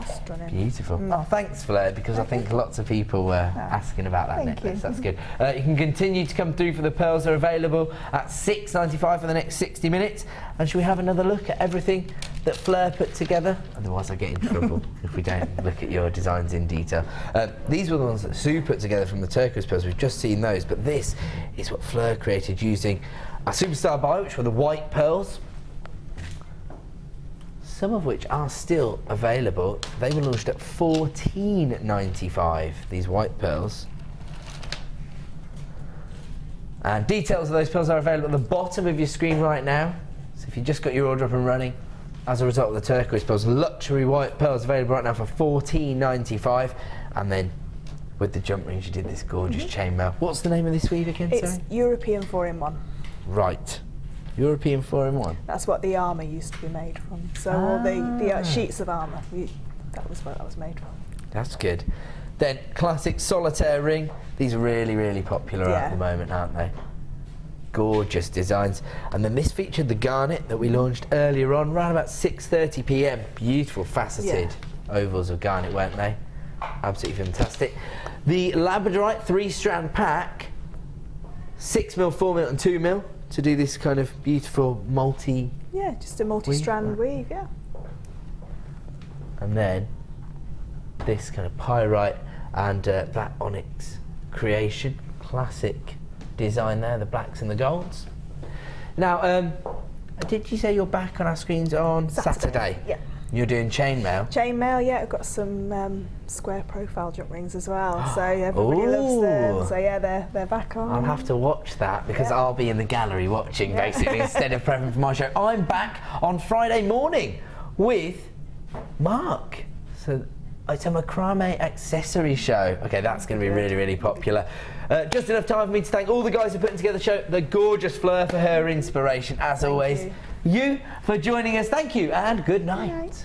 stunning. Beautiful. Oh, thanks, Fleur, because I think lots of people were asking about that necklace. That's good. You can continue to come through for the pearls. They're available at £6.95 for the next 60 minutes. And should we have another look at everything that Fleur put together? Otherwise I get in trouble if we don't look at your designs in detail. These were the ones that Sue put together from the turquoise pearls. We've just seen those, but this is what Fleur created using a superstar buy, which were the white pearls, some of which are still available. They were launched at $14.95, these white pearls. And details of those pearls are available at the bottom of your screen right now. So if you just got your order up and running, as a result of the turquoise pearls, luxury white pearls available right now for $14.95. And then with the jump rings, you did this gorgeous chainmail. What's the name of this weave again? It's European 4-in-1. Right. European 4-in-1. That's what the armour used to be made from. So all the sheets of armour, that was what that was made from. That's good. Then classic solitaire ring. These are really, really popular at the moment, aren't they? Gorgeous designs. And then this featured the garnet that we launched earlier on, around about 6:30 p.m. Beautiful faceted ovals of garnet, weren't they? Absolutely fantastic. The Labradorite 3-strand pack, 6mm, 4mm and 2mm, to do this kind of beautiful multi... Yeah, just a multi-strand weave, And then this kind of pyrite and that onyx creation. classic design there, the blacks and the golds. Now, did you say you're back on our screens on Saturday? Yeah. You're doing chainmail? Chainmail, yeah. I've got some square profile jump rings as well, so everybody loves them. So yeah, they're back on. I'll have to watch that because I'll be in the gallery watching basically instead of prepping for my show. I'm back on Friday morning with Mark. So it's a macrame accessory show. Okay, that's going to be really, really popular. Just enough time for me to thank all the guys who are putting together the show. The gorgeous Fleur for her inspiration, as always. You for joining us. Thank you and good night.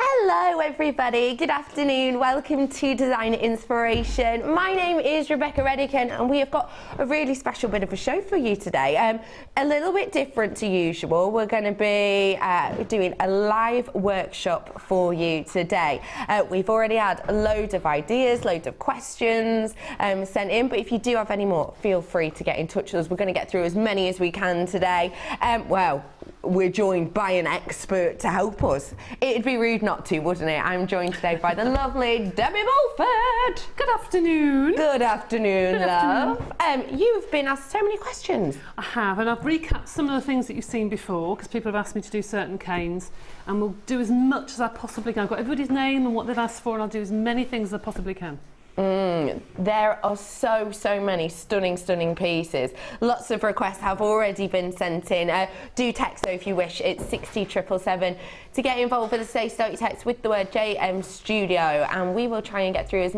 Hello everybody, good afternoon, welcome to Designer Inspiration. My name is Rebecca Redican and we have got a really special bit of a show for you today. A little bit different to usual. We're going to be doing a live workshop for you today. We've already had a load of ideas, loads of questions sent in, but if you do have any more, feel free to get in touch with us. We're going to get through as many as we can today. Well, we're joined by an expert to help us. It'd be rude not to, wouldn't it? I'm joined today by the lovely Debbie Bulford. Good afternoon. Good afternoon, love. You've been asked so many questions. I have, and I've recapped some of the things that you've seen before because people have asked me to do certain canes, and we'll do as much as I possibly can. I've got everybody's name and what they've asked for, and I'll do as many things as I possibly can. There are so many stunning pieces. Lots of requests have already been sent in. Do text though if you wish. It's 60777 to get involved with the Stay Stoked text with the word JM Studio, and we will try and get through as